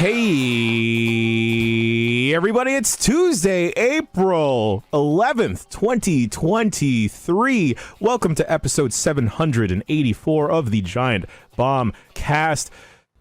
Hey, everybody, it's Tuesday, April 11th, 2023. Welcome to episode 784 of the Giant Bomb Cast.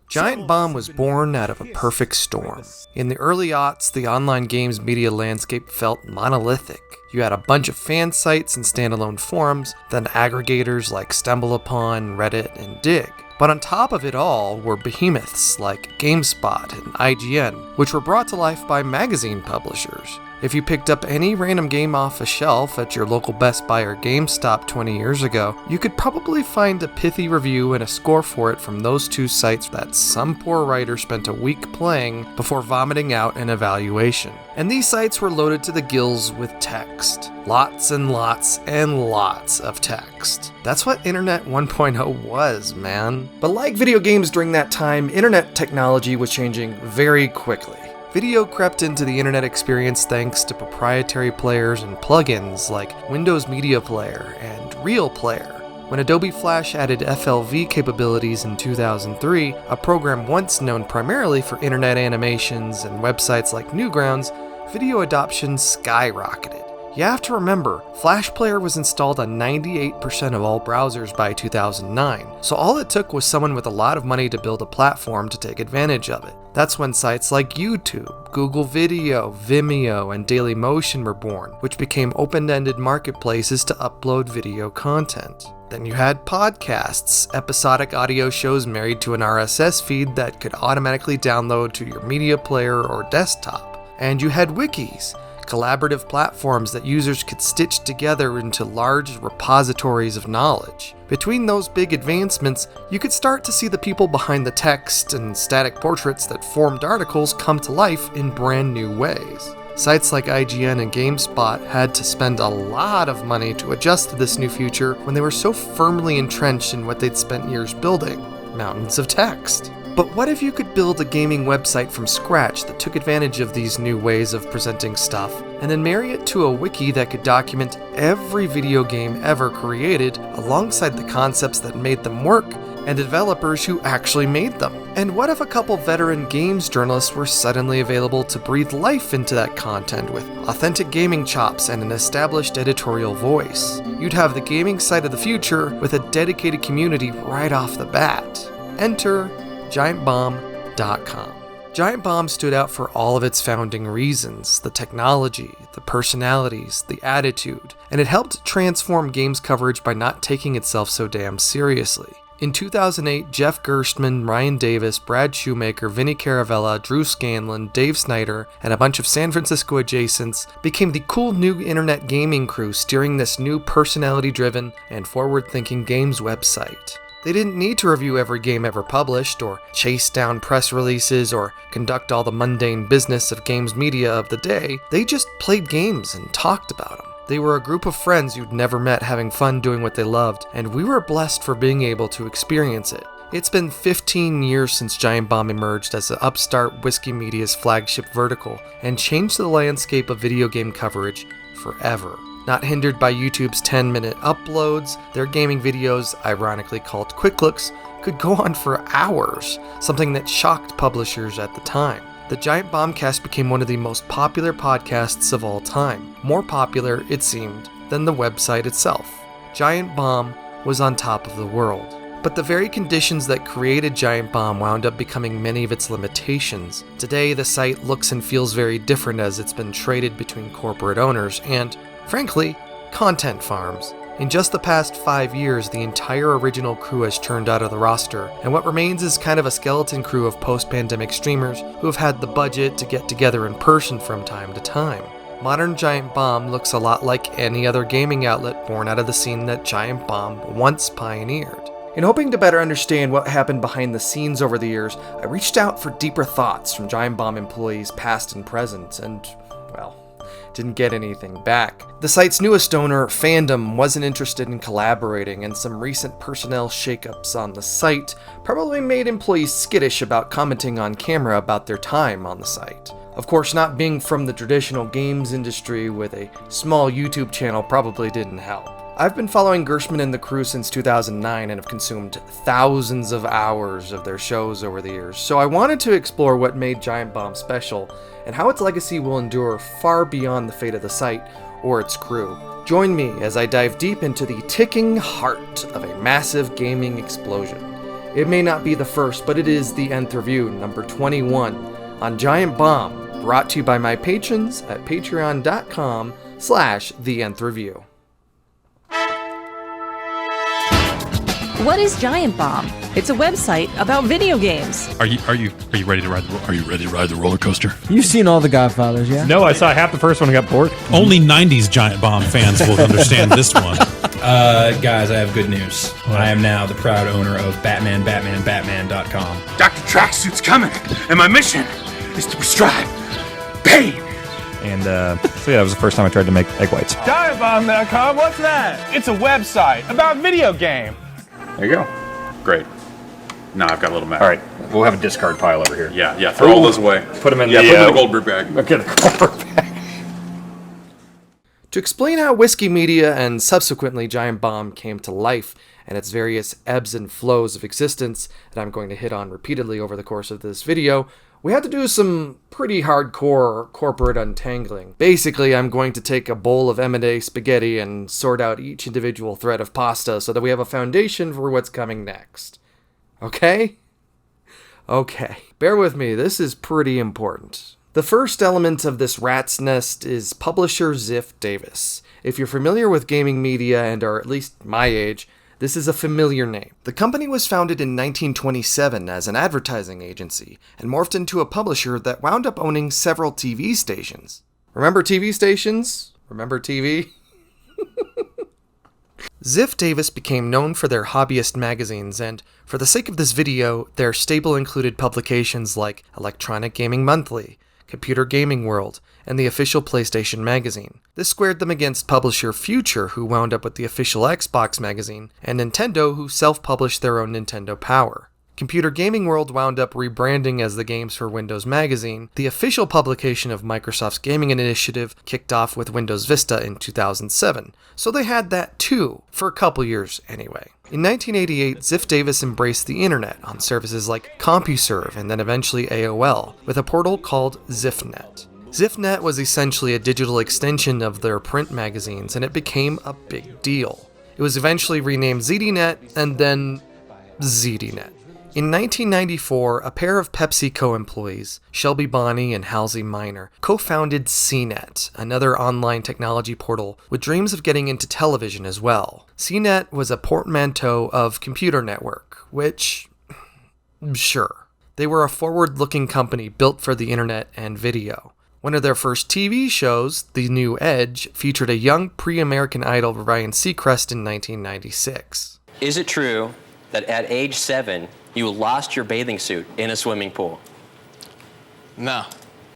Giant Bomb was born out of a perfect storm. In the early aughts, the online games media landscape felt monolithic. You had a bunch of fan sites and standalone forums, then aggregators like StumbleUpon, Reddit, and Dig. But on top of it all were behemoths like GameSpot and IGN, which were brought to life by magazine publishers. If you picked up any random game off a shelf at your local Best Buy or GameStop 20 years ago, you could probably find a pithy review and a score for it from those two sites that some poor writer spent a week playing before vomiting out an evaluation. And these sites were loaded to the gills with text. Lots and lots and lots of text. That's what Internet 1.0 was, man. But like video games during that time, internet technology was changing very quickly. Video crept into the internet experience thanks to proprietary players and plugins like Windows Media Player and Real Player. When Adobe Flash added FLV capabilities in 2003, a program once known primarily for internet animations and websites like Newgrounds, video adoption skyrocketed. You have to remember, Flash Player was installed on 98% of all browsers by 2009, so all it took was someone with a lot of money to build a platform to take advantage of it. That's when sites like YouTube, Google Video, Vimeo, and Dailymotion were born, which became open-ended marketplaces to upload video content. Then you had podcasts, episodic audio shows married to an RSS feed that could automatically download to your media player or desktop. And you had wikis, collaborative platforms that users could stitch together into large repositories of knowledge. Between those big advancements, you could start to see the people behind the text and static portraits that formed articles come to life in brand new ways. Sites like IGN and GameSpot had to spend a lot of money to adjust to this new future when they were so firmly entrenched in what they'd spent years building: mountains of text. But what if you could build a gaming website from scratch that took advantage of these new ways of presenting stuff, and then marry it to a wiki that could document every video game ever created alongside the concepts that made them work and the developers who actually made them? And what if a couple veteran games journalists were suddenly available to breathe life into that content with authentic gaming chops and an established editorial voice? You'd have the gaming site of the future with a dedicated community right off the bat. Enter GiantBomb.com. Giant Bomb stood out for all of its founding reasons: the technology, the personalities, the attitude, and it helped transform games coverage by not taking itself so damn seriously. In 2008, Jeff Gerstmann, Ryan Davis, Brad Shoemaker, Vinny Caravella, Drew Scanlon, Dave Snyder, and a bunch of San Francisco adjacents became the cool new internet gaming crew steering this new personality-driven and forward-thinking games website. They didn't need to review every game ever published, or chase down press releases, or conduct all the mundane business of games media of the day. They just played games and talked about them. They were a group of friends you'd never met having fun doing what they loved, and we were blessed for being able to experience it. It's been 15 years since Giant Bomb emerged as the upstart Whiskey Media's flagship vertical, and changed the landscape of video game coverage forever. Not hindered by YouTube's 10-minute uploads, their gaming videos, ironically called Quick Looks, could go on for hours, something that shocked publishers at the time. The Giant Bombcast became one of the most popular podcasts of all time, more popular, it seemed, than the website itself. Giant Bomb was on top of the world. But the very conditions that created Giant Bomb wound up becoming many of its limitations. Today, the site looks and feels very different as it's been traded between corporate owners and, frankly, content farms. In just the past 5 years, the entire original crew has churned out of the roster, and what remains is kind of a skeleton crew of post-pandemic streamers who have had the budget to get together in person from time to time. Modern Giant Bomb looks a lot like any other gaming outlet born out of the scene that Giant Bomb once pioneered. In hoping to better understand what happened behind the scenes over the years, I reached out for deeper thoughts from Giant Bomb employees past and present, and, well, didn't get anything back. The site's newest owner, Fandom, wasn't interested in collaborating, and some recent personnel shakeups on the site probably made employees skittish about commenting on camera about their time on the site. Of course, not being from the traditional games industry with a small YouTube channel probably didn't help. I've been following Gerstmann and the crew since 2009 and have consumed thousands of hours of their shows over the years, so I wanted to explore what made Giant Bomb special and how its legacy will endure far beyond the fate of the site or its crew. Join me as I dive deep into the ticking heart of a massive gaming explosion. It may not be the first, but it is the nth review, number 21, on Giant Bomb, brought to you by my patrons at patreon.com/the nth review. What is Giant Bomb? It's a website about video games. Are you ready to ride the roller coaster? You've seen all the Godfathers, yeah? No, I saw half the first one and got bored. Only 90s Giant Bomb fans will understand this one. Guys, I have good news. I am now the proud owner of Batman.com. Dr. Tracksuit's coming, and my mission is to prescribe pain. And so yeah, that was the first time I tried to make egg whites. GiantBomb.com, what's that? It's a website about video game. There you go. Great. Now I've got a little map. All right, we'll have a discard pile over here. Yeah, throw all those away. Put them in put them in the Goldberg bag. Okay, the Goldberg bag. To explain how Whiskey Media and subsequently Giant Bomb came to life and its various ebbs and flows of existence that I'm going to hit on repeatedly over the course of this video, we had to do some pretty hardcore corporate untangling. Basically, I'm going to take a bowl of M&A spaghetti and sort out each individual thread of pasta so that we have a foundation for what's coming next. Okay? Okay. Bear with me, this is pretty important. The first element of this rat's nest is publisher Ziff Davis. If you're familiar with gaming media and are at least my age, this is a familiar name. The company was founded in 1927 as an advertising agency and morphed into a publisher that wound up owning several TV stations. Remember TV stations? Remember TV? Ziff Davis became known for their hobbyist magazines, and for the sake of this video, their stable included publications like Electronic Gaming Monthly, Computer Gaming World, and the official PlayStation magazine. This squared them against publisher Future, who wound up with the official Xbox magazine, and Nintendo, who self-published their own Nintendo Power. Computer Gaming World wound up rebranding as the Games for Windows magazine. The official publication of Microsoft's gaming initiative kicked off with Windows Vista in 2007, so they had that too, for a couple years anyway. In 1988, Ziff Davis embraced the internet on services like CompuServe and then eventually AOL, with a portal called ZiffNet. ZiffNet was essentially a digital extension of their print magazines, and it became a big deal. It was eventually renamed ZDNet and then ZDNet. In 1994, a pair of PepsiCo employees, Shelby Bonney and Halsey Minor, co-founded CNET, another online technology portal with dreams of getting into television as well. CNET was a portmanteau of computer network, which, sure. They were a forward-looking company built for the internet and video. One of their first TV shows, The New Edge, featured a young pre-American Idol Ryan Seacrest in 1996. Is it true that at age 7, you lost your bathing suit in a swimming pool? No.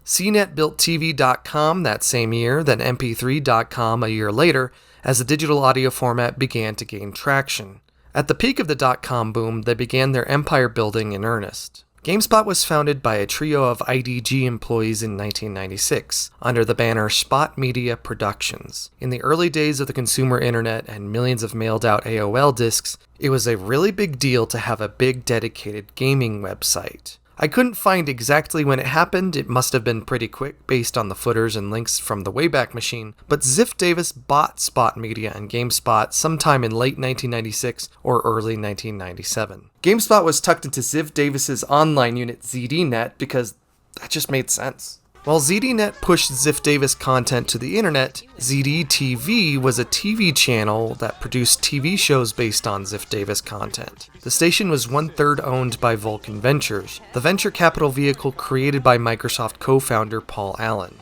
CNET built TV.com that same year, then MP3.com a year later, as the digital audio format began to gain traction. At the peak of the .com boom, they began their empire building in earnest. GameSpot was founded by a trio of IDG employees in 1996, under the banner Spot Media Productions. In the early days of the consumer internet and millions of mailed-out AOL discs, it was a really big deal to have a big dedicated gaming website. I couldn't find exactly when it happened, it must have been pretty quick based on the footers and links from the Wayback Machine, but Ziff Davis bought Spot Media and GameSpot sometime in late 1996 or early 1997. GameSpot was tucked into Ziff Davis's online unit ZDNet because that just made sense. While ZDNet pushed Ziff Davis content to the internet, ZDTV was a TV channel that produced TV shows based on Ziff Davis content. The station was 1/3 owned by Vulcan Ventures, the venture capital vehicle created by Microsoft co-founder Paul Allen.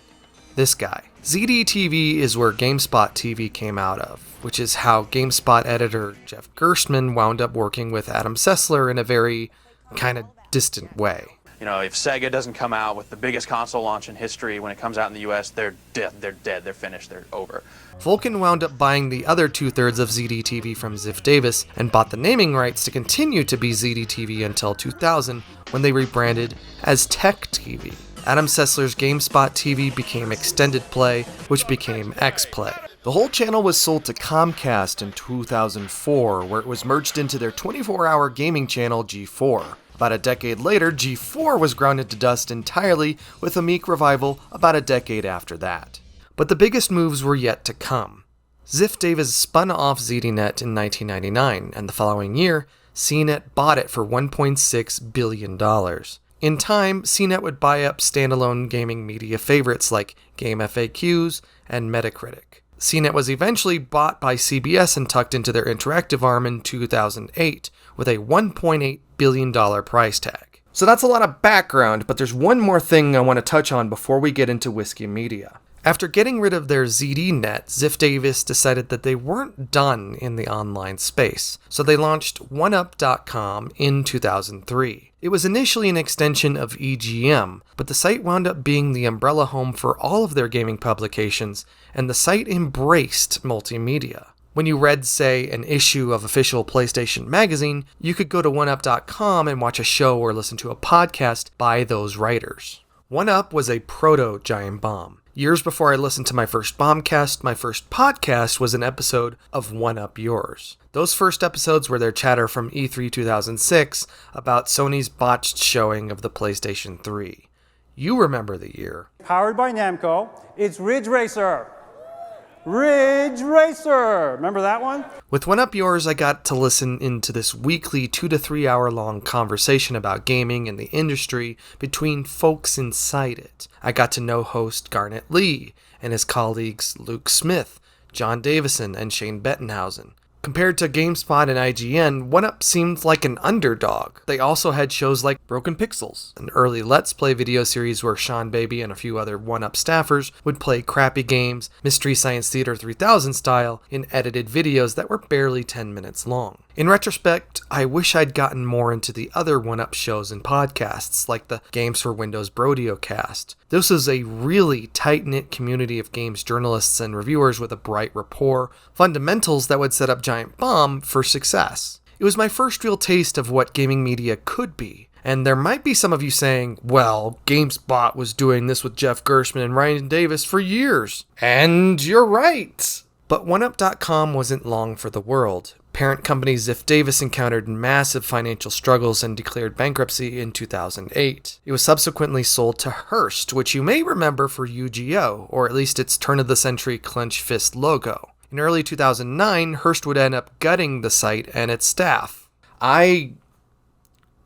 This guy. ZDTV is where GameSpot TV came out of, which is how GameSpot editor Jeff Gerstmann wound up working with Adam Sessler in a very kind of distant way. You know, if Sega doesn't come out with the biggest console launch in history when it comes out in the US, they're dead, they're finished, they're over. Vulcan wound up buying the other 2/3 of ZDTV from Ziff Davis and bought the naming rights to continue to be ZDTV until 2000, when they rebranded as Tech TV. Adam Sessler's GameSpot TV became Extended Play, which became X-Play. The whole channel was sold to Comcast in 2004, where it was merged into their 24-hour gaming channel G4. About a decade later, G4 was ground into dust entirely, with a meek revival about a decade after that. But the biggest moves were yet to come. Ziff Davis spun off ZDNet in 1999, and the following year, CNET bought it for $1.6 billion. In time, CNET would buy up standalone gaming media favorites like GameFAQs and Metacritic. CNET was eventually bought by CBS and tucked into their interactive arm in 2008 with a $1.8 billion price tag. So that's a lot of background, but there's one more thing I want to touch on before we get into Whiskey Media. After getting rid of their ZDNet, Ziff Davis decided that they weren't done in the online space, so they launched OneUp.com in 2003. It was initially an extension of EGM, but the site wound up being the umbrella home for all of their gaming publications, and the site embraced multimedia. When you read, say, an issue of official PlayStation magazine, you could go to OneUp.com and watch a show or listen to a podcast by those writers. OneUp was a proto-Giant Bomb. Years before I listened to my first Bombcast, my first podcast was an episode of One Up Yours. Those first episodes were their chatter from E3 2006 about Sony's botched showing of the PlayStation 3. You remember the year. Powered by Namco, it's Ridge Racer. Ridge Racer! Remember that one? With One Up Yours, I got to listen into this weekly 2 to 3 hour long conversation about gaming and the industry between folks inside it. I got to know host Garnet Lee and his colleagues Luke Smith, John Davison, and Shane Bettenhausen. Compared to GameSpot and IGN, OneUp seemed like an underdog. They also had shows like Broken Pixels, an early Let's Play video series where Sean Baby and a few other OneUp staffers would play crappy games, Mystery Science Theater 3000 style, in edited videos that were barely 10 minutes long. In retrospect, I wish I'd gotten more into the other OneUp shows and podcasts, like the Games for Windows Brodeocast. This is a really tight-knit community of games journalists and reviewers with a bright rapport, fundamentals that would set up Giant Bomb for success. It was my first real taste of what gaming media could be. And there might be some of you saying, well, GameSpot was doing this with Jeff Gerstmann and Ryan Davis for years. And you're right! But OneUp.com wasn't long for the world. Parent company Ziff Davis encountered massive financial struggles and declared bankruptcy in 2008. It was subsequently sold to Hearst, which you may remember for Yu-Gi-Oh!, or at least its turn-of-the-century clench fist logo. In early 2009, Hearst would end up gutting the site and its staff. I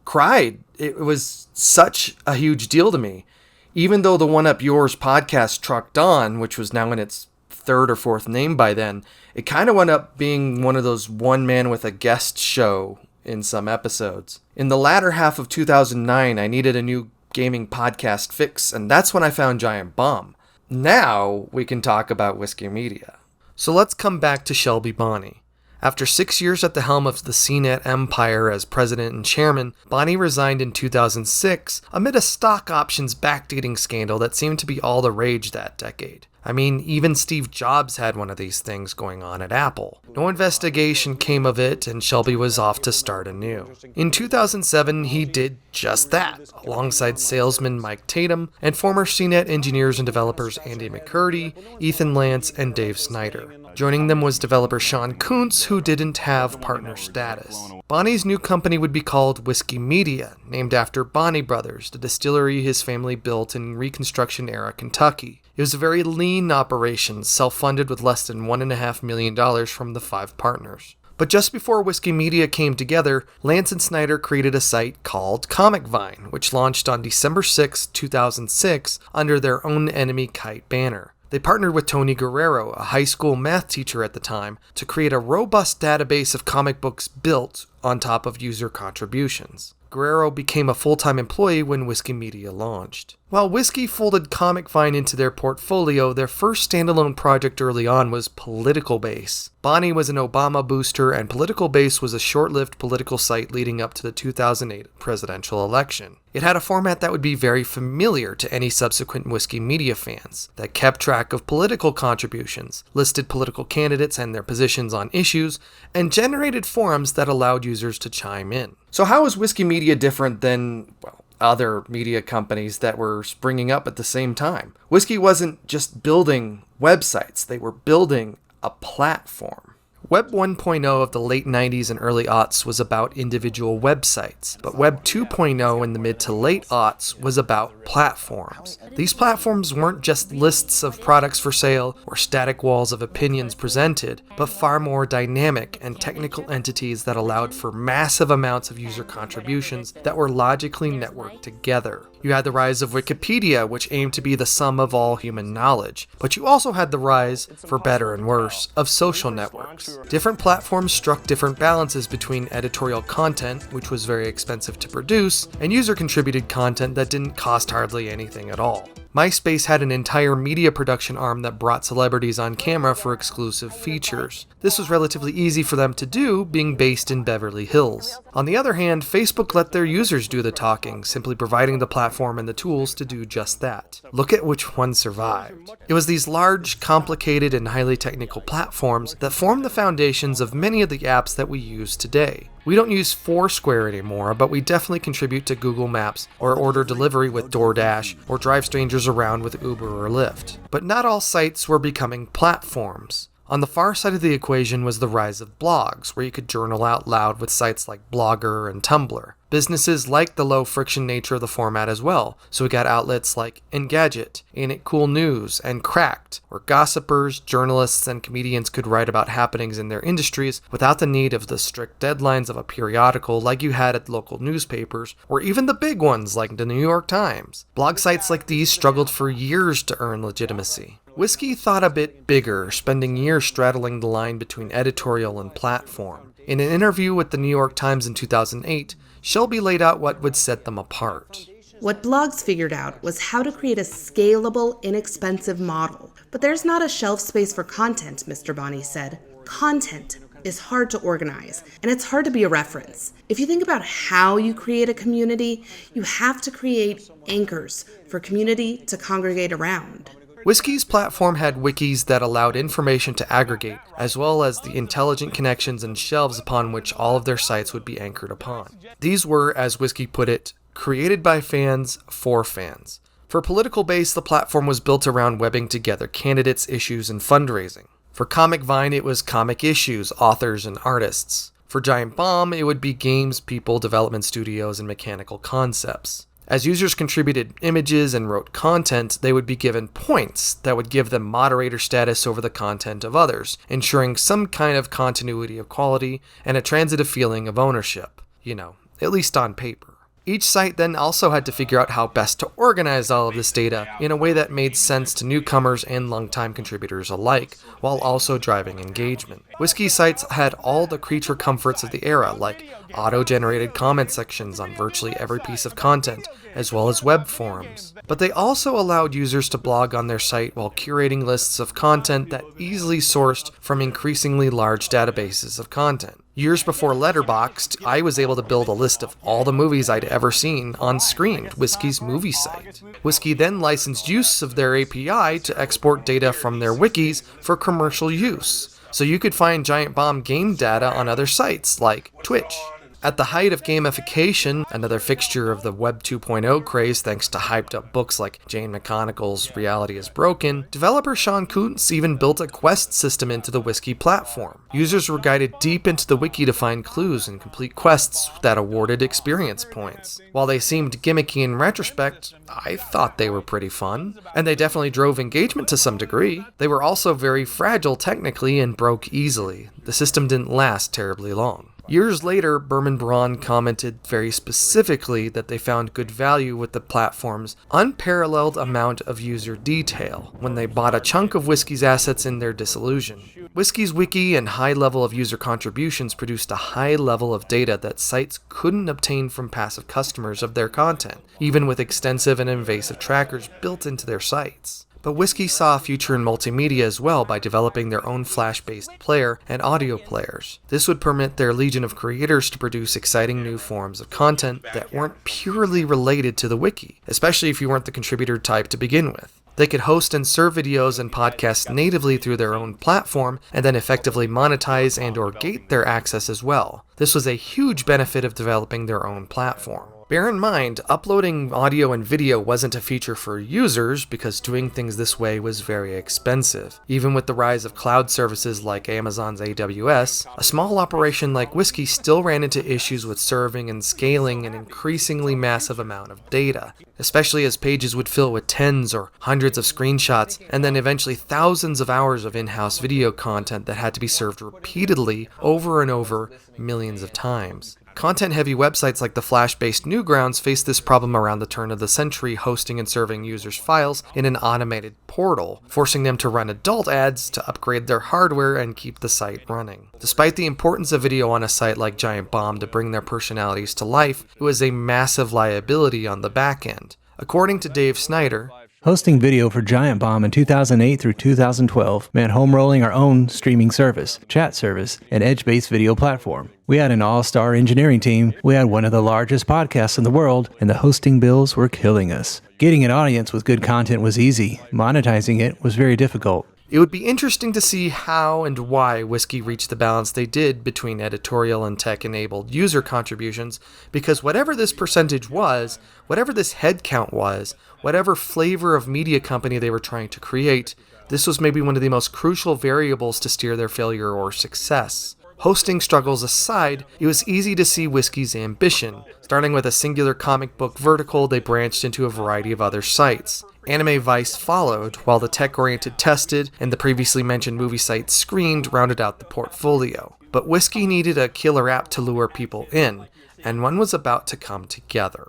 cried. It was such a huge deal to me. Even though the One Up Yours podcast trucked on, which was now in its third or fourth name by then, it kind of wound up being one of those one man with a guest show in some episodes. In the latter half of 2009, I needed a new gaming podcast fix, and that's when I found Giant Bomb. Now we can talk about Whiskey Media. So let's come back to Shelby Bonney. After 6 years at the helm of the CNET empire as president and chairman, Bonney resigned in 2006 amid a stock options backdating scandal that seemed to be all the rage that decade. I mean, even Steve Jobs had one of these things going on at Apple. No investigation came of it, and Shelby was off to start anew. In 2007, he did just that, alongside salesman Mike Tatum and former CNET engineers and developers Andy McCurdy, Ethan Lance, and Dave Snyder. Joining them was developer Sean Kuntz, who didn't have partner status. Bonney's new company would be called Whiskey Media, named after Bonney Brothers, the distillery his family built in Reconstruction-era Kentucky. It was a very lean operation, self-funded with less than $1.5 million from the 5 partners. But just before Whiskey Media came together, Lance and Snyder created a site called Comic Vine, which launched on December 6, 2006, under their Own Enemy Kite banner. They partnered with Tony Guerrero, a high school math teacher at the time, to create a robust database of comic books built on top of user contributions. Guerrero became a full-time employee when Whiskey Media launched. While Whiskey folded Comic Vine into their portfolio, their first standalone project early on was Political Base. Bonney was an Obama booster, and Political Base was a short-lived political site leading up to the 2008 presidential election. It had a format that would be very familiar to any subsequent Whiskey Media fans, that kept track of political contributions, listed political candidates and their positions on issues, and generated forums that allowed users to chime in. So how is Whiskey Media different than, well, other media companies that were springing up at the same time? Whiskey wasn't just building websites, they were building a platform. Web 1.0 of the late 90s and early aughts was about individual websites, but Web 2.0 in the mid to late aughts was about platforms. These platforms weren't just lists of products for sale or static walls of opinions presented, but far more dynamic and technical entities that allowed for massive amounts of user contributions that were logically networked together. You had the rise of Wikipedia, which aimed to be the sum of all human knowledge, but you also had the rise, for better and worse, of social networks. Different platforms struck different balances between editorial content, which was very expensive to produce, and user-contributed content that didn't cost hardly anything at all. MySpace had an entire media production arm that brought celebrities on camera for exclusive features. This was relatively easy for them to do, being based in Beverly Hills. On the other hand, Facebook let their users do the talking, simply providing the platform and the tools to do just that. Look at which one survived. It was these large, complicated, and highly technical platforms that formed the foundations of many of the apps that we use today. We don't use Foursquare anymore, but we definitely contribute to Google Maps, or order delivery with DoorDash, or drive strangers around with Uber or Lyft. But not all sites were becoming platforms. On the far side of the equation was the rise of blogs, where you could journal out loud with sites like Blogger and Tumblr. Businesses liked the low-friction nature of the format as well, so we got outlets like Engadget, Ain't It Cool News, and Cracked, where gossipers, journalists, and comedians could write about happenings in their industries without the need of the strict deadlines of a periodical like you had at local newspapers, or even the big ones like the New York Times. Blog sites like these struggled for years to earn legitimacy. Whiskey thought a bit bigger, spending years straddling the line between editorial and platform. In an interview with the New York Times in 2008, Shelby laid out what would set them apart. What blogs figured out was how to create a scalable, inexpensive model. But there's not a shelf space for content, Mr. Bonney said. Content is hard to organize, and it's hard to be a reference. If you think about how you create a community, you have to create anchors for community to congregate around. Whiskey's platform had wikis that allowed information to aggregate, as well as the intelligent connections and shelves upon which all of their sites would be anchored upon. These were, as Whiskey put it, created by fans for fans. For political base, the platform was built around webbing together candidates, issues, and fundraising. For Comic Vine, it was comic issues, authors, and artists. For Giant Bomb, it would be games, people, development studios, and mechanical concepts. As users contributed images and wrote content, they would be given points that would give them moderator status over the content of others, ensuring some kind of continuity of quality and a transitive feeling of ownership. At least on paper. Each site then also had to figure out how best to organize all of this data in a way that made sense to newcomers and longtime contributors alike, while also driving engagement. Whiskey sites had all the creature comforts of the era, like auto-generated comment sections on virtually every piece of content, as well as web forums. But they also allowed users to blog on their site while curating lists of content that easily sourced from increasingly large databases of content. Years before Letterboxd, I was able to build a list of all the movies I'd ever seen on screen, Whiskey's movie site. Whiskey then licensed use of their API to export data from their wikis for commercial use, so you could find Giant Bomb game data on other sites like Twitch. At the height of gamification, another fixture of the Web 2.0 craze thanks to hyped-up books like Jane McConnell's Reality is Broken, developer Sean Kuntz even built a quest system into the Whiskey platform. Users were guided deep into the wiki to find clues and complete quests that awarded experience points. While they seemed gimmicky in retrospect, I thought they were pretty fun, and they definitely drove engagement to some degree. They were also very fragile technically and broke easily. The system didn't last terribly long. Years later, Berman Braun commented very specifically that they found good value with the platform's unparalleled amount of user detail when they bought a chunk of Whiskey's assets in their dissolution. Whiskey's wiki and high level of user contributions produced a high level of data that sites couldn't obtain from passive customers of their content, even with extensive and invasive trackers built into their sites. But Whiskey saw a future in multimedia as well by developing their own Flash-based player and audio players. This would permit their legion of creators to produce exciting new forms of content that weren't purely related to the wiki, especially if you weren't the contributor type to begin with. They could host and serve videos and podcasts natively through their own platform, and then effectively monetize and/or gate their access as well. This was a huge benefit of developing their own platform. Bear in mind, uploading audio and video wasn't a feature for users because doing things this way was very expensive. Even with the rise of cloud services like Amazon's AWS, a small operation like Whiskey still ran into issues with serving and scaling an increasingly massive amount of data, especially as pages would fill with tens or hundreds of screenshots and then eventually thousands of hours of in-house video content that had to be served repeatedly over and over millions of times. Content-heavy websites like the Flash-based Newgrounds faced this problem around the turn of the century, hosting and serving users' files in an automated portal, forcing them to run adult ads to upgrade their hardware and keep the site running. Despite the importance of video on a site like Giant Bomb to bring their personalities to life, it was a massive liability on the back end. According to Dave Snyder, hosting video for Giant Bomb in 2008 through 2012 meant home rolling our own streaming service, chat service, and edge-based video platform. We had an all-star engineering team, we had one of the largest podcasts in the world, and the hosting bills were killing us. Getting an audience with good content was easy. Monetizing it was very difficult. It would be interesting to see how and why Whiskey reached the balance they did between editorial and tech-enabled user contributions, because whatever this percentage was, whatever this headcount was, whatever flavor of media company they were trying to create, this was maybe one of the most crucial variables to steer their failure or success. Hosting struggles aside, it was easy to see Whiskey's ambition. Starting with a singular comic book vertical, they branched into a variety of other sites. Anime Vice followed, while the tech-oriented Tested and the previously mentioned movie site Screened rounded out the portfolio. But Whiskey needed a killer app to lure people in, and one was about to come together.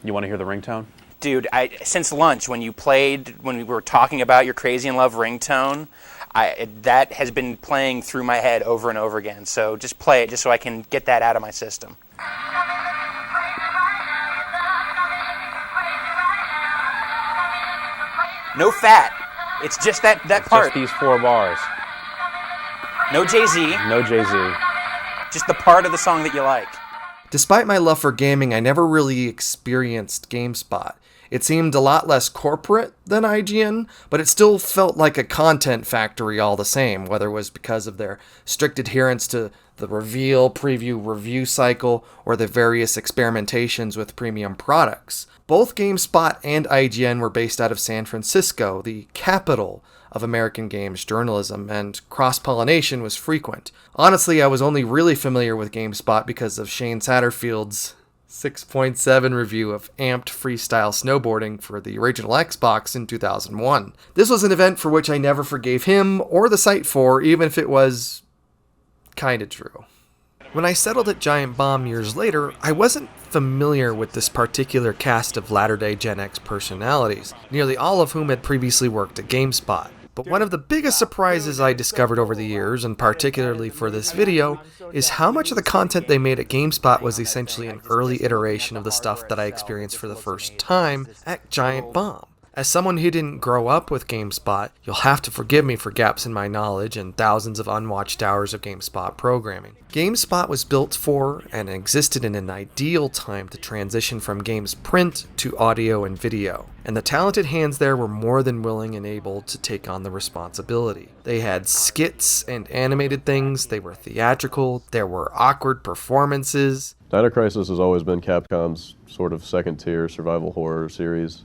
You want to hear the ringtone? Dude, since lunch, when we were talking about your Crazy in Love ringtone, that has been playing through my head over and over again. So just play it, just so I can get that out of my system. No fat. It's just that part. Just these 4 bars. No Jay-Z. No Jay-Z. Just the part of the song that you like. Despite my love for gaming, I never really experienced GameSpot. It seemed a lot less corporate than IGN, but it still felt like a content factory all the same, whether it was because of their strict adherence to the reveal, preview, review cycle, or the various experimentations with premium products. Both GameSpot and IGN were based out of San Francisco, the capital of American games journalism, and cross-pollination was frequent. Honestly, I was only really familiar with GameSpot because of Shane Satterfield's 6.7 review of Amped Freestyle Snowboarding for the original Xbox in 2001. This was an event for which I never forgave him or the site for, even if it was kinda true. When I settled at Giant Bomb years later, I wasn't familiar with this particular cast of latter-day Gen X personalities, nearly all of whom had previously worked at GameSpot. But one of the biggest surprises I discovered over the years, and particularly for this video, is how much of the content they made at GameSpot was essentially an early iteration of the stuff that I experienced for the first time at Giant Bomb. As someone who didn't grow up with GameSpot, you'll have to forgive me for gaps in my knowledge and thousands of unwatched hours of GameSpot programming. GameSpot was built for and existed in an ideal time to transition from games print to audio and video, and the talented hands there were more than willing and able to take on the responsibility. They had skits and animated things, they were theatrical, there were awkward performances. Dino Crisis has always been Capcom's sort of second-tier survival horror series.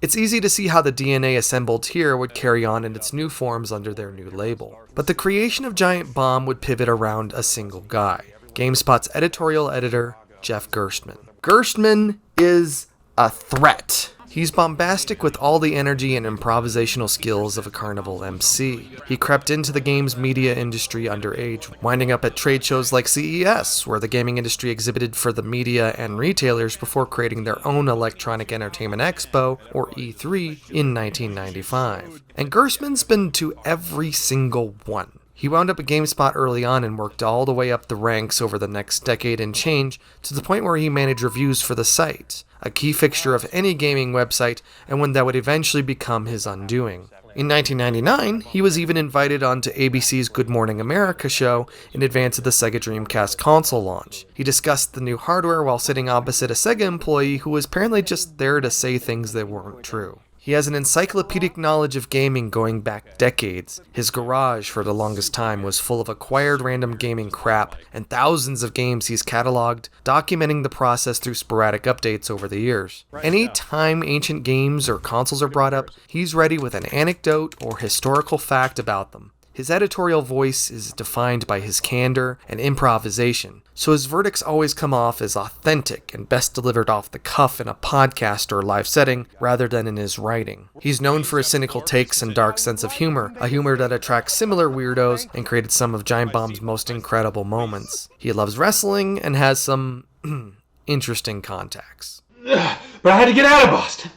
It's easy to see how the DNA assembled here would carry on in its new forms under their new label. But the creation of Giant Bomb would pivot around a single guy, GameSpot's editorial editor, Jeff Gerstmann. Gerstmann is a threat. He's bombastic with all the energy and improvisational skills of a carnival MC. He crept into the games media industry underage, winding up at trade shows like CES, where the gaming industry exhibited for the media and retailers before creating their own Electronic Entertainment Expo, or E3, in 1995. And Gerstmann's been to every single one. He wound up at GameSpot early on and worked all the way up the ranks over the next decade and change to the point where he managed reviews for the site, a key fixture of any gaming website and one that would eventually become his undoing. In 1999, he was even invited onto ABC's Good Morning America show in advance of the Sega Dreamcast console launch. He discussed the new hardware while sitting opposite a Sega employee who was apparently just there to say things that weren't true. He has an encyclopedic knowledge of gaming going back decades. His garage, for the longest time, was full of acquired random gaming crap and thousands of games he's cataloged, documenting the process through sporadic updates over the years. Any time ancient games or consoles are brought up, he's ready with an anecdote or historical fact about them. His editorial voice is defined by his candor and improvisation, so his verdicts always come off as authentic and best delivered off the cuff in a podcast or live setting rather than in his writing. He's known for his cynical takes and dark sense of humor, a humor that attracts similar weirdos and created some of Giant Bomb's most incredible moments. He loves wrestling and has some interesting contacts. But I had to get out of Boston.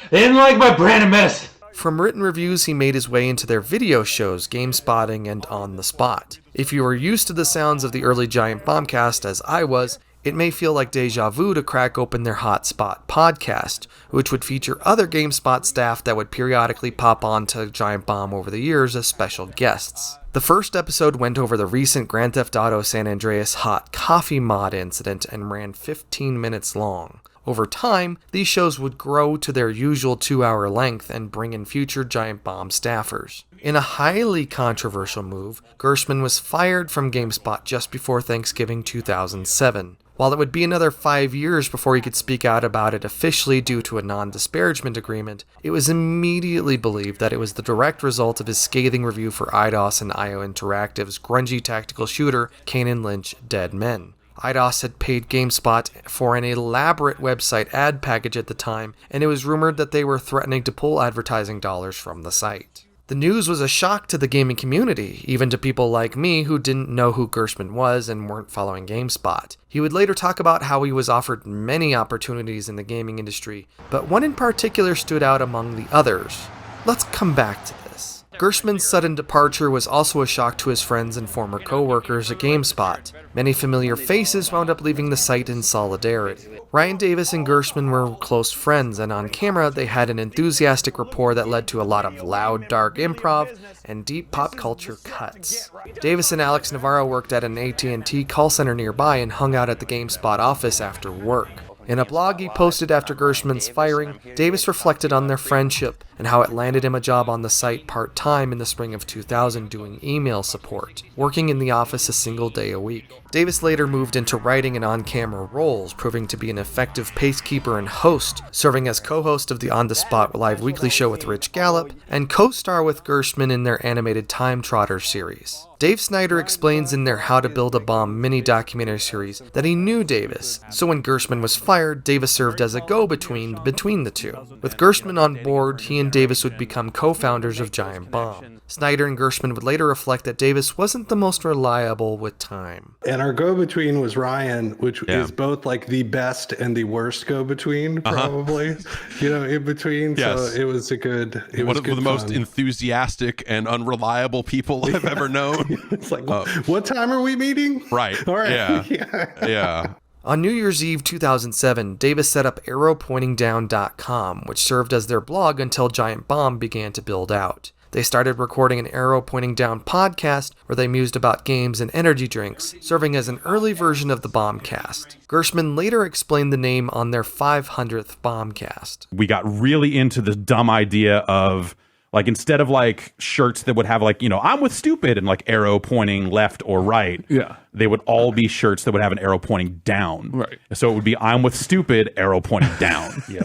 They didn't like my brand of medicine. From written reviews, he made his way into their video shows, Game Spotting and On the Spot. If you were used to the sounds of the early Giant Bombcast, as I was, it may feel like deja vu to crack open their Hotspot podcast, which would feature other GameSpot staff that would periodically pop on to Giant Bomb over the years as special guests. The first episode went over the recent Grand Theft Auto San Andreas hot coffee mod incident and ran 15 minutes long. Over time, these shows would grow to their usual 2-hour length and bring in future Giant Bomb staffers. In a highly controversial move, Gerstmann was fired from GameSpot just before Thanksgiving 2007. While it would be another 5 years before he could speak out about it officially due to a non-disparagement agreement, it was immediately believed that it was the direct result of his scathing review for IDOS and IO Interactive's grungy tactical shooter, Kane and Lynch: Dead Men. IDOS had paid GameSpot for an elaborate website ad package at the time, and it was rumored that they were threatening to pull advertising dollars from the site. The news was a shock to the gaming community, even to people like me who didn't know who Gerstmann was and weren't following GameSpot. He would later talk about how he was offered many opportunities in the gaming industry, but one in particular stood out among the others. Let's come back to this. Gerstmann's sudden departure was also a shock to his friends and former co-workers at GameSpot. Many familiar faces wound up leaving the site in solidarity. Ryan Davis and Gerstmann were close friends, and on camera they had an enthusiastic rapport that led to a lot of loud, dark improv and deep pop culture cuts. Davis and Alex Navarro worked at an AT&T call center nearby and hung out at the GameSpot office after work. In a blog he posted after Gerstmann's firing, Davis reflected on their friendship and how it landed him a job on the site part-time in the spring of 2000 doing email support, working in the office a single day a week. Davis later moved into writing and on-camera roles, proving to be an effective pacekeeper and host, serving as co-host of the On the Spot live weekly show with Rich Gallup, and co-star with Gerstmann in their animated Time Trotter series. Dave Snyder explains in their How to Build a Bomb mini-documentary series that he knew Davis, so when Gerstmann was fired, Davis served as a go-between between the two. With Gerstmann on board, he and Davis would become co-founders of Giant Bomb. Snyder and Gerstmann would later reflect that Davis wasn't the most reliable with time. And our go-between was Ryan, which is both like the best and the worst go-between, probably. In between. Yes. So it was a good. One of the most enthusiastic and unreliable people I've ever known. It's like, what time are we meeting? Right. All right. Yeah. On New Year's Eve 2007, Davis set up arrowpointingdown.com, which served as their blog until Giant Bomb began to build out. They started recording an Arrow Pointing Down podcast where they mused about games and energy drinks, serving as an early version of the Bombcast. Gerstmann later explained the name on their 500th Bombcast. We got really into the dumb idea of, like, instead of like shirts that would have like, I'm with stupid and like arrow pointing left or right. Yeah. They would all be shirts that would have an arrow pointing down. Right. So it would be I'm with stupid, arrow pointing down. Yeah.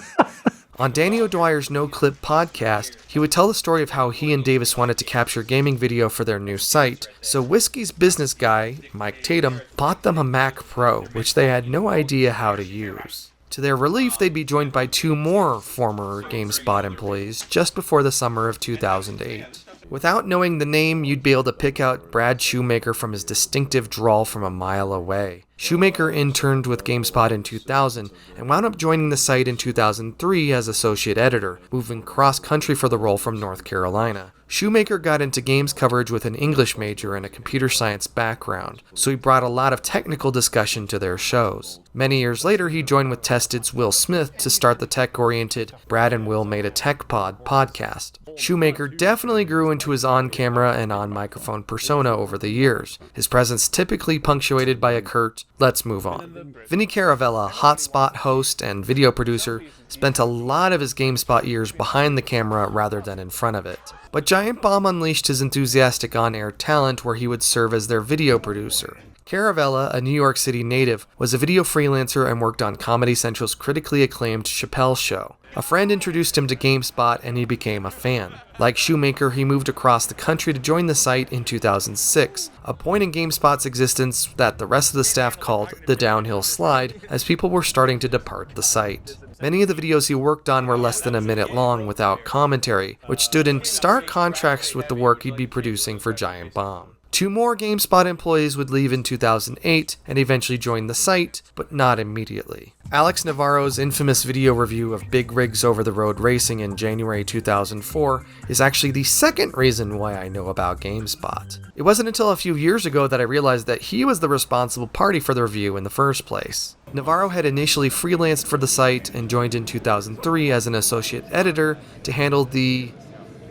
On Danny O'Dwyer's No Clip podcast, he would tell the story of how he and Davis wanted to capture gaming video for their new site, so Whiskey's business guy, Mike Tatum, bought them a Mac Pro, which they had no idea how to use. To their relief, they'd be joined by 2 more former GameSpot employees just before the summer of 2008. Without knowing the name, you'd be able to pick out Brad Shoemaker from his distinctive drawl from a mile away. Shoemaker interned with GameSpot in 2000 and wound up joining the site in 2003 as associate editor, moving cross-country for the role from North Carolina. Shoemaker got into games coverage with an English major and a computer science background, so he brought a lot of technical discussion to their shows. Many years later, he joined with Tested's Will Smith to start the tech-oriented Brad and Will Made a Tech Pod podcast. Shoemaker definitely grew into his on-camera and on-microphone persona over the years, his presence typically punctuated by a curt, Let's move on. Vinny Caravella, hotspot host and video producer, spent a lot of his GameSpot years behind the camera rather than in front of it. But Giant Bomb unleashed his enthusiastic on-air talent where he would serve as their video producer. Caravella, a New York City native, was a video freelancer and worked on Comedy Central's critically acclaimed Chappelle Show. A friend introduced him to GameSpot and he became a fan. Like Shoemaker, he moved across the country to join the site in 2006, a point in GameSpot's existence that the rest of the staff called the downhill slide as people were starting to depart the site. Many of the videos he worked on were less than a minute long without commentary, which stood in stark contrast with the work he'd be producing for Giant Bomb. 2 more GameSpot employees would leave in 2008 and eventually join the site, but not immediately. Alex Navarro's infamous video review of Big Rigs Over the Road Racing in January 2004 is actually the second reason why I know about GameSpot. It wasn't until a few years ago that I realized that he was the responsible party for the review in the first place. Navarro had initially freelanced for the site and joined in 2003 as an associate editor to handle the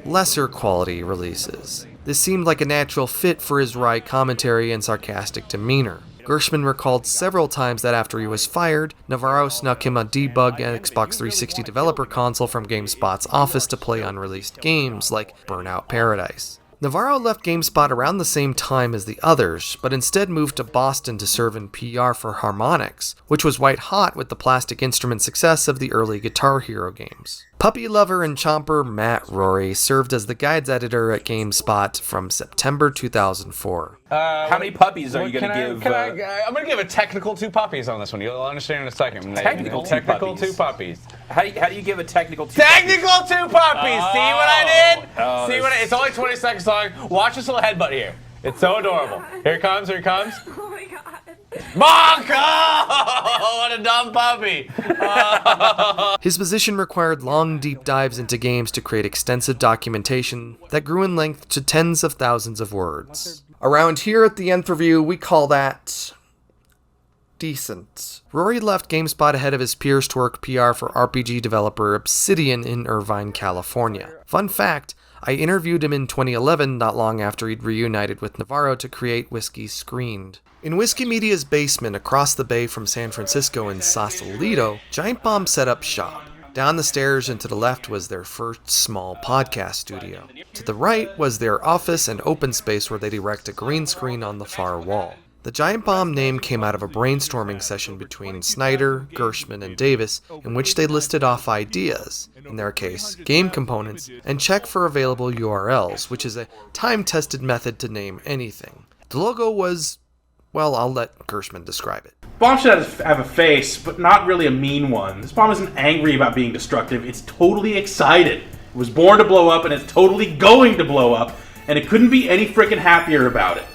lesser quality releases. This seemed like a natural fit for his wry commentary and sarcastic demeanor. Gerstmann recalled several times that after he was fired, Navarro snuck him a debug Xbox 360 developer console from GameSpot's office to play unreleased games like Burnout Paradise. Navarro left GameSpot around the same time as the others, but instead moved to Boston to serve in PR for Harmonix, which was white hot with the Plastic Instrument success of the early Guitar Hero games. Puppy lover and chomper Matt Rory served as the guides editor at GameSpot from September 2004. How many puppies are you going to give? I'm going to give a technical 2 puppies on this one. You'll understand in a second. Technical 2 puppies. How do you give a technical 2 Technical puppies? 2 puppies! See what I did? Oh, See what it's only 20 seconds long. Watch this little headbutt here. It's so adorable. Here it comes, here it comes. Oh my god. Bonk! Oh, what a dumb puppy! His position required long, deep dives into games to create extensive documentation that grew in length to tens of thousands of words. Around here at the Nth Review, we call that decent. Rory left GameSpot ahead of his peers to work PR for RPG developer Obsidian in Irvine, California. Fun fact, I interviewed him in 2011, not long after he'd reunited with Navarro to create Whiskey Screened. In Whiskey Media's basement across the bay from San Francisco in Sausalito, Giant Bomb set up shop. Down the stairs and to the left was their first small podcast studio. To the right was their office and open space where they'd erect a green screen on the far wall. The Giant Bomb name came out of a brainstorming session between Snyder, Gerstmann, and Davis, in which they listed off ideas, in their case, game components, and check for available URLs, which is a time-tested method to name anything. The logo was, well, I'll let Gerstmann describe it. Bomb should have a face, but not really a mean one. This bomb isn't angry about being destructive, it's totally excited. It was born to blow up, and it's totally going to blow up, and it couldn't be any frickin' happier about it.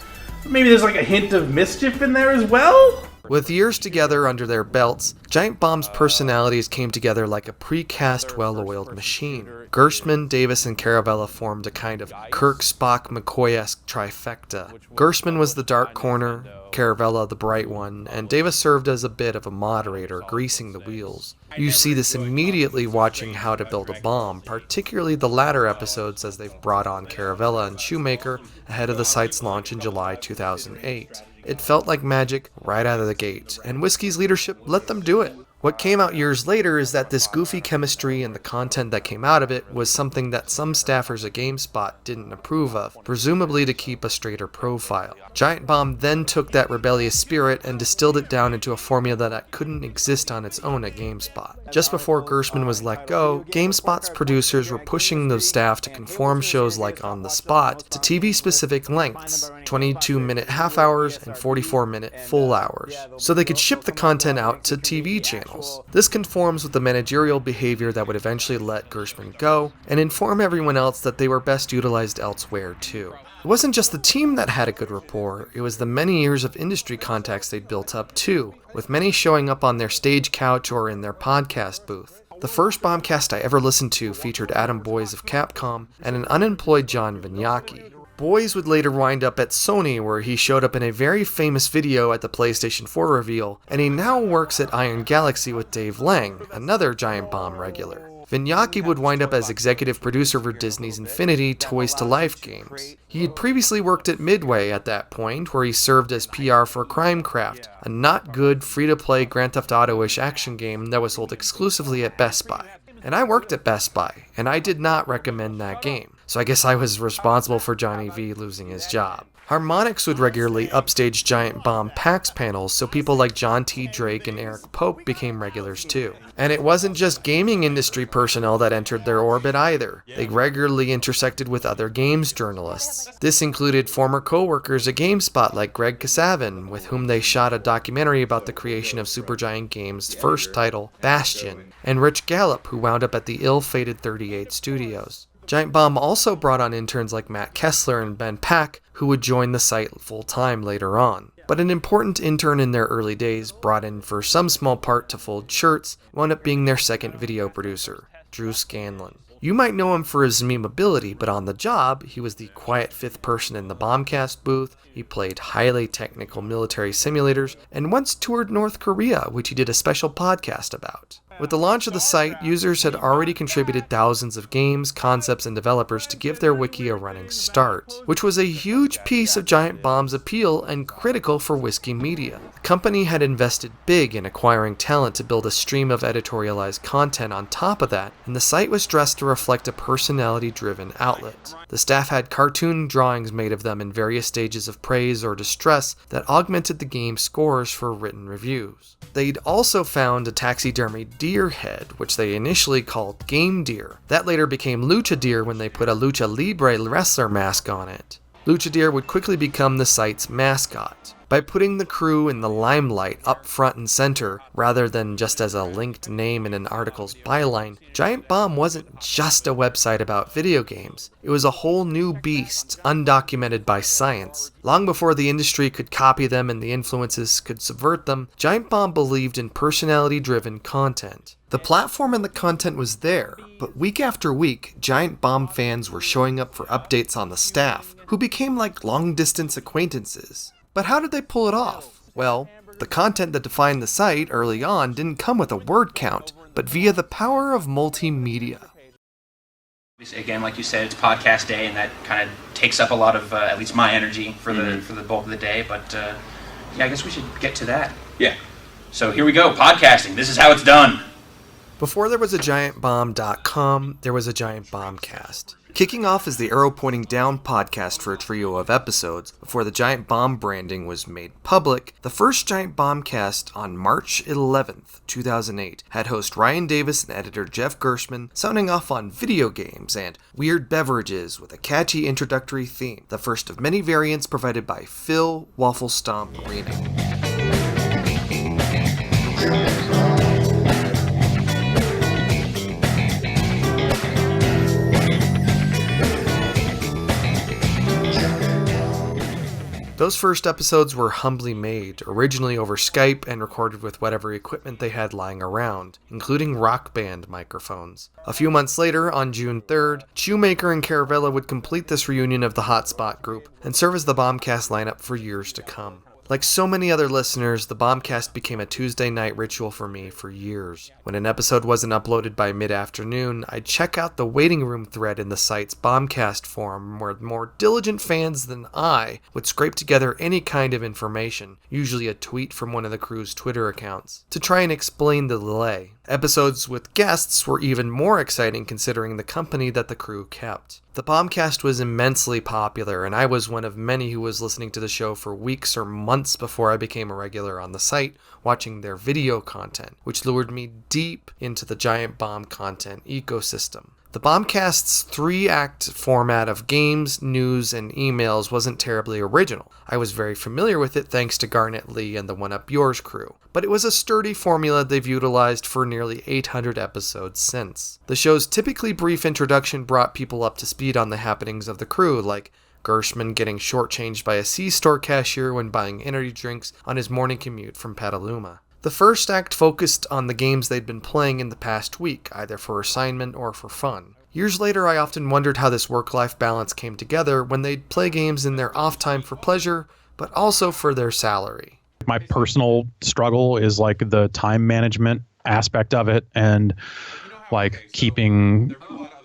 Maybe there's like a hint of mischief in there as well? With years together under their belts, Giant Bomb's personalities came together like a precast, well-oiled machine. Gerstmann, Davis, and Caravella formed a kind of Kirk, Spock, McCoy-esque trifecta. Gerstmann was the dark corner, Caravella the bright one, and Davis served as a bit of a moderator, greasing the wheels. You see this immediately watching How to Build a Bomb, particularly the latter episodes as they've brought on Caravella and Shoemaker ahead of the site's launch in July 2008. It felt like magic right out of the gate, and Whiskey's leadership let them do it. What came out years later is that this goofy chemistry and the content that came out of it was something that some staffers at GameSpot didn't approve of, presumably to keep a straighter profile. Giant Bomb then took that rebellious spirit and distilled it down into a formula that couldn't exist on its own at GameSpot. Just before Gerstmann was let go, GameSpot's producers were pushing those staff to conform shows like On the Spot to TV-specific lengths, 22-minute half hours and 44-minute full hours, so they could ship the content out to TV channels. This conforms with the managerial behavior that would eventually let Gerstmann go, and inform everyone else that they were best utilized elsewhere too. It wasn't just the team that had a good rapport, it was the many years of industry contacts they'd built up too, with many showing up on their stage couch or in their podcast booth. The first Bombcast I ever listened to featured Adam Boyes of Capcom and an unemployed John Vignacchi. Boyes would later wind up at Sony, where he showed up in a very famous video at the PlayStation 4 reveal, and he now works at Iron Galaxy with Dave Lang, another Giant Bomb regular. Vignacchi would wind up as executive producer for Disney's Infinity Toys to Life games. He had previously worked at Midway at that point, where he served as PR for Crimecraft, a not good free-to-play Grand Theft Auto-ish action game that was sold exclusively at Best Buy. And I worked at Best Buy, and I did not recommend that game, so I guess I was responsible for Johnny V losing his job. Harmonix would regularly upstage Giant Bomb PAX panels, so people like John T. Drake and Eric Pope became regulars too. And it wasn't just gaming industry personnel that entered their orbit either. They regularly intersected with other games journalists. This included former co-workers at GameSpot like Greg Kasavin, with whom they shot a documentary about the creation of Supergiant Games' first title, Bastion, and Rich Gallup, who wound up at the ill-fated 38 Studios. Giant Bomb also brought on interns like Matt Kessler and Ben Pack, who would join the site full-time later on. But an important intern in their early days, brought in for some small part to fold shirts, wound up being their second video producer, Drew Scanlon. You might know him for his meme ability, but on the job, he was the quiet fifth person in the Bombcast booth, he played highly technical military simulators, and once toured North Korea, which he did a special podcast about. With the launch of the site, users had already contributed thousands of games, concepts, and developers to give their wiki a running start, which was a huge piece of Giant Bomb's appeal and critical for Whiskey Media. The company had invested big in acquiring talent to build a stream of editorialized content on top of that, and the site was dressed to reflect a personality-driven outlet. The staff had cartoon drawings made of them in various stages of praise or distress that augmented the game's scores for written reviews. They'd also found a taxidermy deer head, which they initially called Game Deer. That later became Lucha Deer when they put a Lucha Libre wrestler mask on it. Lucha Deer would quickly become the site's mascot. By putting the crew in the limelight up front and center, rather than just as a linked name in an article's byline, Giant Bomb wasn't just a website about video games. It was a whole new beast, undocumented by science. Long before the industry could copy them and the influences could subvert them, Giant Bomb believed in personality-driven content. The platform and the content was there, but week after week, Giant Bomb fans were showing up for updates on the staff, who became like long-distance acquaintances. But how did they pull it off? Well, the content that defined the site early on didn't come with a word count, but via the power of multimedia. Again, like you said, it's podcast day, and that kind of takes up a lot of at least my energy for the bulk of the day. But yeah, I guess we should get to that. Yeah. So here we go, podcasting. This is how it's done. Before there was a GiantBomb.com, there was a Giant Bombcast. Kicking off as the Arrow Pointing Down podcast for a trio of episodes, before the Giant Bomb branding was made public, the first Giant Bombcast on March 11th, 2008, had host Ryan Davis and editor Jeff Gerstmann sounding off on video games and weird beverages with a catchy introductory theme, the first of many variants provided by Phil Waffle Stomp Reno. Those first episodes were humbly made, originally over Skype and recorded with whatever equipment they had lying around, including Rock Band microphones. A few months later, on June 3rd, Shoemaker and Caravella would complete this reunion of the Hotspot group and serve as the Bombcast lineup for years to come. Like so many other listeners, the Bombcast became a Tuesday night ritual for me for years. When an episode wasn't uploaded by mid-afternoon, I'd check out the waiting room thread in the site's Bombcast forum, where more diligent fans than I would scrape together any kind of information, usually a tweet from one of the crew's Twitter accounts, to try and explain the delay. Episodes with guests were even more exciting considering the company that the crew kept. The Bombcast was immensely popular, and I was one of many who was listening to the show for weeks or months before I became a regular on the site, watching their video content, which lured me deep into the Giant Bomb content ecosystem. The Bombcast's 3-act format of games, news, and emails wasn't terribly original. I was very familiar with it thanks to Garnet Lee and the One Up Yours crew, but it was a sturdy formula they've utilized for nearly 800 episodes since. The show's typically brief introduction brought people up to speed on the happenings of the crew, like Gerstmann getting shortchanged by a C-store cashier when buying energy drinks on his morning commute from Petaluma. The first act focused on the games they'd been playing in the past week, either for assignment or for fun. Years later, I often wondered how this work-life balance came together when they'd play games in their off time for pleasure, but also for their salary. My personal struggle is like the time management aspect of it, and like keeping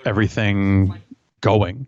everything going,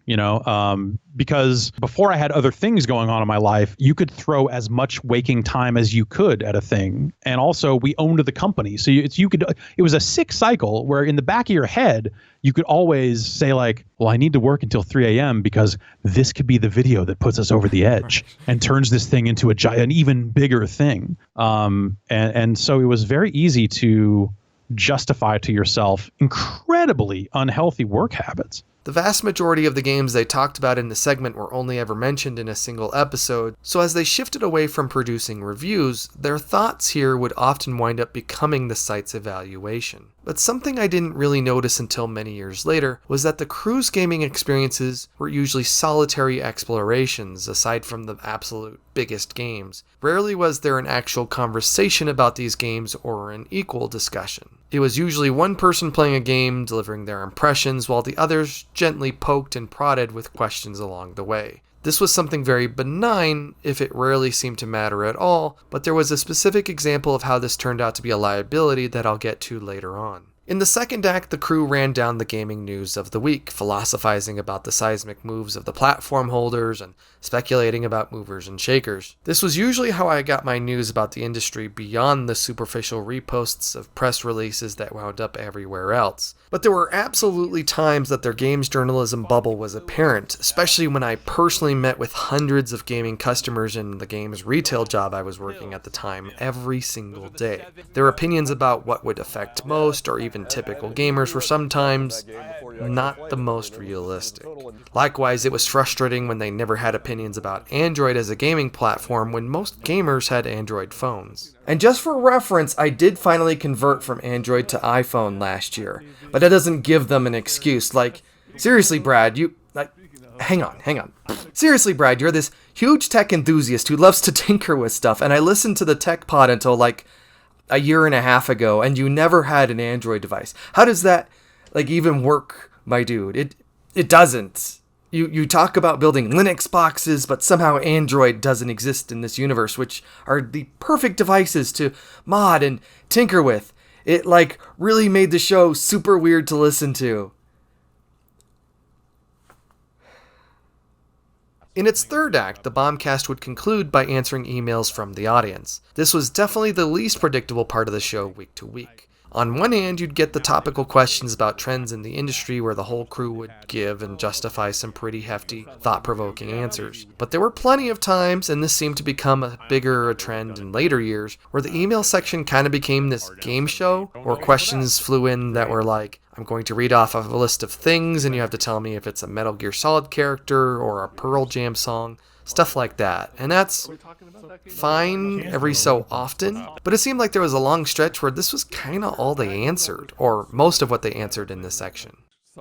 because before I had other things going on in my life, you could throw as much waking time as you could at a thing. And also we owned the company. So it was a sick cycle where in the back of your head, you could always say like, well, I need to work until 3 a.m. because this could be the video that puts us over the edge and turns this thing into an even bigger thing. And so it was very easy to justify to yourself incredibly unhealthy work habits. The vast majority of the games they talked about in the segment were only ever mentioned in a single episode, so as they shifted away from producing reviews, their thoughts here would often wind up becoming the site's evaluation. But something I didn't really notice until many years later was that the crew's gaming experiences were usually solitary explorations aside from the absolute biggest games. Rarely was there an actual conversation about these games or an equal discussion. It was usually one person playing a game, delivering their impressions, while the others gently poked and prodded with questions along the way. This was something very benign, if it rarely seemed to matter at all, but there was a specific example of how this turned out to be a liability that I'll get to later on. In the second act, the crew ran down the gaming news of the week, philosophizing about the seismic moves of the platform holders and speculating about movers and shakers. This was usually how I got my news about the industry beyond the superficial reposts of press releases that wound up everywhere else. But there were absolutely times that their games journalism bubble was apparent, especially when I personally met with hundreds of gaming customers in the games retail job I was working at the time every single day. Their opinions about what would affect most or even typical gamers were sometimes not the most realistic. Likewise, it was frustrating when they never had opinions about Android as a gaming platform when most gamers had Android phones. And just for reference, I did finally convert from Android to iPhone last year, but that doesn't give them an excuse. Like, seriously, Brad, hang on. Seriously, Brad, you're this huge tech enthusiast who loves to tinker with stuff, and I listened to the Tech Pod until like a year and a half ago, and you never had an Android device. How does that even work, my dude? It doesn't. You talk about building Linux boxes, but somehow Android doesn't exist in this universe, which are the perfect devices to mod and tinker with. It really made the show super weird to listen to. In its third act, the Bombcast would conclude by answering emails from the audience. This was definitely the least predictable part of the show week to week. On one hand, you'd get the topical questions about trends in the industry where the whole crew would give and justify some pretty hefty, thought-provoking answers. But there were plenty of times, and this seemed to become a bigger trend in later years, where the email section kind of became this game show, or questions flew in that were like, I'm going to read off a list of things, and you have to tell me if it's a Metal Gear Solid character or a Pearl Jam song. Stuff like that. And that's fine every so often, but it seemed like there was a long stretch where this was kind of all they answered, or most of what they answered in this section.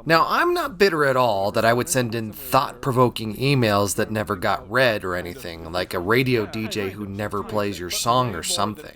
Now, I'm not bitter at all that I would send in thought-provoking emails that never got read or anything, like a radio DJ who never plays your song or something.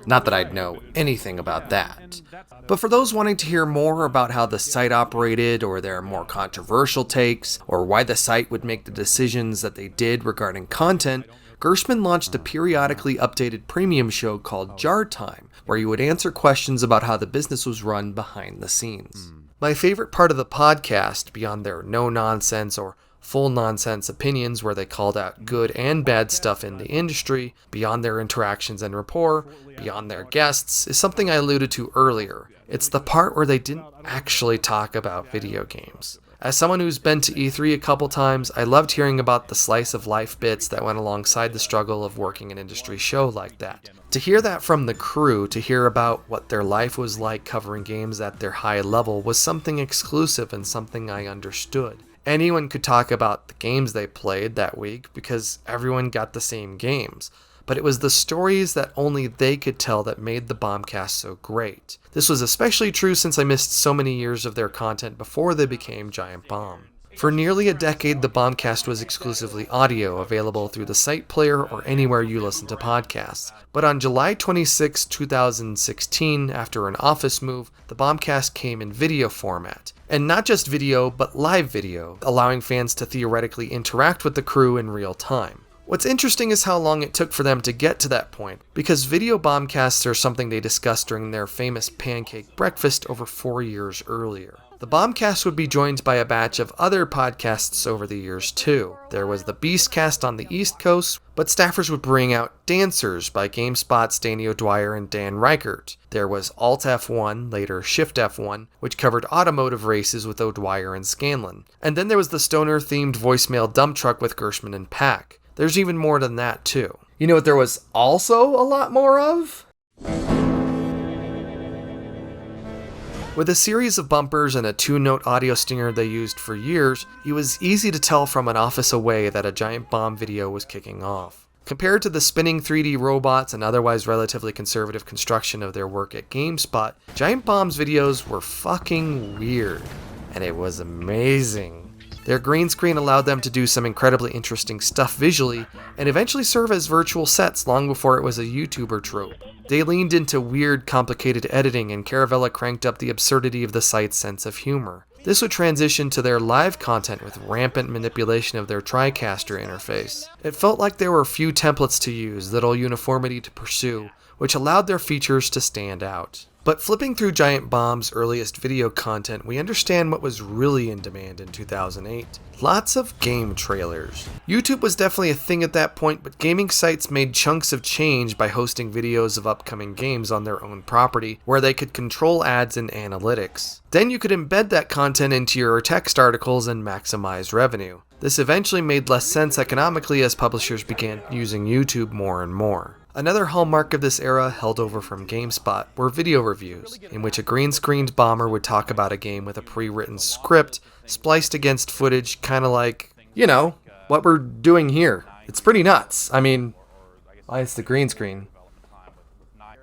Not that I'd know anything about that. But for those wanting to hear more about how the site operated, or their more controversial takes, or why the site would make the decisions that they did regarding content, Gerstmann launched a periodically updated premium show called Jar Time, where you would answer questions about how the business was run behind the scenes. My favorite part of the podcast, beyond their no-nonsense or full-nonsense opinions where they called out good and bad stuff in the industry, beyond their interactions and rapport, beyond their guests, is something I alluded to earlier. It's the part where they didn't actually talk about video games. As someone who's been to E3 a couple times, I loved hearing about the slice-of-life bits that went alongside the struggle of working an industry show like that. To hear that from the crew, to hear about what their life was like covering games at their high level, was something exclusive and something I understood. Anyone could talk about the games they played that week because everyone got the same games. But it was the stories that only they could tell that made the Bombcast so great. This was especially true since I missed so many years of their content before they became Giant Bomb. For nearly a decade, the Bombcast was exclusively audio, available through the site player or anywhere you listen to podcasts. But on July 26, 2016, after an office move, the Bombcast came in video format. And not just video, but live video, allowing fans to theoretically interact with the crew in real time. What's interesting is how long it took for them to get to that point, because video bombcasts are something they discussed during their famous pancake breakfast over 4 years earlier. The bombcast would be joined by a batch of other podcasts over the years too. There was the Beastcast on the East Coast, but staffers would bring out Dancers by GameSpot's Danny O'Dwyer and Dan Reichert. There was Alt F1, later Shift F1, which covered automotive races with O'Dwyer and Scanlon. And then there was the stoner-themed voicemail dump truck with Gerstmann and Pack. There's even more than that too. You know what there was also a lot more of? With a series of bumpers and a 2-note audio stinger they used for years, it was easy to tell from an office away that a Giant Bomb video was kicking off. Compared to the spinning 3D robots and otherwise relatively conservative construction of their work at GameSpot, Giant Bomb's videos were fucking weird, and it was amazing. Their green screen allowed them to do some incredibly interesting stuff visually, and eventually serve as virtual sets long before it was a YouTuber trope. They leaned into weird, complicated editing, and Caravella cranked up the absurdity of the site's sense of humor. This would transition to their live content with rampant manipulation of their TriCaster interface. It felt like there were few templates to use, little uniformity to pursue, which allowed their features to stand out. But flipping through Giant Bomb's earliest video content, we understand what was really in demand in 2008. Lots of game trailers. YouTube was definitely a thing at that point, but gaming sites made chunks of change by hosting videos of upcoming games on their own property, where they could control ads and analytics. Then you could embed that content into your text articles and maximize revenue. This eventually made less sense economically as publishers began using YouTube more and more. Another hallmark of this era, held over from GameSpot, were video reviews, in which a green-screened bomber would talk about a game with a pre-written script, spliced against footage, kinda like, you know, what we're doing here. It's pretty nuts. I mean, why it's the green screen?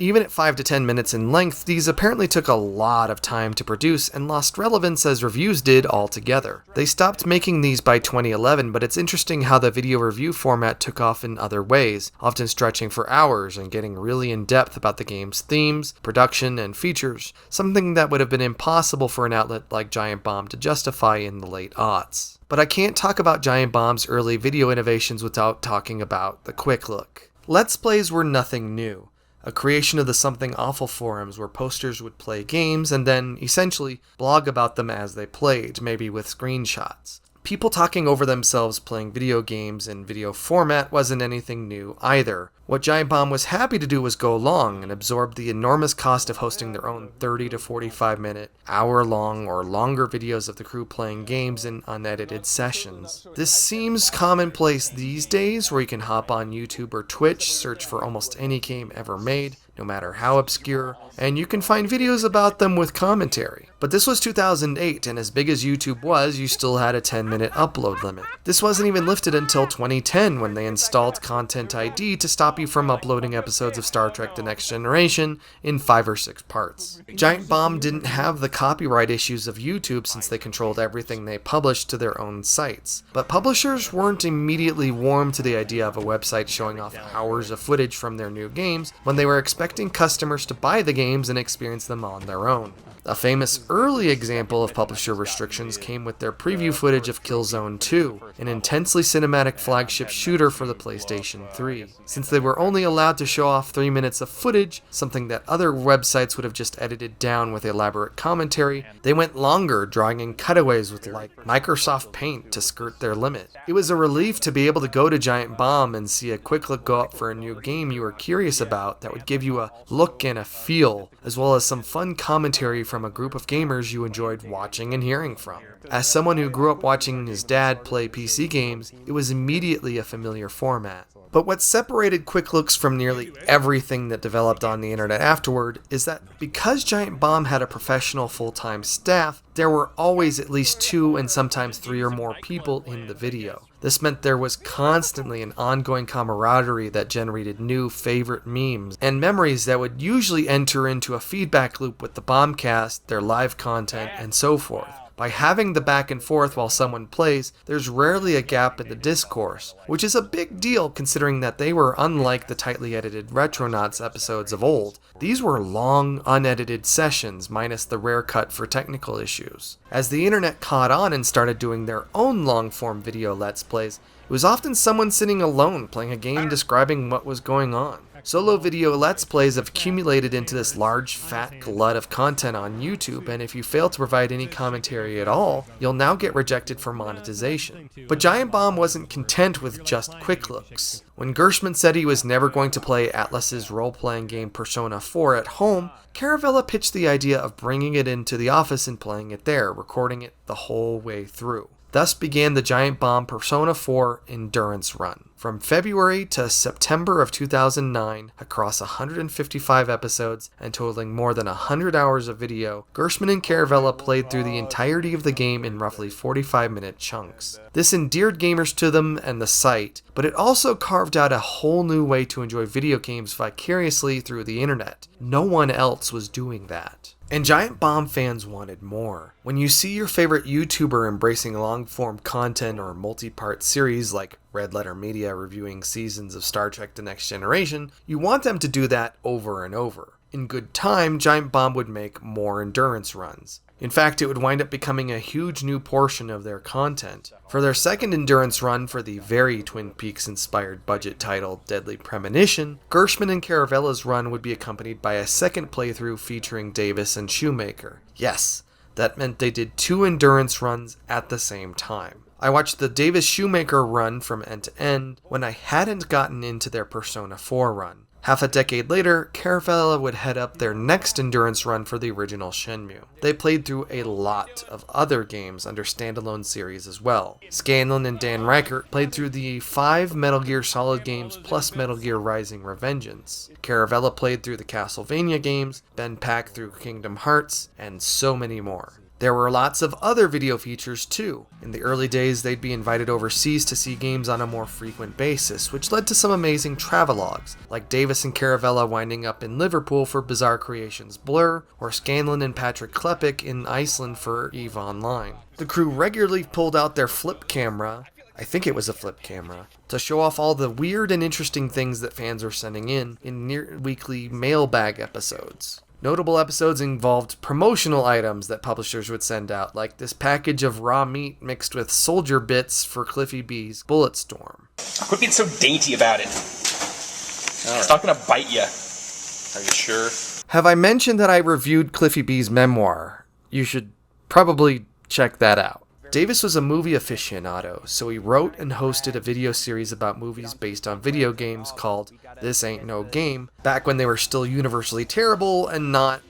Even at 5 to 10 minutes in length, these apparently took a lot of time to produce and lost relevance as reviews did altogether. They stopped making these by 2011, but it's interesting how the video review format took off in other ways, often stretching for hours and getting really in-depth about the game's themes, production, and features, something that would have been impossible for an outlet like Giant Bomb to justify in the late aughts. But I can't talk about Giant Bomb's early video innovations without talking about the Quick Look. Let's Plays were nothing new. A creation of the Something Awful forums where posters would play games and then, essentially, blog about them as they played, maybe with screenshots. People talking over themselves playing video games in video format wasn't anything new either. What Giant Bomb was happy to do was go long and absorb the enormous cost of hosting their own 30 to 45 minute, hour-long or longer videos of the crew playing games in unedited sessions. This seems commonplace these days, where you can hop on YouTube or Twitch, search for almost any game ever made, no matter how obscure, and you can find videos about them with commentary. But this was 2008, and as big as YouTube was, you still had a 10-minute upload limit. This wasn't even lifted until 2010, when they installed Content ID to stop you from uploading episodes of Star Trek The Next Generation in 5 or 6 parts. Giant Bomb didn't have the copyright issues of YouTube since they controlled everything they published to their own sites. But publishers weren't immediately warm to the idea of a website showing off hours of footage from their new games when they were expecting customers to buy the games and experience them on their own. A famous early example of publisher restrictions came with their preview footage of Killzone 2, an intensely cinematic flagship shooter for the PlayStation 3. Since they were only allowed to show off 3 minutes of footage, something that other websites would have just edited down with elaborate commentary, they went longer, drawing in cutaways with like Microsoft Paint to skirt their limit. It was a relief to be able to go to Giant Bomb and see a quick look go up for a new game you were curious about that would give you a look and a feel, as well as some fun commentary from a group of gamers you enjoyed watching and hearing from. As someone who grew up watching his dad play PC games, it was immediately a familiar format. But what separated Quick Looks from nearly everything that developed on the internet afterward is that because Giant Bomb had a professional full-time staff, there were always at least 2 and sometimes 3 or more people in the video. This meant there was constantly an ongoing camaraderie that generated new favorite memes and memories that would usually enter into a feedback loop with the Bombcast, their live content, and so forth. By having the back and forth while someone plays, there's rarely a gap in the discourse, which is a big deal considering that they were unlike the tightly edited Retronauts episodes of old. These were long, unedited sessions, minus the rare cut for technical issues. As the internet caught on and started doing their own long-form video Let's Plays, it was often someone sitting alone playing a game describing what was going on. Solo video Let's Plays have accumulated into this large, fat glut of content on YouTube, and if you fail to provide any commentary at all, you'll now get rejected for monetization. But Giant Bomb wasn't content with just quick looks. When Gerstmann said he was never going to play Atlas's role-playing game Persona 4 at home, Caravella pitched the idea of bringing it into the office and playing it there, recording it the whole way through. Thus began the Giant Bomb Persona 4 Endurance Run. From February to September of 2009, across 155 episodes and totaling more than 100 hours of video, Gerstmann and Caravella played through the entirety of the game in roughly 45-minute chunks. This endeared gamers to them and the site, but it also carved out a whole new way to enjoy video games vicariously through the internet. No one else was doing that. And Giant Bomb fans wanted more. When you see your favorite YouTuber embracing long-form content or multi-part series like Red Letter Media reviewing seasons of Star Trek The Next Generation, you want them to do that over and over. In good time, Giant Bomb would make more endurance runs. In fact, it would wind up becoming a huge new portion of their content. For their second endurance run for the very Twin Peaks-inspired budget title Deadly Premonition, Gerstmann and Caravella's run would be accompanied by a second playthrough featuring Davis and Shoemaker. Yes, that meant they did 2 endurance runs at the same time. I watched the Davis-Shoemaker run from end to end when I hadn't gotten into their Persona 4 run. Half a decade later, Caravella would head up their next endurance run for the original Shenmue. They played through a lot of other games under standalone series as well. Scanlon and Dan Reichert played through the 5 Metal Gear Solid games plus Metal Gear Rising Revengeance. Caravella played through the Castlevania games, Ben Pack through Kingdom Hearts, and so many more. There were lots of other video features too. In the early days, they'd be invited overseas to see games on a more frequent basis, which led to some amazing travelogues, like Davis and Caravella winding up in Liverpool for Bizarre Creations Blur, or Scanlon and Patrick Klepek in Iceland for EVE Online. The crew regularly pulled out their flip camera, I think it was a flip camera, to show off all the weird and interesting things that fans were sending in near-weekly mailbag episodes. Notable episodes involved promotional items that publishers would send out, like this package of raw meat mixed with soldier bits for Cliffy B's Bulletstorm. Quit being so dainty about it. It's not gonna bite you. Are you sure? Have I mentioned that I reviewed Cliffy B's memoir? You should probably check that out. Davis was a movie aficionado, so he wrote and hosted a video series about movies based on video games called This Ain't No Game, back when they were still universally terrible and not...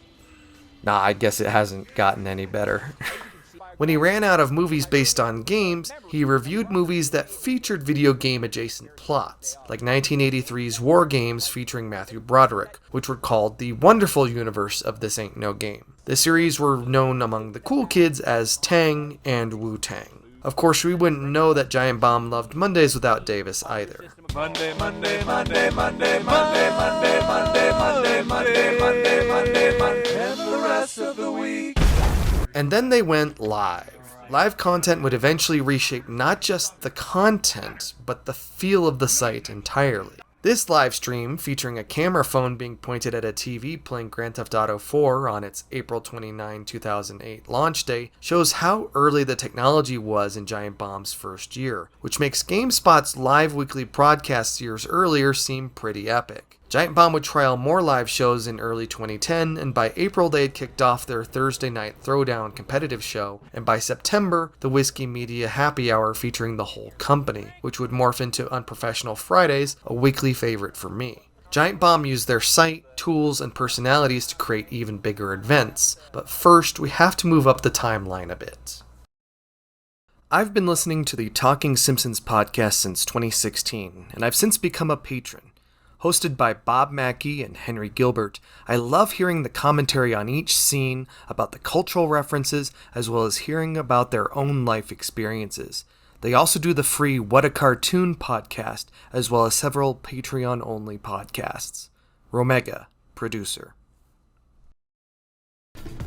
Nah, I guess it hasn't gotten any better. When he ran out of movies based on games, he reviewed movies that featured video game adjacent plots, like 1983's War Games featuring Matthew Broderick, which were called the Wonderful Universe of This Ain't No Game. The series were known among the cool kids as Tang and Wu-Tang. Of course, we wouldn't know that Giant Bomb loved Mondays without Davis either. Monday, Monday, Monday, Monday, Monday, Monday, Monday, Monday, Monday, Monday, Monday, Monday, and the rest of the week. And then they went live. Live content would eventually reshape not just the content, but the feel of the site entirely. This live stream, featuring a camera phone being pointed at a TV playing Grand Theft Auto 4 on its April 29, 2008 launch day, shows how early the technology was in Giant Bomb's first year, which makes GameSpot's live weekly broadcasts years earlier seem pretty epic. Giant Bomb would trial more live shows in early 2010, and by April they had kicked off their Thursday Night Throwdown competitive show, and by September, the Whiskey Media Happy Hour featuring the whole company, which would morph into Unprofessional Fridays, a weekly favorite for me. Giant Bomb used their site, tools, and personalities to create even bigger events, but first we have to move up the timeline a bit. I've been listening to the Talking Simpsons podcast since 2016, and I've since become a patron. Hosted by Bob Mackey and Henry Gilbert, I love hearing the commentary on each scene, about the cultural references, as well as hearing about their own life experiences. They also do the free What a Cartoon podcast, as well as several Patreon-only podcasts. Rhomega, producer.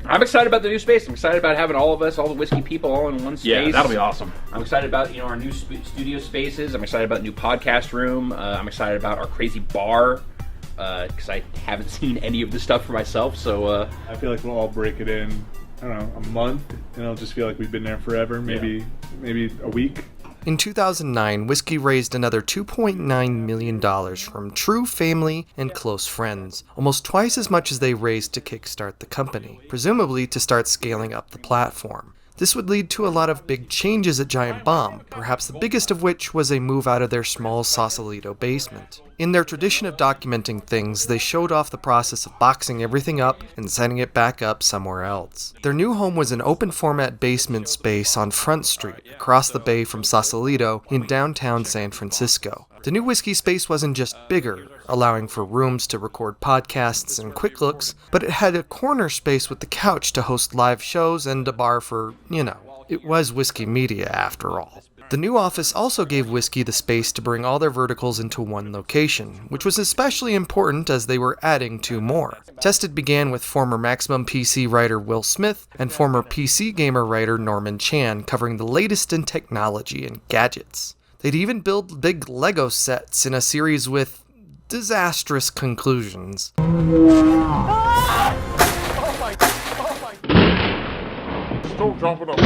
I'm excited about the new space. I'm excited about having all of us, all the whiskey people, all in one space. Yeah, that'll be awesome. I'm excited about our new studio spaces. I'm excited about the new podcast room. I'm excited about our crazy bar because I haven't seen any of this stuff for myself. So I feel like we'll all break it in, I don't know, a month, and it'll just feel like we've been there forever. Maybe a week. In 2009, Whiskey raised another $2.9 million from true family and close friends, almost twice as much as they raised to kickstart the company, presumably to start scaling up the platform. This would lead to a lot of big changes at Giant Bomb, perhaps the biggest of which was a move out of their small Sausalito basement. In their tradition of documenting things, they showed off the process of boxing everything up and sending it back up somewhere else. Their new home was an open-format basement space on Front Street, across the bay from Sausalito in downtown San Francisco. The new whiskey space wasn't just bigger, allowing for rooms to record podcasts and quick looks, but it had a corner space with the couch to host live shows and a bar for, it was Whiskey Media after all. The new office also gave Whiskey the space to bring all their verticals into one location, which was especially important as they were adding 2 more. Tested began with former Maximum PC writer Will Smith and former PC Gamer writer Norman Chan covering the latest in technology and gadgets. They'd even build big Lego sets in a series with disastrous conclusions. Don't jump it up.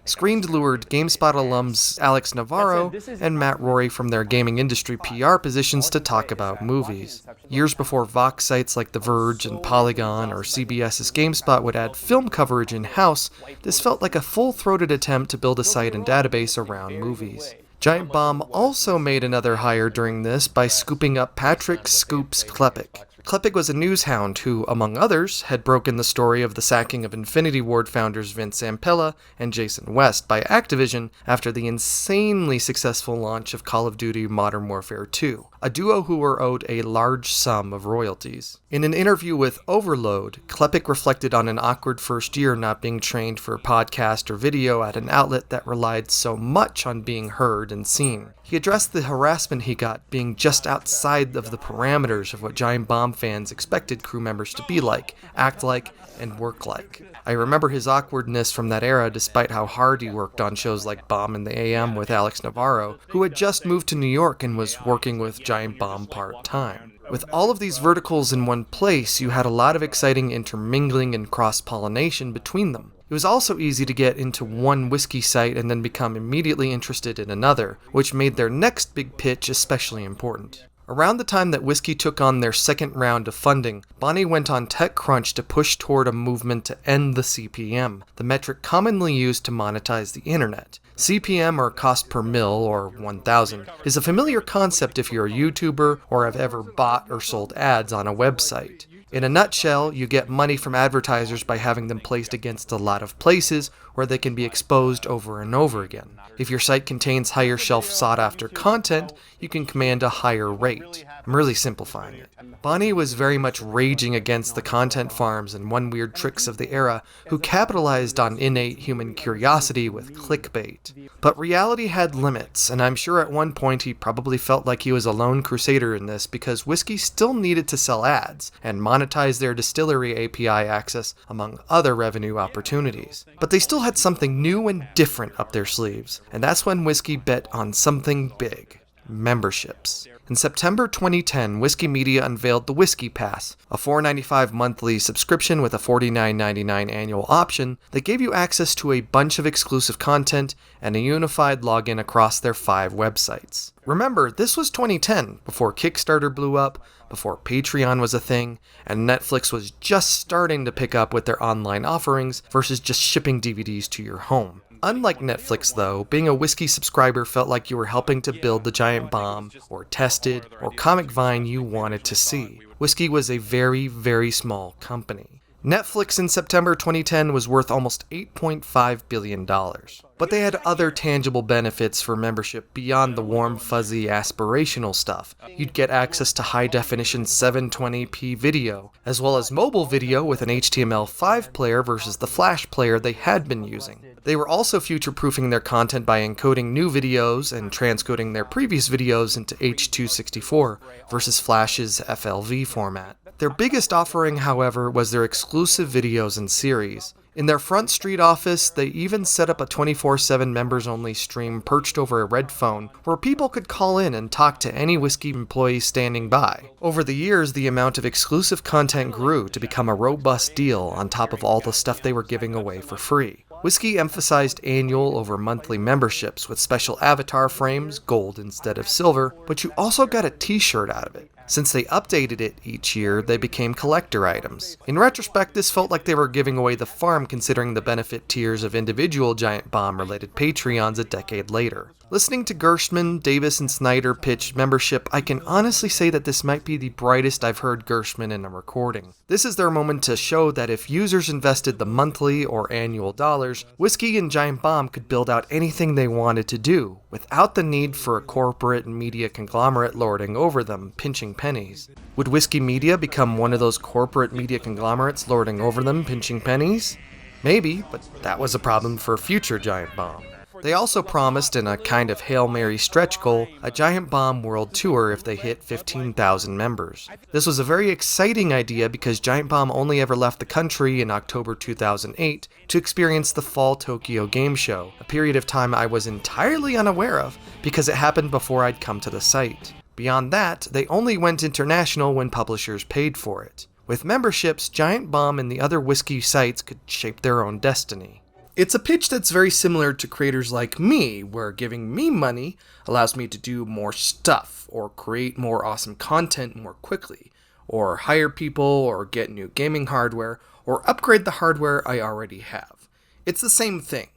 Screened lured GameSpot alums Alex Navarro and Matt Rory from their gaming industry PR positions to talk about movies. Years before Vox sites like The Verge and Polygon or CBS's GameSpot would add film coverage in-house, this felt like a full-throated attempt to build a site and database around movies. Giant Bomb also made another hire during this by scooping up Patrick Scoops Klepek. Klepek was a news hound who, among others, had broken the story of the sacking of Infinity Ward founders Vince Zampella and Jason West by Activision after the insanely successful launch of Call of Duty Modern Warfare 2, a duo who were owed a large sum of royalties. In an interview with Overload, Klepek reflected on an awkward first year not being trained for podcast or video at an outlet that relied so much on being heard and seen. He addressed the harassment he got being just outside of the parameters of what Giant Bomb fans expected crew members to be like, act like, and work like. I remember his awkwardness from that era despite how hard he worked on shows like Bomb in the AM with Alex Navarro, who had just moved to New York and was working with Giant Bomb part-time. With all of these verticals in one place, you had a lot of exciting intermingling and cross-pollination between them. It was also easy to get into one whiskey site and then become immediately interested in another, which made their next big pitch especially important. Around the time that Whiskey took on their second round of funding, Bonnie went on Techcrunch to push toward a movement to end the CPM, the metric commonly used to monetize the internet. CPM, or cost per mil, or 1,000, is a familiar concept if you're a YouTuber or have ever bought or sold ads on a website. In a nutshell, you get money from advertisers by having them placed against a lot of places where they can be exposed over and over again. If your site contains higher shelf sought-after content, you can command a higher rate. I'm really simplifying it. Bonnie was very much raging against the content farms and one weird tricks of the era who capitalized on innate human curiosity with clickbait. But reality had limits, and I'm sure at one point he probably felt like he was a lone crusader in this because Whiskey still needed to sell ads and monetize their distillery API access among other revenue opportunities. But they still had something new and different up their sleeves, and that's when Whiskey bet on something big: memberships. In September 2010, Whiskey Media unveiled the Whiskey Pass, a $4.95 monthly subscription with a $49.99 annual option that gave you access to a bunch of exclusive content and a unified login across their 5 websites. Remember, this was 2010, before Kickstarter blew up, before Patreon was a thing, and Netflix was just starting to pick up with their online offerings versus just shipping DVDs to your home. Unlike Netflix, though, being a Whiskey subscriber felt like you were helping to build the Giant Bomb, or Tested, or Comic Vine you wanted to see. Whiskey was a very, very small company. Netflix in September 2010 was worth almost $8.5 billion. But they had other tangible benefits for membership beyond the warm, fuzzy, aspirational stuff. You'd get access to high-definition 720p video, as well as mobile video with an HTML5 player versus the Flash player they had been using. They were also future-proofing their content by encoding new videos and transcoding their previous videos into H.264 versus Flash's FLV format. Their biggest offering, however, was their exclusive videos and series. In their Front Street office, they even set up a 24/7 members-only stream perched over a red phone where people could call in and talk to any whiskey employee standing by. Over the years, the amount of exclusive content grew to become a robust deal on top of all the stuff they were giving away for free. Whiskey emphasized annual over monthly memberships with special avatar frames, gold instead of silver, but you also got a t-shirt out of it. Since they updated it each year, they became collector items. In retrospect, this felt like they were giving away the farm considering the benefit tiers of individual Giant Bomb-related Patreons a decade later. Listening to Gerstmann, Davis, and Snyder pitch membership, I can honestly say that this might be the brightest I've heard Gerstmann in a recording. This is their moment to show that if users invested the monthly or annual dollars, Whiskey and Giant Bomb could build out anything they wanted to do, without the need for a corporate and media conglomerate lording over them, pinching pennies. Would Whiskey Media become one of those corporate media conglomerates lording over them, pinching pennies? Maybe, but that was a problem for future Giant Bomb. They also promised, in a kind of Hail Mary stretch goal, a Giant Bomb World Tour if they hit 15,000 members. This was a very exciting idea because Giant Bomb only ever left the country in October 2008 to experience the Fall Tokyo Game Show, a period of time I was entirely unaware of because it happened before I'd come to the site. Beyond that, they only went international when publishers paid for it. With memberships, Giant Bomb and the other whiskey sites could shape their own destiny. It's a pitch that's very similar to creators like me, where giving me money allows me to do more stuff, or create more awesome content more quickly, or hire people, or get new gaming hardware, or upgrade the hardware I already have. It's the same thing.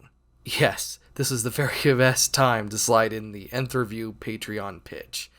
Yes, this is the very best time to slide in the Nth Review Patreon pitch.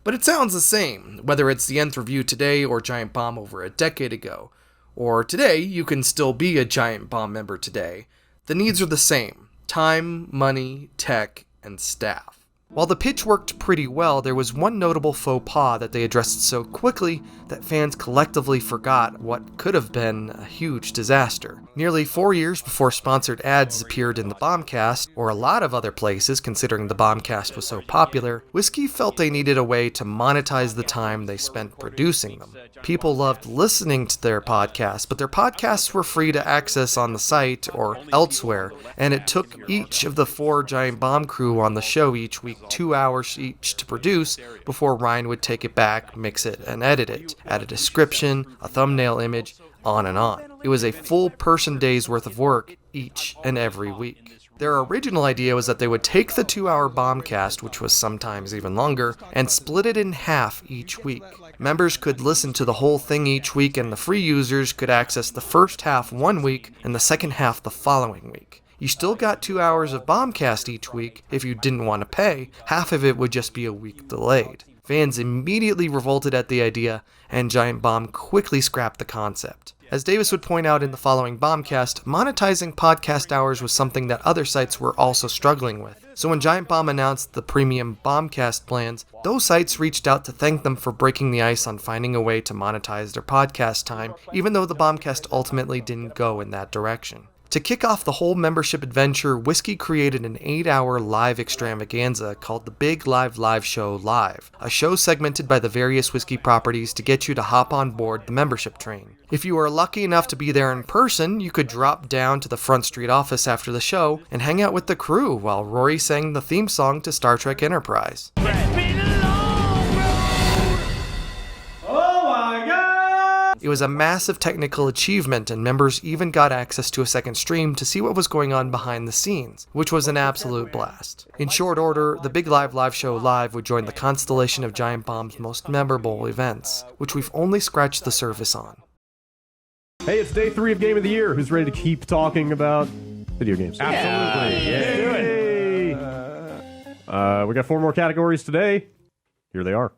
But it sounds the same, whether it's the Nth Review today or Giant Bomb over a decade ago. Or today, you can still be a Giant Bomb member today. The needs are the same: time, money, tech, and staff. While the pitch worked pretty well, there was one notable faux pas that they addressed so quickly that fans collectively forgot what could have been a huge disaster. Nearly 4 years before sponsored ads appeared in the Bombcast, or a lot of other places considering the Bombcast was so popular, Whiskey felt they needed a way to monetize the time they spent producing them. People loved listening to their podcasts, but their podcasts were free to access on the site or elsewhere, and it took each of the 4 Giant Bomb crew on the show each week 2 hours each to produce before Ryan would take it back, mix it, and edit it, add a description, a thumbnail image, on and on. It was a full person day's worth of work each and every week. Their original idea was that they would take the 2-hour Bombcast, which was sometimes even longer, and split it in half each week. Members could listen to the whole thing each week, and the free users could access the first half one week and the second half the following week. You still got 2 hours of Bombcast each week. If you didn't want to pay, half of it would just be a week delayed. Fans immediately revolted at the idea, and Giant Bomb quickly scrapped the concept. As Davis would point out in the following Bombcast, monetizing podcast hours was something that other sites were also struggling with. So when Giant Bomb announced the premium Bombcast plans, those sites reached out to thank them for breaking the ice on finding a way to monetize their podcast time, even though the Bombcast ultimately didn't go in that direction. To kick off the whole membership adventure, Whiskey created an 8-hour live extravaganza called the Big Live Show Live, a show segmented by the various Whiskey properties to get you to hop on board the membership train. If you were lucky enough to be there in person, you could drop down to the Front Street office after the show and hang out with the crew while Rory sang the theme song to Star Trek Enterprise. It was a massive technical achievement, and members even got access to a second stream to see what was going on behind the scenes, which was an absolute blast. In short order, the Big Live Show Live would join the constellation of Giant Bomb's most memorable events, which we've only scratched the surface on. Hey, it's day 3 of Game of the Year. Who's ready to keep talking about video games? Absolutely. Yay. We got 4 more categories today. Here they are.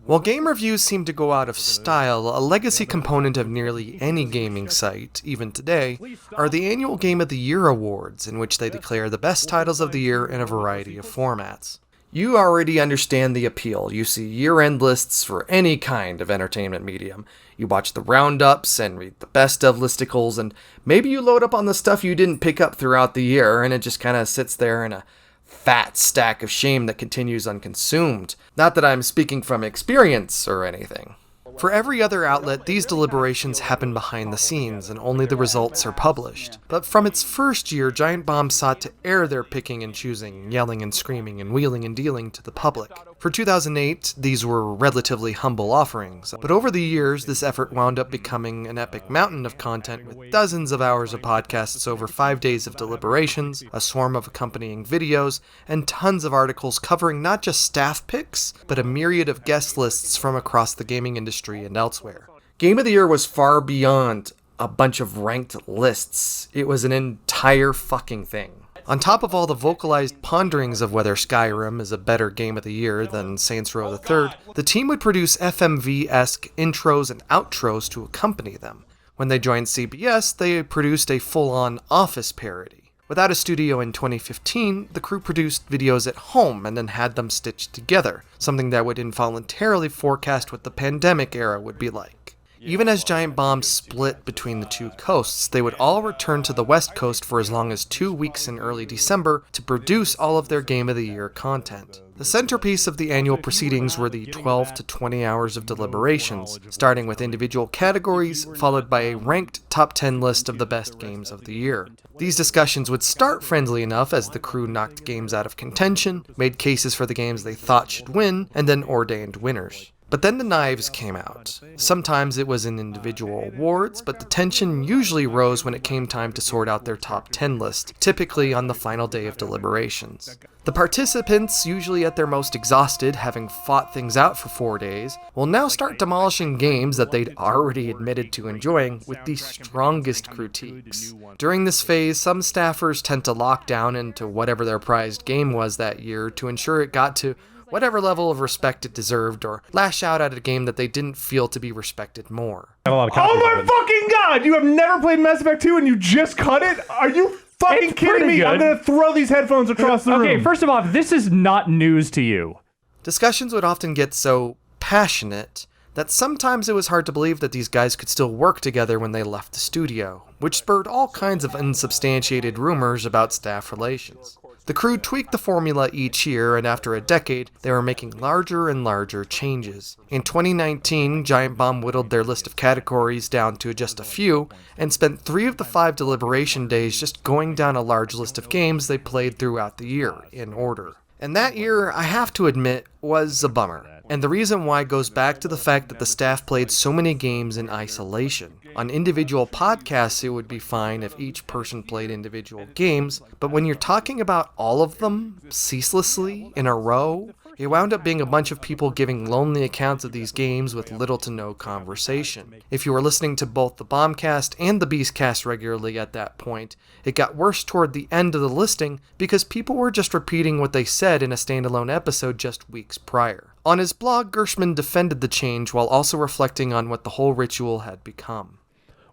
While game reviews seem to go out of style, a legacy component of nearly any gaming site, even today, are the annual Game of the Year awards, in which they declare the best titles of the year in a variety of formats. You already understand the appeal. You see year-end lists for any kind of entertainment medium. You watch the roundups and read the best of listicles, and maybe you load up on the stuff you didn't pick up throughout the year, and it just kind of sits there in a fat stack of shame that continues unconsumed. Not that I'm speaking from experience or anything. For every other outlet, these deliberations happen behind the scenes and only the results are published. But from its first year, Giant Bomb sought to air their picking and choosing, yelling and screaming and wheeling and dealing to the public. For 2008, these were relatively humble offerings, but over the years, this effort wound up becoming an epic mountain of content with dozens of hours of podcasts over 5 days of deliberations, a swarm of accompanying videos, and tons of articles covering not just staff picks, but a myriad of guest lists from across the gaming industry and elsewhere. Game of the Year was far beyond a bunch of ranked lists. It was an entire fucking thing. On top of all the vocalized ponderings of whether Skyrim is a better Game of the Year than Saints Row III, the team would produce FMV-esque intros and outros to accompany them. When they joined CBS, they produced a full-on Office parody. Without a studio in 2015, the crew produced videos at home and then had them stitched together, something that would involuntarily forecast what the pandemic era would be like. Even as Giant Bomb split between the two coasts, they would all return to the West Coast for as long as 2 weeks in early December to produce all of their Game of the Year content. The centerpiece of the annual proceedings were the 12 to 20 hours of deliberations, starting with individual categories, followed by a ranked top 10 list of the best games of the year. These discussions would start friendly enough as the crew knocked games out of contention, made cases for the games they thought should win, and then ordained winners. But then the knives came out. Sometimes it was in individual awards, but the tension usually rose when it came time to sort out their top 10 list, typically on the final day of deliberations. The participants, usually at their most exhausted, having fought things out for 4 days, will now start demolishing games that they'd already admitted to enjoying with the strongest critiques. During this phase, some staffers tend to lock down into whatever their prized game was that year to ensure it got to whatever level of respect it deserved, or lash out at a game that they didn't feel to be respected more. Oh my fucking god! You have never played Mass Effect 2 and you just cut it? Are you fucking kidding me? I'm gonna throw these headphones across the room. Okay, first of all, this is not news to you. Discussions would often get so passionate that sometimes it was hard to believe that these guys could still work together when they left the studio, which spurred all kinds of unsubstantiated rumors about staff relations. The crew tweaked the formula each year, and after a decade, they were making larger and larger changes. In 2019, Giant Bomb whittled their list of categories down to just a few, and spent 3 of the 5 deliberation days just going down a large list of games they played throughout the year, in order. And that year, I have to admit, was a bummer. And the reason why goes back to the fact that the staff played so many games in isolation. On individual podcasts, it would be fine if each person played individual games, but when you're talking about all of them, ceaselessly, in a row, it wound up being a bunch of people giving lonely accounts of these games with little to no conversation. If you were listening to both the Bombcast and the Beastcast regularly at that point, it got worse toward the end of the listing because people were just repeating what they said in a standalone episode just weeks prior. On his blog, Gerstmann defended the change while also reflecting on what the whole ritual had become.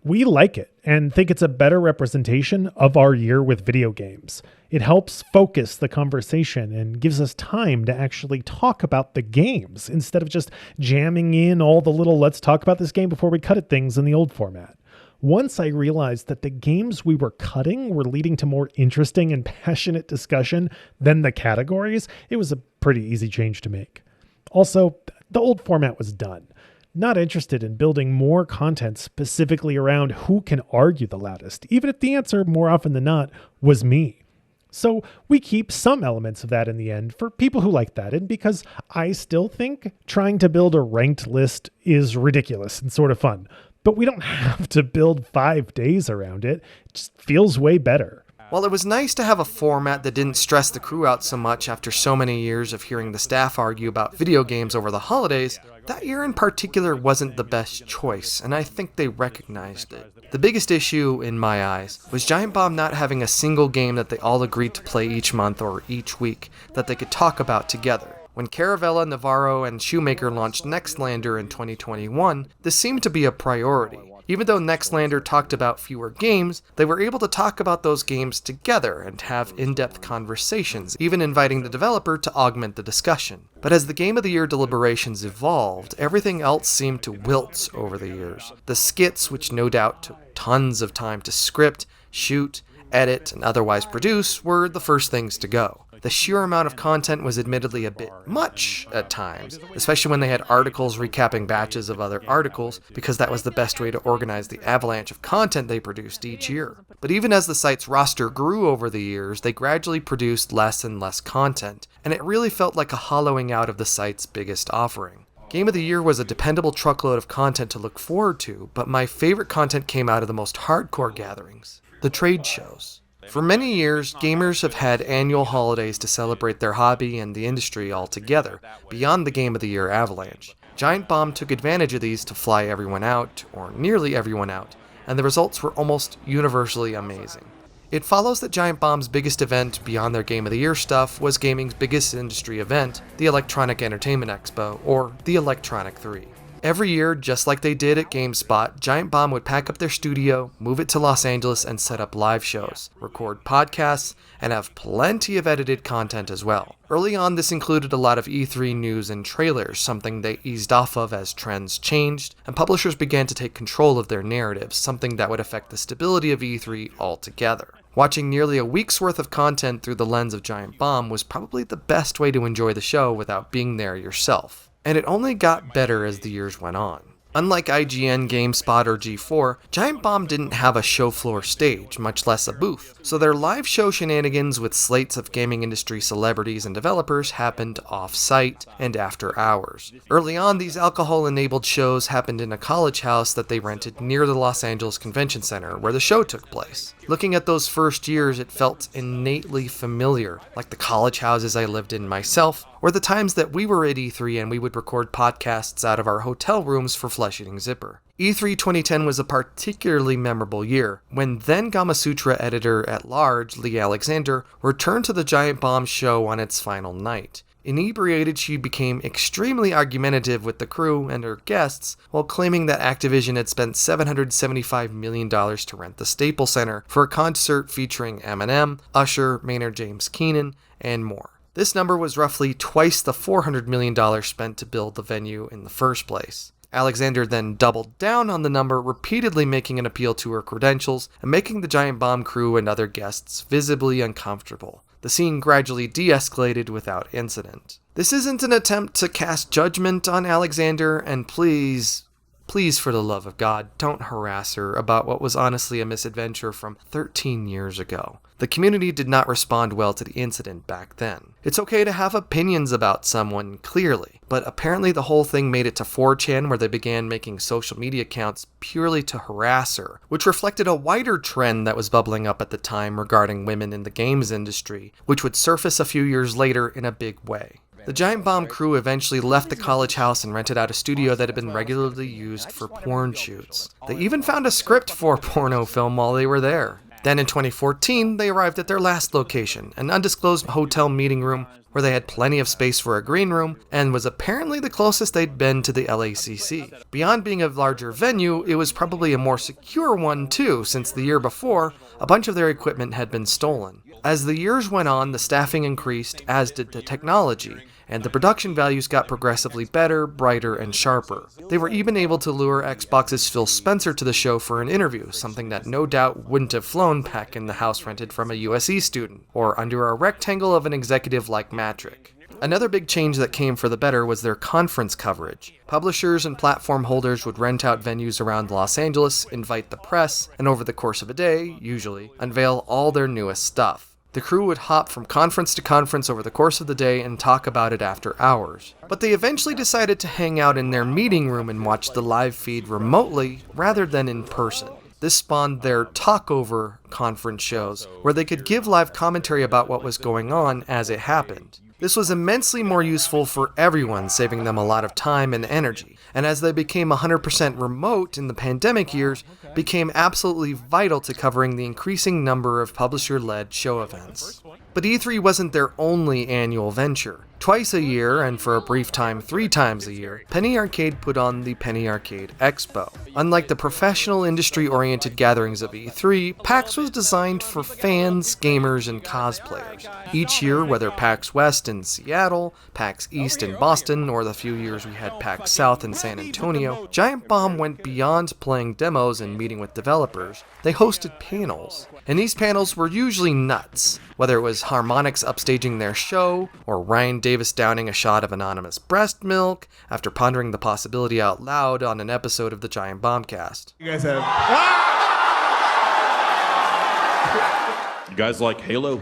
We like it and think it's a better representation of our year with video games. It helps focus the conversation and gives us time to actually talk about the games instead of just jamming in all the little let's talk about this game before we cut it things in the old format. Once I realized that the games we were cutting were leading to more interesting and passionate discussion than the categories, it was a pretty easy change to make. Also, the old format was done. Not interested in building more content specifically around who can argue the loudest, even if the answer, more often than not, was me. So we keep some elements of that in the end for people who like that, and because I still think trying to build a ranked list is ridiculous and sort of fun. But we don't have to build 5 days around it. It just feels way better. While it was nice to have a format that didn't stress the crew out so much after so many years of hearing the staff argue about video games over the holidays, that year in particular wasn't the best choice, and I think they recognized it. The biggest issue, in my eyes, was Giant Bomb not having a single game that they all agreed to play each month or each week that they could talk about together. When Caravella, Navarro, and Shoemaker launched Nextlander in 2021, this seemed to be a priority. Even though Nextlander talked about fewer games, they were able to talk about those games together and have in-depth conversations, even inviting the developer to augment the discussion. But as the Game of the Year deliberations evolved, everything else seemed to wilt over the years. The skits, which no doubt took tons of time to script, shoot, edit, and otherwise produce, were the first things to go. the sheer amount of content was admittedly a bit much at times, especially when they had articles recapping batches of other articles, because that was the best way to organize the avalanche of content they produced each year. But even as the site's roster grew over the years, they gradually produced less and less content, and it really felt like a hollowing out of the site's biggest offering. Game of the Year was a dependable truckload of content to look forward to, but my favorite content came out of the most hardcore gatherings, the trade shows. For many years, gamers have had annual holidays to celebrate their hobby and the industry all together, beyond the Game of the Year avalanche. Giant Bomb took advantage of these to fly everyone out, or nearly everyone out, and the results were almost universally amazing. It follows that Giant Bomb's biggest event beyond their Game of the Year stuff was gaming's biggest industry event, the Electronic Entertainment Expo, or the Electronic 3. Every year, just like they did at GameSpot, Giant Bomb would pack up their studio, move it to Los Angeles, and set up live shows, record podcasts, and have plenty of edited content as well. Early on, this included a lot of E3 news and trailers, something they eased off of as trends changed, and publishers began to take control of their narratives, something that would affect the stability of E3 altogether. Watching nearly a week's worth of content through the lens of Giant Bomb was probably the best way to enjoy the show without being there yourself. And it only got better as the years went on. Unlike IGN, GameSpot, or G4, Giant Bomb didn't have a show floor stage, much less a booth, so their live show shenanigans with slates of gaming industry celebrities and developers happened off-site and after hours. Early on, these alcohol-enabled shows happened in a college house that they rented near the Los Angeles Convention Center, where the show took place. Looking at those first years, it felt innately familiar, like the college houses I lived in myself, or the times that we were at E3 and we would record podcasts out of our hotel rooms for Flesh-Eating Zipper. E3 2010 was a particularly memorable year, when then Gamasutra editor-at-large Lee Alexander returned to the Giant Bomb show on its final night. Inebriated, she became extremely argumentative with the crew and her guests, while claiming that Activision had spent $775 million to rent the Staples Center for a concert featuring Eminem, Usher, Maynard James Keenan, and more. This number was roughly twice the $400 million spent to build the venue in the first place. Alexander then doubled down on the number, repeatedly making an appeal to her credentials and making the Giant Bomb crew and other guests visibly uncomfortable. The scene gradually de-escalated without incident. This isn't an attempt to cast judgment on Alexander, and please for the love of God, don't harass her about what was honestly a misadventure from 13 years ago. The community did not respond well to the incident back then. It's okay to have opinions about someone, clearly, but apparently the whole thing made it to 4chan, where they began making social media accounts purely to harass her, which reflected a wider trend that was bubbling up at the time regarding women in the games industry, which would surface a few years later in a big way. The Giant Bomb crew eventually left the college house and rented out a studio that had been regularly used for porn shoots. They even found a script for a porno film while they were there. Then in 2014, they arrived at their last location, an undisclosed hotel meeting room where they had plenty of space for a green room and was apparently the closest they'd been to the LACC. Beyond being a larger venue, it was probably a more secure one too, since the year before, a bunch of their equipment had been stolen. As the years went on, the staffing increased, as did the technology, and the production values got progressively better, brighter, and sharper. They were even able to lure Xbox's Phil Spencer to the show for an interview, something that no doubt wouldn't have flown back in the house rented from a USC student, or under a rectangle of an executive like Matrick. Another big change that came for the better was their conference coverage. Publishers and platform holders would rent out venues around Los Angeles, invite the press, and over the course of a day, usually, unveil all their newest stuff. The crew would hop from conference to conference over the course of the day and talk about it after hours. But they eventually decided to hang out in their meeting room and watch the live feed remotely rather than in person. This spawned their talk-over conference shows, where they could give live commentary about what was going on as it happened. This was immensely more useful for everyone, saving them a lot of time and energy, and as they became 100% remote in the pandemic years, became absolutely vital to covering the increasing number of publisher-led show events. But E3 wasn't their only annual venture. Twice a year, and for a brief time 3 times a year, Penny Arcade put on the Penny Arcade Expo. Unlike the professional industry-oriented gatherings of E3, PAX was designed for fans, gamers, and cosplayers. Each year, whether PAX West in Seattle, PAX East in Boston, or the few years we had PAX South in San Antonio, Giant Bomb went beyond playing demos and meeting with developers. They hosted panels. And these panels were usually nuts, whether it was Harmonix upstaging their show, or Ryan Davis downing a shot of anonymous breast milk after pondering the possibility out loud on an episode of the Giant Bombcast. You guys have... You guys like Halo?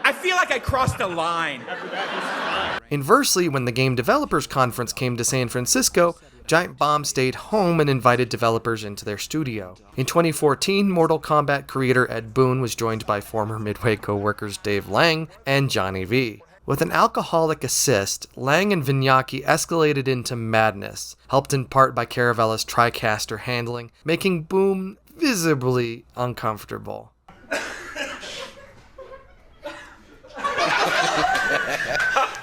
I feel like I crossed a line. Inversely, when the Game Developers Conference came to San Francisco, Giant Bomb stayed home and invited developers into their studio. In 2014, Mortal Kombat creator Ed Boon was joined by former Midway co-workers Dave Lang and Johnny V. With an alcoholic assist, Lang and Vignacchi escalated into madness, helped in part by Caravella's TriCaster handling, making Boom visibly uncomfortable.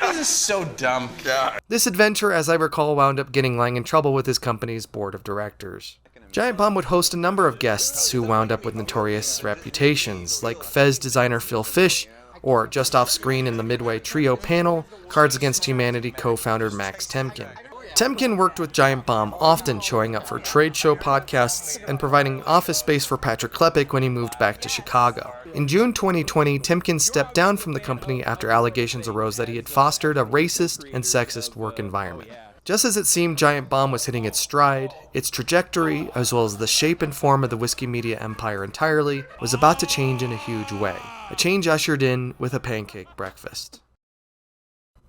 This is so dumb. God. This adventure, as I recall, wound up getting Lang in trouble with his company's board of directors. Giant Bomb would host a number of guests who wound up with notorious reputations, like Fez designer Phil Fish, or just off screen in the Midway Trio panel, Cards Against Humanity co-founder Max Temkin. Temkin worked with Giant Bomb, often showing up for trade show podcasts and providing office space for Patrick Klepek when he moved back to Chicago. In June 2020, Temkin stepped down from the company after allegations arose that he had fostered a racist and sexist work environment. Just as it seemed Giant Bomb was hitting its stride, its trajectory, as well as the shape and form of the whiskey media empire entirely, was about to change in a huge way. A change ushered in with a pancake breakfast.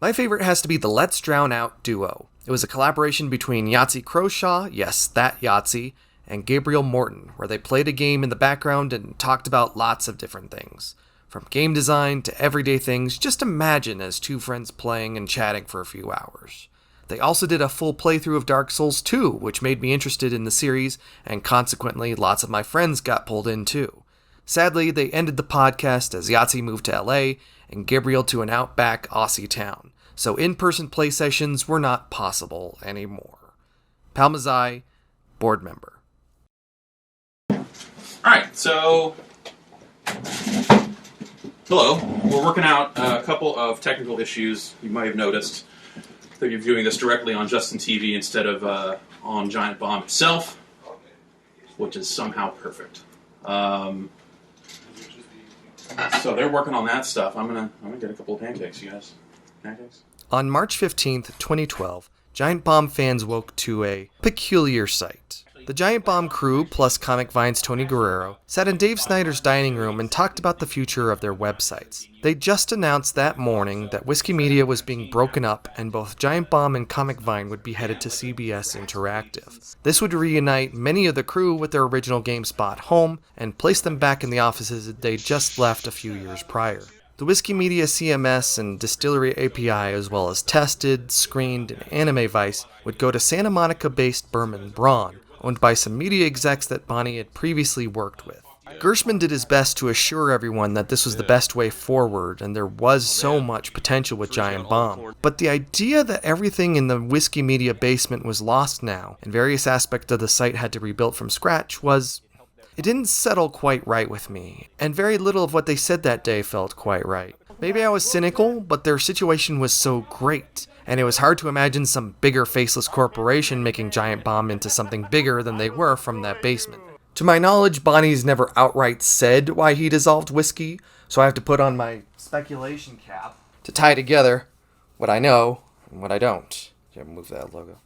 My favorite has to be the Let's Drown Out duo. It was a collaboration between Yahtzee Croshaw, yes, that Yahtzee, and Gabriel Morton, where they played a game in the background and talked about lots of different things. From game design to everyday things, just imagine as two friends playing and chatting for a few hours. They also did a full playthrough of Dark Souls 2, which made me interested in the series, and consequently lots of my friends got pulled in too. Sadly, they ended the podcast as Yahtzee moved to LA and Gabriel to an outback Aussie town, so in-person play sessions were not possible anymore. Palmazai, board member. Alright, so hello. We're working out a couple of technical issues you might have noticed. That you're viewing this directly on Justin TV instead of on Giant Bomb itself, which is somehow perfect. So they're working on that stuff. I'm gonna get a couple of pancakes, you guys. Pancakes? On March 15th, 2012, Giant Bomb fans woke to a peculiar sight. The Giant Bomb crew, plus Comic Vine's Tony Guerrero, sat in Dave Snyder's dining room and talked about the future of their websites. They just announced that morning that Whiskey Media was being broken up and both Giant Bomb and Comic Vine would be headed to CBS Interactive. This would reunite many of the crew with their original GameSpot home and place them back in the offices that they'd just left a few years prior. The Whiskey Media CMS and Distillery API, as well as Tested, Screened, and Anime Vice, would go to Santa Monica-based Berman Braun, owned by some media execs that Bonnie had previously worked with. Gerstmann did his best to assure everyone that this was the best way forward, and there was so much potential with Giant Bomb. But the idea that everything in the Whiskey Media basement was lost now, and various aspects of the site had to be rebuilt from scratch it didn't settle quite right with me, and very little of what they said that day felt quite right. Maybe I was cynical, but their situation was so great, and it was hard to imagine some bigger faceless corporation making Giant Bomb into something bigger than they were from that basement. To my knowledge, Bonnie's never outright said why he dissolved Whiskey, so I have to put on my speculation cap to tie together what I know and what I don't. Yeah, move that logo.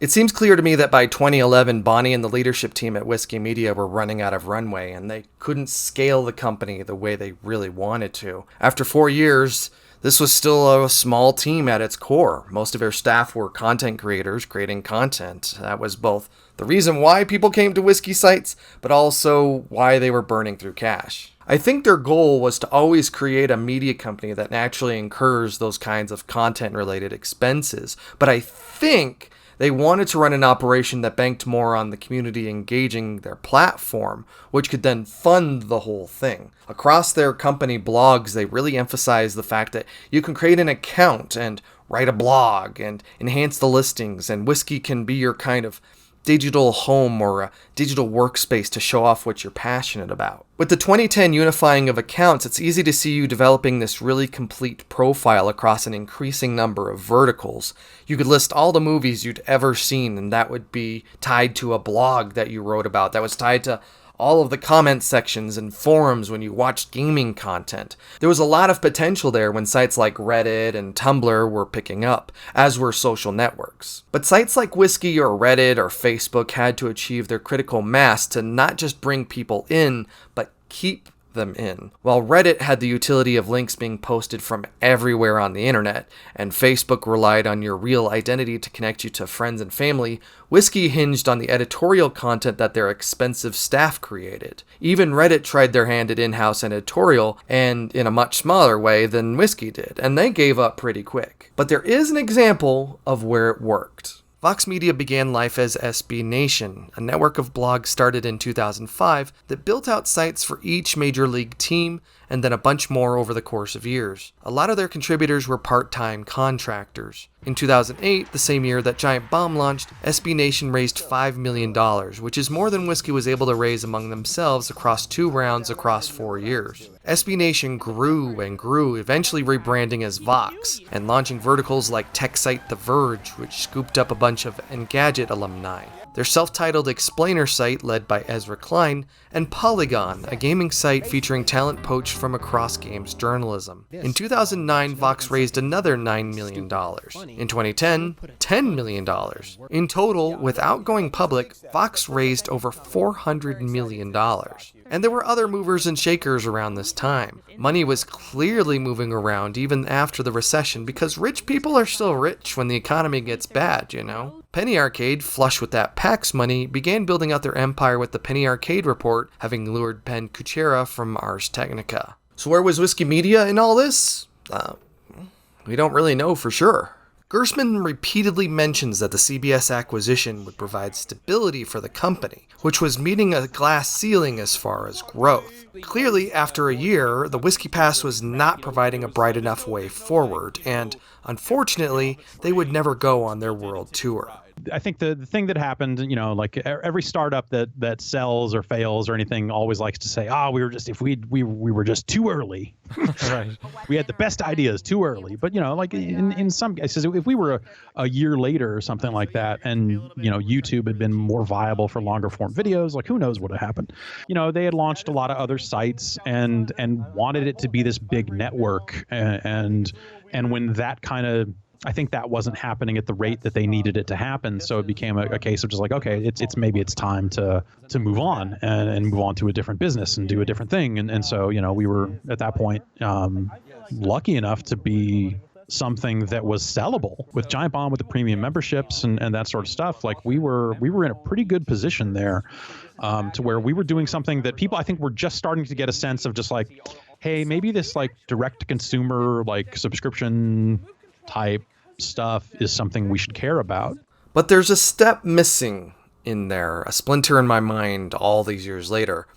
It seems clear to me that by 2011, Bonnie and the leadership team at Whiskey Media were running out of runway, and they couldn't scale the company the way they really wanted to. After 4 years, this was still a small team at its core. Most of their staff were content creators creating content. That was both the reason why people came to Whiskey sites, but also why they were burning through cash. I think their goal was to always create a media company that naturally incurs those kinds of content-related expenses, but I think They wanted to run an operation that banked more on the community engaging their platform, which could then fund the whole thing. Across their company blogs, they really emphasize the fact that you can create an account and write a blog and enhance the listings, and Whiskey can be your kind of digital home or a digital workspace to show off what you're passionate about. With the 2010 unifying of accounts, it's easy to see you developing this really complete profile across an increasing number of verticals. You could list all the movies you'd ever seen, and that would be tied to a blog that you wrote about, that was tied to all of the comment sections and forums when you watched gaming content. There was a lot of potential there when sites like Reddit and Tumblr were picking up, as were social networks. But sites like Whiskey or Reddit or Facebook had to achieve their critical mass to not just bring people in, but keep them in. While Reddit had the utility of links being posted from everywhere on the internet, and Facebook relied on your real identity to connect you to friends and family, Whiskey hinged on the editorial content that their expensive staff created. Even Reddit tried their hand at in-house editorial, and in a much smaller way than Whiskey did, and they gave up pretty quick. But there is an example of where it worked. Vox Media began life as SB Nation, a network of blogs started in 2005 that built out sites for each major league team and then a bunch more over the course of years. A lot of their contributors were part-time contractors. In 2008, the same year that Giant Bomb launched, SB Nation raised $5 million, which is more than Whiskey was able to raise among themselves across 2 rounds across 4 years. SB Nation grew and grew, eventually rebranding as Vox, and launching verticals like tech site The Verge, which scooped up a bunch of Engadget alumni. Their self-titled explainer site led by Ezra Klein, and Polygon, a gaming site featuring talent poached from across games journalism. In 2009, Vox raised another $9 million. In 2010, $10 million. In total, without going public, Vox raised over $400 million. And there were other movers and shakers around this time. Money was clearly moving around even after the recession, because rich people are still rich when the economy gets bad, you know? Penny Arcade, flush with that PAX money, began building out their empire with the Penny Arcade Report, having lured Ben Kuchera from Ars Technica. So where was Whiskey Media in all this? We don't really know for sure. Gerstmann repeatedly mentions that the CBS acquisition would provide stability for the company, which was meeting a glass ceiling as far as growth. Clearly, after a year, the Whiskey Pass was not providing a bright enough way forward, and unfortunately, they would never go on their world tour. I think the thing that happened, you know, like every startup that sells or fails or anything always likes to say, we were just too early. Right. We had the best ideas too early. But, you know, like in some cases, if we were a year later or something like that, and, you know, YouTube had been more viable for longer form videos, like who knows what had happened. You know, they had launched a lot of other sites and wanted it to be this big network. And when that kind of, I think that wasn't happening at the rate that they needed it to happen. So it became a case of just like, okay, maybe it's time to move on and move on to a different business and do a different thing. And so, you know, we were at that point lucky enough to be something that was sellable with Giant Bomb, with the premium memberships and that sort of stuff. Like we were in a pretty good position there to where we were doing something that people, I think, were just starting to get a sense of just like, hey, maybe this like direct to consumer, like subscription type stuff is something we should care about. But there's a step missing in there, a splinter in my mind all these years later.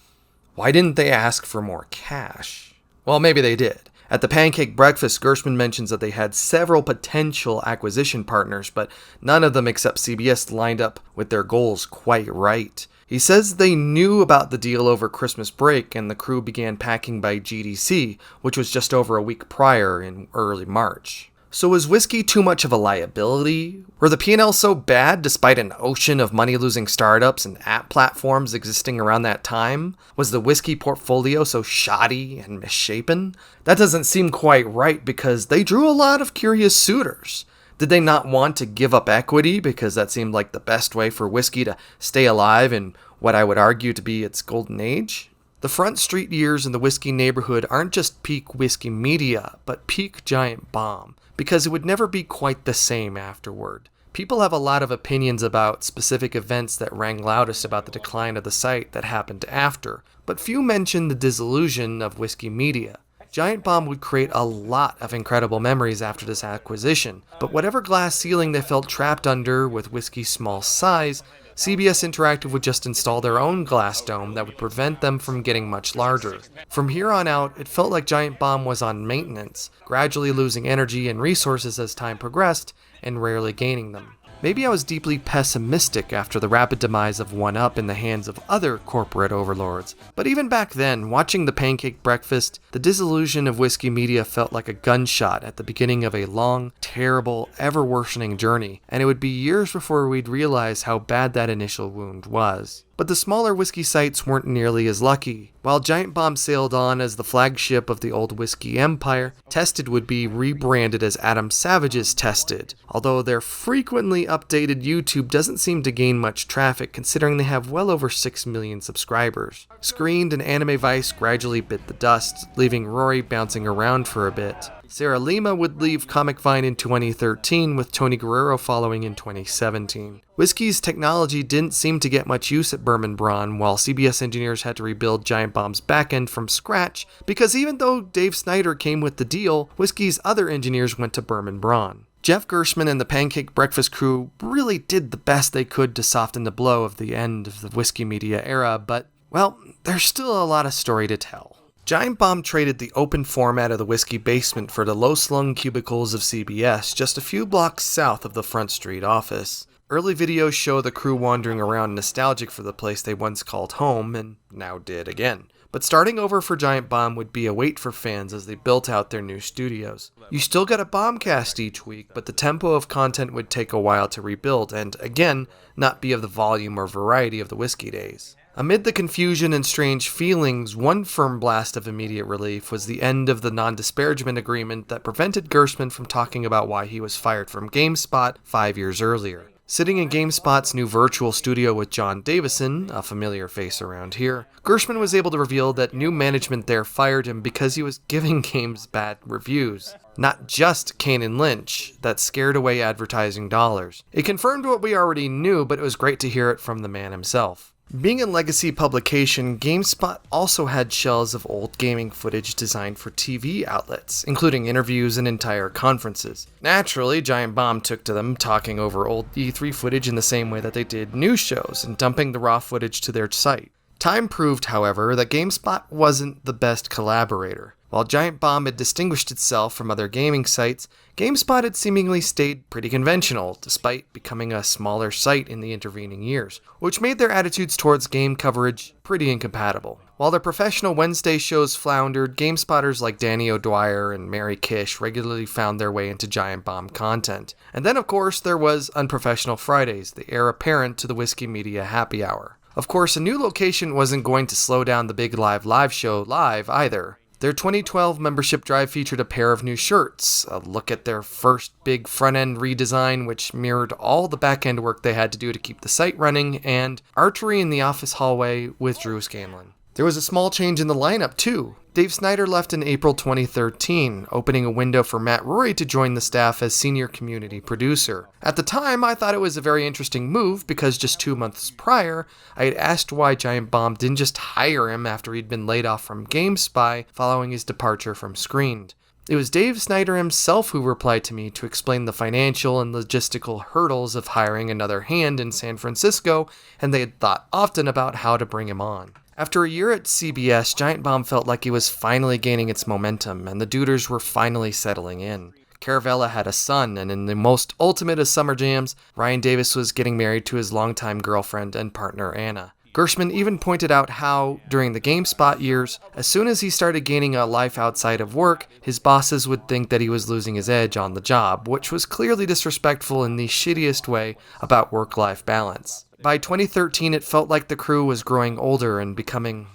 Why didn't they ask for more cash? Well, maybe they did. At the Pancake Breakfast, Gerstmann mentions that they had several potential acquisition partners, but none of them except CBS lined up with their goals quite right. He says they knew about the deal over Christmas break, and the crew began packing by GDC, which was just over a week prior in early March. So was Whiskey too much of a liability? Were the P&L so bad despite an ocean of money-losing startups and app platforms existing around that time? Was the Whiskey portfolio so shoddy and misshapen? That doesn't seem quite right because they drew a lot of curious suitors. Did they not want to give up equity because that seemed like the best way for Whiskey to stay alive in what I would argue to be its golden age? The Front Street years in the Whiskey neighborhood aren't just peak Whiskey Media, but peak Giant Bomb, because it would never be quite the same afterward. People have a lot of opinions about specific events that rang loudest about the decline of the site that happened after, but few mention the dissolution of Whiskey Media. Giant Bomb would create a lot of incredible memories after this acquisition, but whatever glass ceiling they felt trapped under with Whiskey's small size, CBS Interactive would just install their own glass dome that would prevent them from getting much larger. From here on out, it felt like Giant Bomb was on maintenance, gradually losing energy and resources as time progressed, and rarely gaining them. Maybe I was deeply pessimistic after the rapid demise of 1UP in the hands of other corporate overlords. But even back then, watching the pancake breakfast, the dissolution of Whiskey Media felt like a gunshot at the beginning of a long, terrible, ever-worsening journey, and it would be years before we'd realize how bad that initial wound was. But the smaller whiskey sites weren't nearly as lucky. While Giant Bomb sailed on as the flagship of the old whiskey empire, Tested would be rebranded as Adam Savage's Tested, although their frequently updated YouTube doesn't seem to gain much traffic considering they have well over 6 million subscribers. Screened and Anime Vice gradually bit the dust, leaving Rory bouncing around for a bit. Sarah Lima would leave Comic Vine in 2013, with Tony Guerrero following in 2017. Whiskey's technology didn't seem to get much use at Berman Braun, while CBS engineers had to rebuild Giant Bomb's backend from scratch, because even though Dave Snyder came with the deal, Whiskey's other engineers went to Berman Braun. Jeff Gerstmann and the Pancake Breakfast crew really did the best they could to soften the blow of the end of the Whiskey Media era, but, well, there's still a lot of story to tell. Giant Bomb traded the open format of the Whiskey basement for the low-slung cubicles of CBS just a few blocks south of the Front Street office. Early videos show the crew wandering around nostalgic for the place they once called home, and now did again. But starting over for Giant Bomb would be a wait for fans as they built out their new studios. You still got a Bombcast each week, but the tempo of content would take a while to rebuild, and again, not be of the volume or variety of the Whiskey days. Amid the confusion and strange feelings, one firm blast of immediate relief was the end of the non-disparagement agreement that prevented Gerstmann from talking about why he was fired from GameSpot 5 years earlier. Sitting in GameSpot's new virtual studio with John Davison, a familiar face around here, Gerstmann was able to reveal that new management there fired him because he was giving games bad reviews. Not just Kane and Lynch, that scared away advertising dollars. It confirmed what we already knew, but it was great to hear it from the man himself. Being a legacy publication, GameSpot also had shelves of old gaming footage designed for TV outlets, including interviews and entire conferences. Naturally, Giant Bomb took to them, talking over old E3 footage in the same way that they did news shows and dumping the raw footage to their site. Time proved, however, that GameSpot wasn't the best collaborator. While Giant Bomb had distinguished itself from other gaming sites, GameSpot had seemingly stayed pretty conventional, despite becoming a smaller site in the intervening years, which made their attitudes towards game coverage pretty incompatible. While their professional Wednesday shows floundered, GameSpotters like Danny O'Dwyer and Mary Kish regularly found their way into Giant Bomb content. And then, of course, there was Unprofessional Fridays, the heir apparent to the Whiskey Media Happy Hour. Of course, a new location wasn't going to slow down the Big Live show live either. Their 2012 membership drive featured a pair of new shirts, a look at their first big front-end redesign which mirrored all the back-end work they had to do to keep the site running, and archery in the office hallway with Drew Scanlon. There was a small change in the lineup too. Dave Snyder left in April 2013, opening a window for Matt Rory to join the staff as senior community producer. At the time, I thought it was a very interesting move because just 2 months prior, I had asked why Giant Bomb didn't just hire him after he'd been laid off from GameSpy following his departure from Screened. It was Dave Snyder himself who replied to me to explain the financial and logistical hurdles of hiring another hand in San Francisco, and they had thought often about how to bring him on. After a year at CBS, Giant Bomb felt like it was finally gaining its momentum, and the Duders were finally settling in. Caravella had a son, and in the most ultimate of summer jams, Ryan Davis was getting married to his longtime girlfriend and partner Anna. Gerstmann even pointed out how, during the GameSpot years, as soon as he started gaining a life outside of work, his bosses would think that he was losing his edge on the job, which was clearly disrespectful in the shittiest way about work-life balance. By 2013, it felt like the crew was growing older and becoming,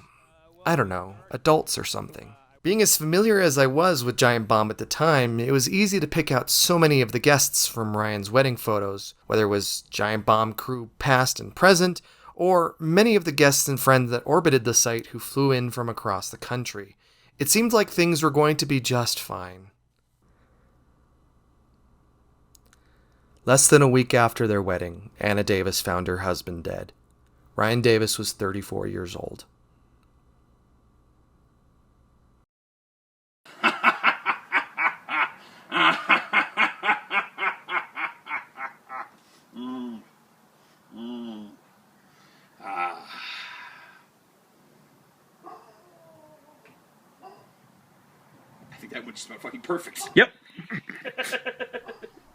I don't know, adults or something. Being as familiar as I was with Giant Bomb at the time, it was easy to pick out so many of the guests from Ryan's wedding photos, whether it was Giant Bomb crew past and present, or many of the guests and friends that orbited the site who flew in from across the country. It seemed like things were going to be just fine. Less than a week after their wedding, Anna Davis found her husband dead. Ryan Davis was 34 years old. that would just about fucking perfect. Yep.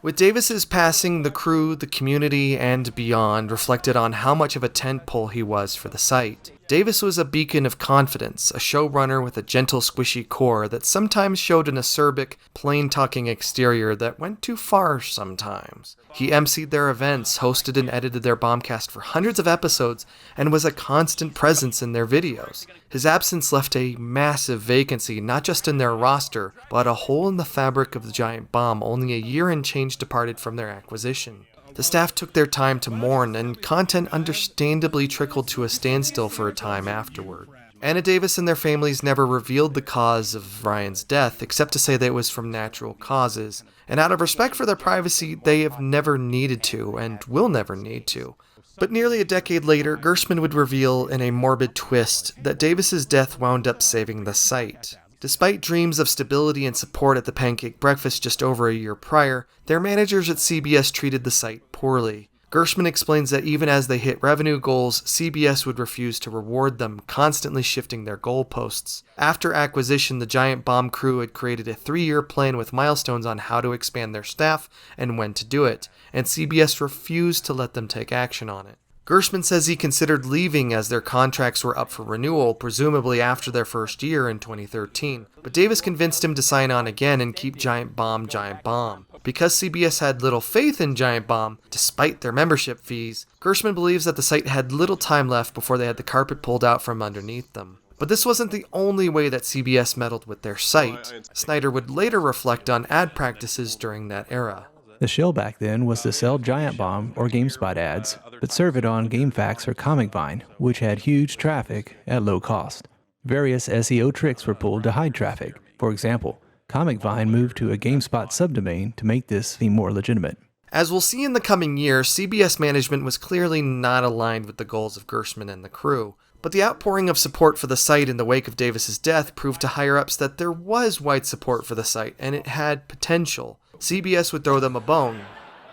With Davis's passing, the crew, the community, and beyond reflected on how much of a tentpole he was for the site. Davis was a beacon of confidence, a showrunner with a gentle, squishy core that sometimes showed an acerbic, plain-talking exterior that went too far sometimes. He emceed their events, hosted and edited their bombcast for hundreds of episodes, and was a constant presence in their videos. His absence left a massive vacancy, not just in their roster, but a hole in the fabric of the Giant Bomb only a year and change departed from their acquisition. The staff took their time to mourn, and content understandably trickled to a standstill for a time afterward. Anna Davis and their families never revealed the cause of Ryan's death, except to say that it was from natural causes, and out of respect for their privacy, they have never needed to, and will never need to. But nearly a decade later, Gerstmann would reveal in a morbid twist that Davis's death wound up saving the site. Despite dreams of stability and support at the Pancake Breakfast just over a year prior, their managers at CBS treated the site poorly. Gerstmann explains that even as they hit revenue goals, CBS would refuse to reward them, constantly shifting their goalposts. After acquisition, the Giant Bomb crew had created a 3-year plan with milestones on how to expand their staff and when to do it, and CBS refused to let them take action on it. Gerstmann says he considered leaving as their contracts were up for renewal, presumably after their first year in 2013. But Davis convinced him to sign on again and keep Giant Bomb Giant Bomb. Because CBS had little faith in Giant Bomb, despite their membership fees, Gerstmann believes that the site had little time left before they had the carpet pulled out from underneath them. But this wasn't the only way that CBS meddled with their site. Snyder would later reflect on ad practices during that era. The shill back then was to sell Giant Bomb or GameSpot ads, but serve it on GameFAQs or ComicVine, which had huge traffic at low cost. Various SEO tricks were pulled to hide traffic. For example, ComicVine moved to a GameSpot subdomain to make this seem more legitimate. As we'll see in the coming year, CBS management was clearly not aligned with the goals of Gerstmann and the crew. But the outpouring of support for the site in the wake of Davis's death proved to higher-ups that there was wide support for the site, and it had potential. CBS would throw them a bone.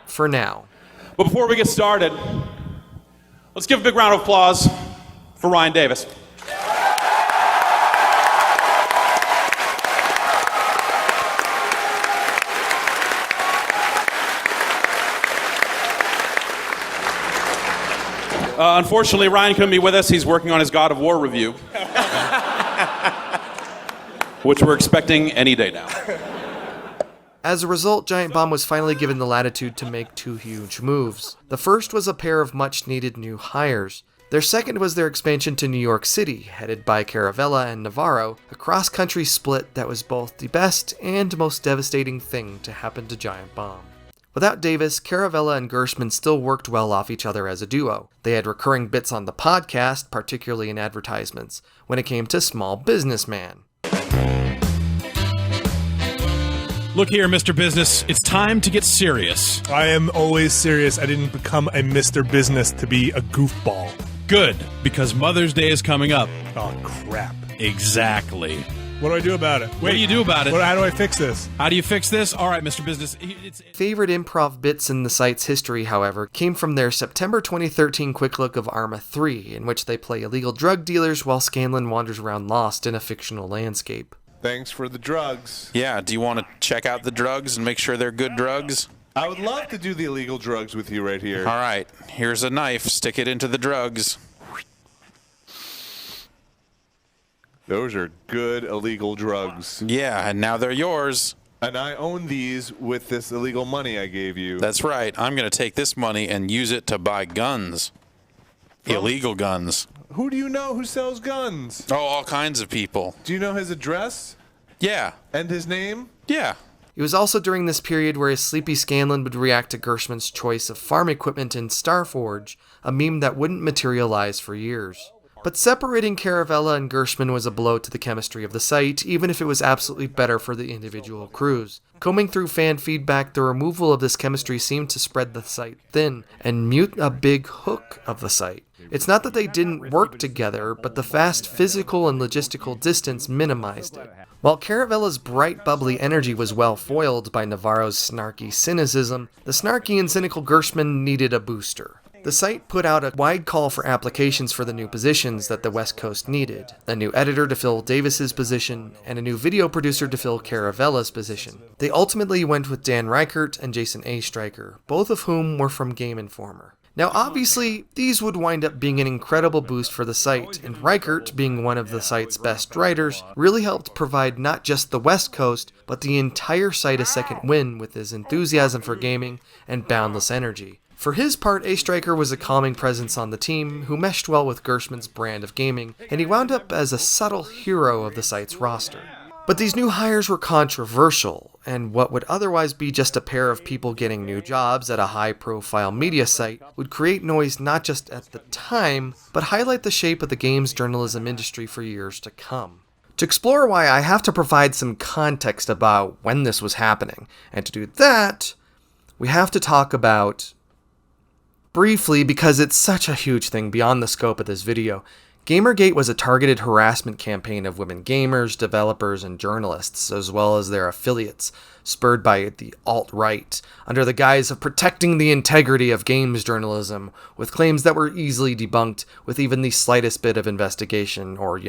For now. But before we get started, let's give a big round of applause for Ryan Davis. Unfortunately, Ryan couldn't be with us. He's working on his God of War review, which we're expecting any day now. As a result, Giant Bomb was finally given the latitude to make 2 huge moves. The first was a pair of much-needed new hires. Their second was their expansion to New York City, headed by Caravella and Navarro, a cross-country split that was both the best and most devastating thing to happen to Giant Bomb. Without Davis, Caravella and Gerstmann still worked well off each other as a duo. They had recurring bits on the podcast, particularly in advertisements, when it came to Small Businessman. Look here, Mr. Business, it's time to get serious. I am always serious. I didn't become a Mr. Business to be a goofball. Good, because Mother's Day is coming up. Oh, crap. Exactly. What do I do about it? What do you do about it? How do I fix this? How do you fix this? All right, Mr. Business. Favorite improv bits in the site's history, however, came from their September 2013 quick look of Arma 3, in which they play illegal drug dealers while Scanlan wanders around lost in a fictional landscape. Thanks for the drugs. Yeah, do you want to check out the drugs and make sure they're good drugs? I would love to do the illegal drugs with you right here. All right, here's a knife. Stick it into the drugs. Those are good illegal drugs. Yeah, and now they're yours. And I own these with this illegal money I gave you. That's right. I'm going to take this money and use it to buy guns. Illegal guns. Who do you know who sells guns? Oh, all kinds of people. Do you know his address? Yeah. And his name? Yeah. It was also during this period where a sleepy Scanlan would react to Gerstmann's choice of farm equipment in Starforge, a meme that wouldn't materialize for years. But separating Caravella and Gerstmann was a blow to the chemistry of the site, even if it was absolutely better for the individual crews. Combing through fan feedback, the removal of this chemistry seemed to spread the site thin and mute a big hook of the site. It's not that they didn't work together, but the vast physical and logistical distance minimized it. While Caravella's bright, bubbly energy was well foiled by Navarro's snarky cynicism, the snarky and cynical Gerstmann needed a booster. The site put out a wide call for applications for the new positions that the West Coast needed. A new editor to fill Davis's position, and a new video producer to fill Caravella's position. They ultimately went with Dan Reichert and Jason A. Stryker, both of whom were from Game Informer. Now obviously, these would wind up being an incredible boost for the site, and Reichert, being one of the site's best writers, really helped provide not just the West Coast, but the entire site a second win with his enthusiasm for gaming and boundless energy. For his part, A. Stryker was a calming presence on the team who meshed well with Gerstmann's brand of gaming, and he wound up as a subtle hero of the site's roster. But these new hires were controversial, and what would otherwise be just a pair of people getting new jobs at a high-profile media site would create noise not just at the time, but highlight the shape of the games journalism industry for years to come. To explore why, I have to provide some context about when this was happening, and to do that, we have to talk about, briefly, because it's such a huge thing beyond the scope of this video, Gamergate was a targeted harassment campaign of women gamers, developers, and journalists, as well as their affiliates, spurred by the alt-right, under the guise of protecting the integrity of games journalism, with claims that were easily debunked with even the slightest bit of investigation or,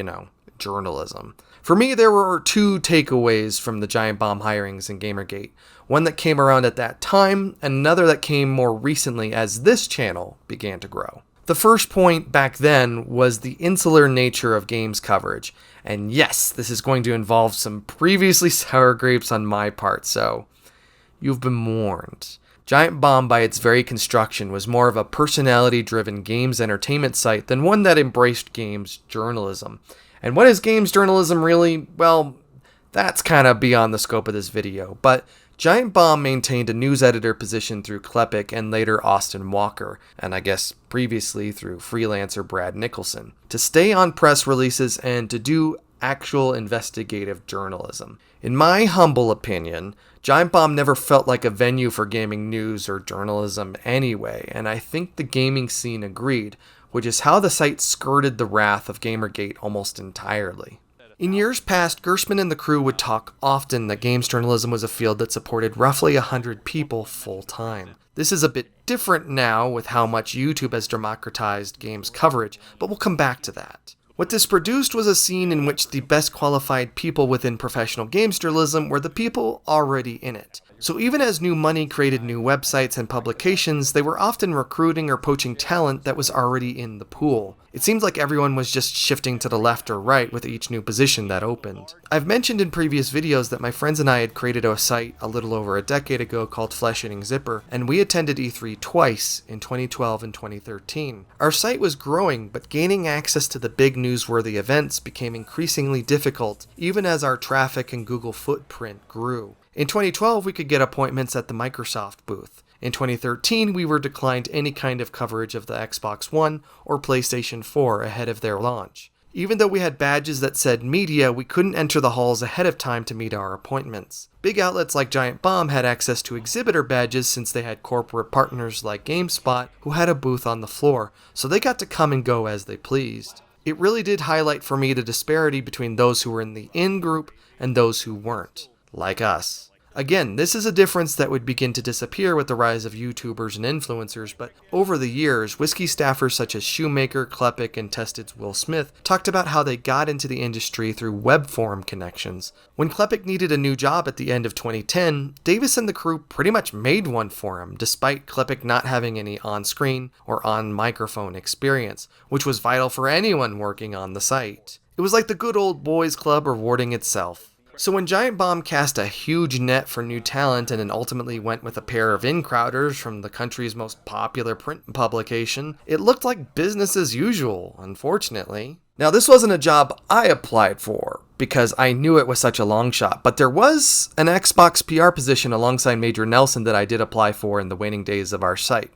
journalism. For me, there were two takeaways from the Giant Bomb hirings in Gamergate. One that came around at that time, and another that came more recently as this channel began to grow. The first point back then was the insular nature of games coverage. And yes, this is going to involve some previously sour grapes on my part, so you've been warned. Giant Bomb, by its very construction, was more of a personality-driven games entertainment site than one that embraced games journalism. And what is games journalism really? Well, that's kind of beyond the scope of this video, but Giant Bomb maintained a news editor position through Klepek and later Austin Walker, and I guess previously through freelancer Brad Nicholson, to stay on press releases and to do actual investigative journalism. In my humble opinion, Giant Bomb never felt like a venue for gaming news or journalism anyway, and I think the gaming scene agreed, which is how the site skirted the wrath of Gamergate almost entirely. In years past, Gerstmann and the crew would talk often that games journalism was a field that supported roughly 100 people full-time. This is a bit different now with how much YouTube has democratized games coverage, but we'll come back to that. What this produced was a scene in which the best qualified people within professional games journalism were the people already in it. So even as new money created new websites and publications, they were often recruiting or poaching talent that was already in the pool. It seems like everyone was just shifting to the left or right with each new position that opened. I've mentioned in previous videos that my friends and I had created a site a little over a decade ago called Flesh Eating Zipper, and we attended E3 twice in 2012 and 2013. Our site was growing, but gaining access to the big newsworthy events became increasingly difficult, even as our traffic and Google footprint grew. In 2012, we could get appointments at the Microsoft booth. In 2013, we were declined any kind of coverage of the Xbox One or PlayStation 4 ahead of their launch. Even though we had badges that said media, we couldn't enter the halls ahead of time to meet our appointments. Big outlets like Giant Bomb had access to exhibitor badges since they had corporate partners like GameSpot who had a booth on the floor, so they got to come and go as they pleased. It really did highlight for me the disparity between those who were in the in group and those who weren't, like us. Again, this is a difference that would begin to disappear with the rise of YouTubers and influencers, but over the years, Whiskey staffers such as Shoemaker, Klepek, and Tested's Will Smith talked about how they got into the industry through web forum connections. When Klepek needed a new job at the end of 2010, Davis and the crew pretty much made one for him, despite Klepek not having any on-screen or on-microphone experience, which was vital for anyone working on the site. It was like the good old boys club rewarding itself. So when Giant Bomb cast a huge net for new talent and then ultimately went with a pair of in-crowders from the country's most popular print publication, it looked like business as usual, unfortunately. Now this wasn't a job I applied for, because I knew it was such a long shot, but there was an Xbox PR position alongside Major Nelson that I did apply for in the waning days of our site.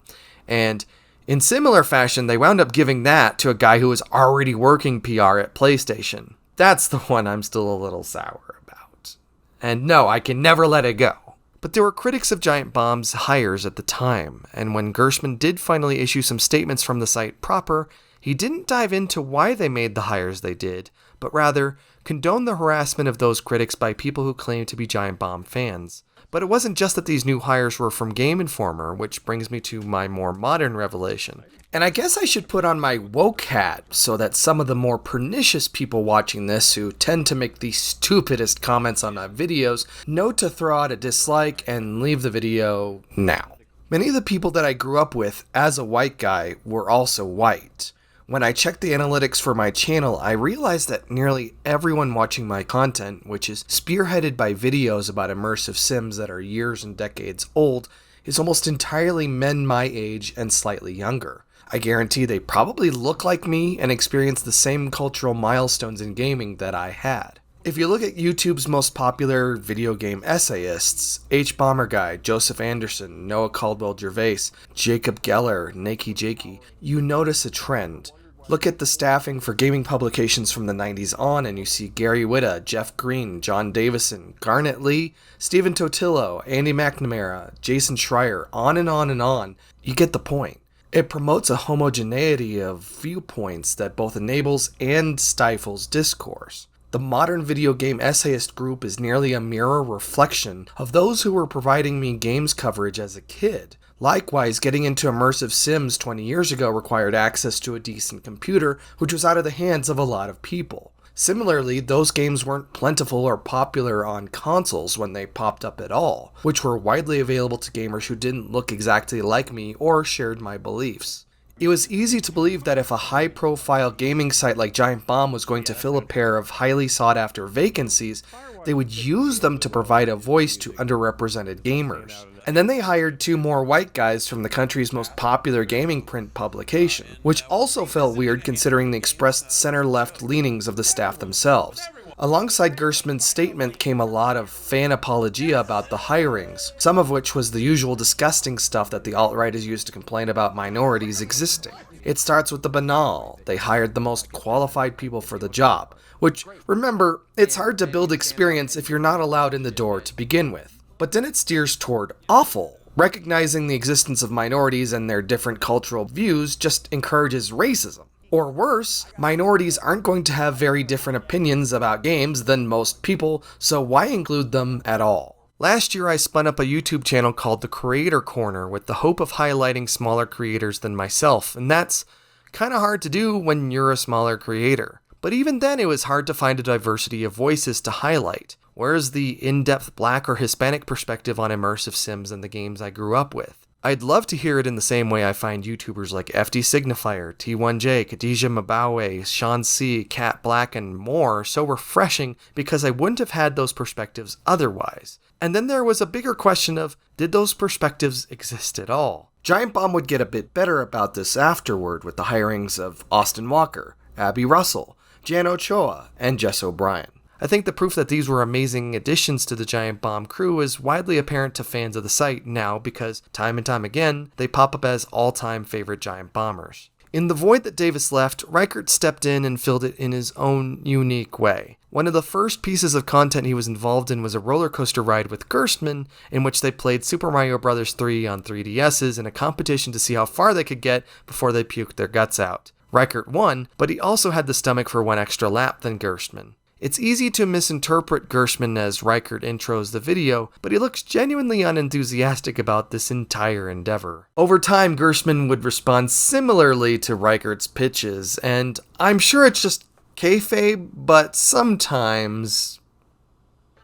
And in similar fashion, they wound up giving that to a guy who was already working PR at PlayStation. That's the one I'm still a little sour about. And no, I can never let it go. But there were critics of Giant Bomb's hires at the time, and when Gerstmann did finally issue some statements from the site proper, he didn't dive into why they made the hires they did, but rather condoned the harassment of those critics by people who claimed to be Giant Bomb fans. But it wasn't just that these new hires were from Game Informer, which brings me to my more modern revelation. And I guess I should put on my woke hat so that some of the more pernicious people watching this who tend to make the stupidest comments on my videos know to throw out a dislike and leave the video now. Many of the people that I grew up with as a white guy were also white. When I checked the analytics for my channel, I realized that nearly everyone watching my content, which is spearheaded by videos about immersive sims that are years and decades old, is almost entirely men my age and slightly younger. I guarantee they probably look like me and experience the same cultural milestones in gaming that I had. If you look at YouTube's most popular video game essayists, HBomberGuy, Joseph Anderson, Noah Caldwell-Gervais, Jacob Geller, Nakey Jakey, you notice a trend. Look at the staffing for gaming publications from the 90s on and you see Gary Whitta, Jeff Green, John Davison, Garnet Lee, Stephen Totillo, Andy McNamara, Jason Schreier, on and on and on. You get the point. It promotes a homogeneity of viewpoints that both enables and stifles discourse. The modern video game essayist group is nearly a mirror reflection of those who were providing me games coverage as a kid. Likewise, getting into immersive sims 20 years ago required access to a decent computer, which was out of the hands of a lot of people. Similarly, those games weren't plentiful or popular on consoles when they popped up at all, which were widely available to gamers who didn't look exactly like me or shared my beliefs. It was easy to believe that if a high-profile gaming site like Giant Bomb was going to fill a pair of highly sought-after vacancies, they would use them to provide a voice to underrepresented gamers. And then they hired 2 more white guys from the country's most popular gaming print publication, which also felt weird considering the expressed center-left leanings of the staff themselves. Alongside Gerstmann's statement came a lot of fan apologia about the hirings, some of which was the usual disgusting stuff that the alt-right is used to complain about minorities existing. It starts with the banal. They hired the most qualified people for the job, which, remember, it's hard to build experience if you're not allowed in the door to begin with. But then it steers toward awful. Recognizing the existence of minorities and their different cultural views just encourages racism. Or worse, minorities aren't going to have very different opinions about games than most people, so why include them at all? Last year I spun up a YouTube channel called The Creator Corner with the hope of highlighting smaller creators than myself, and that's kinda hard to do when you're a smaller creator. But even then it was hard to find a diversity of voices to highlight. Where's the in-depth Black or Hispanic perspective on immersive sims and the games I grew up with? I'd love to hear it in the same way I find YouTubers like FD Signifier, T1J, Khadija Mabawe, Sean C, Cat Black, and more so refreshing because I wouldn't have had those perspectives otherwise. And then there was a bigger question of, did those perspectives exist at all? Giant Bomb would get a bit better about this afterward with the hirings of Austin Walker, Abby Russell, Jan Ochoa, and Jess O'Brien. I think the proof that these were amazing additions to the Giant Bomb crew is widely apparent to fans of the site now because, time and time again, they pop up as all-time favorite Giant Bombers. In the void that Davis left, Reichert stepped in and filled it in his own unique way. One of the first pieces of content he was involved in was a roller coaster ride with Gerstmann, in which they played Super Mario Bros. 3 on 3DSs in a competition to see how far they could get before they puked their guts out. Reichert won, but he also had the stomach for one extra lap than Gerstmann. It's easy to misinterpret Gerstmann as Reichert intros the video, but he looks genuinely unenthusiastic about this entire endeavor. Over time, Gerstmann would respond similarly to Reichert's pitches, and I'm sure it's just kayfabe, but sometimes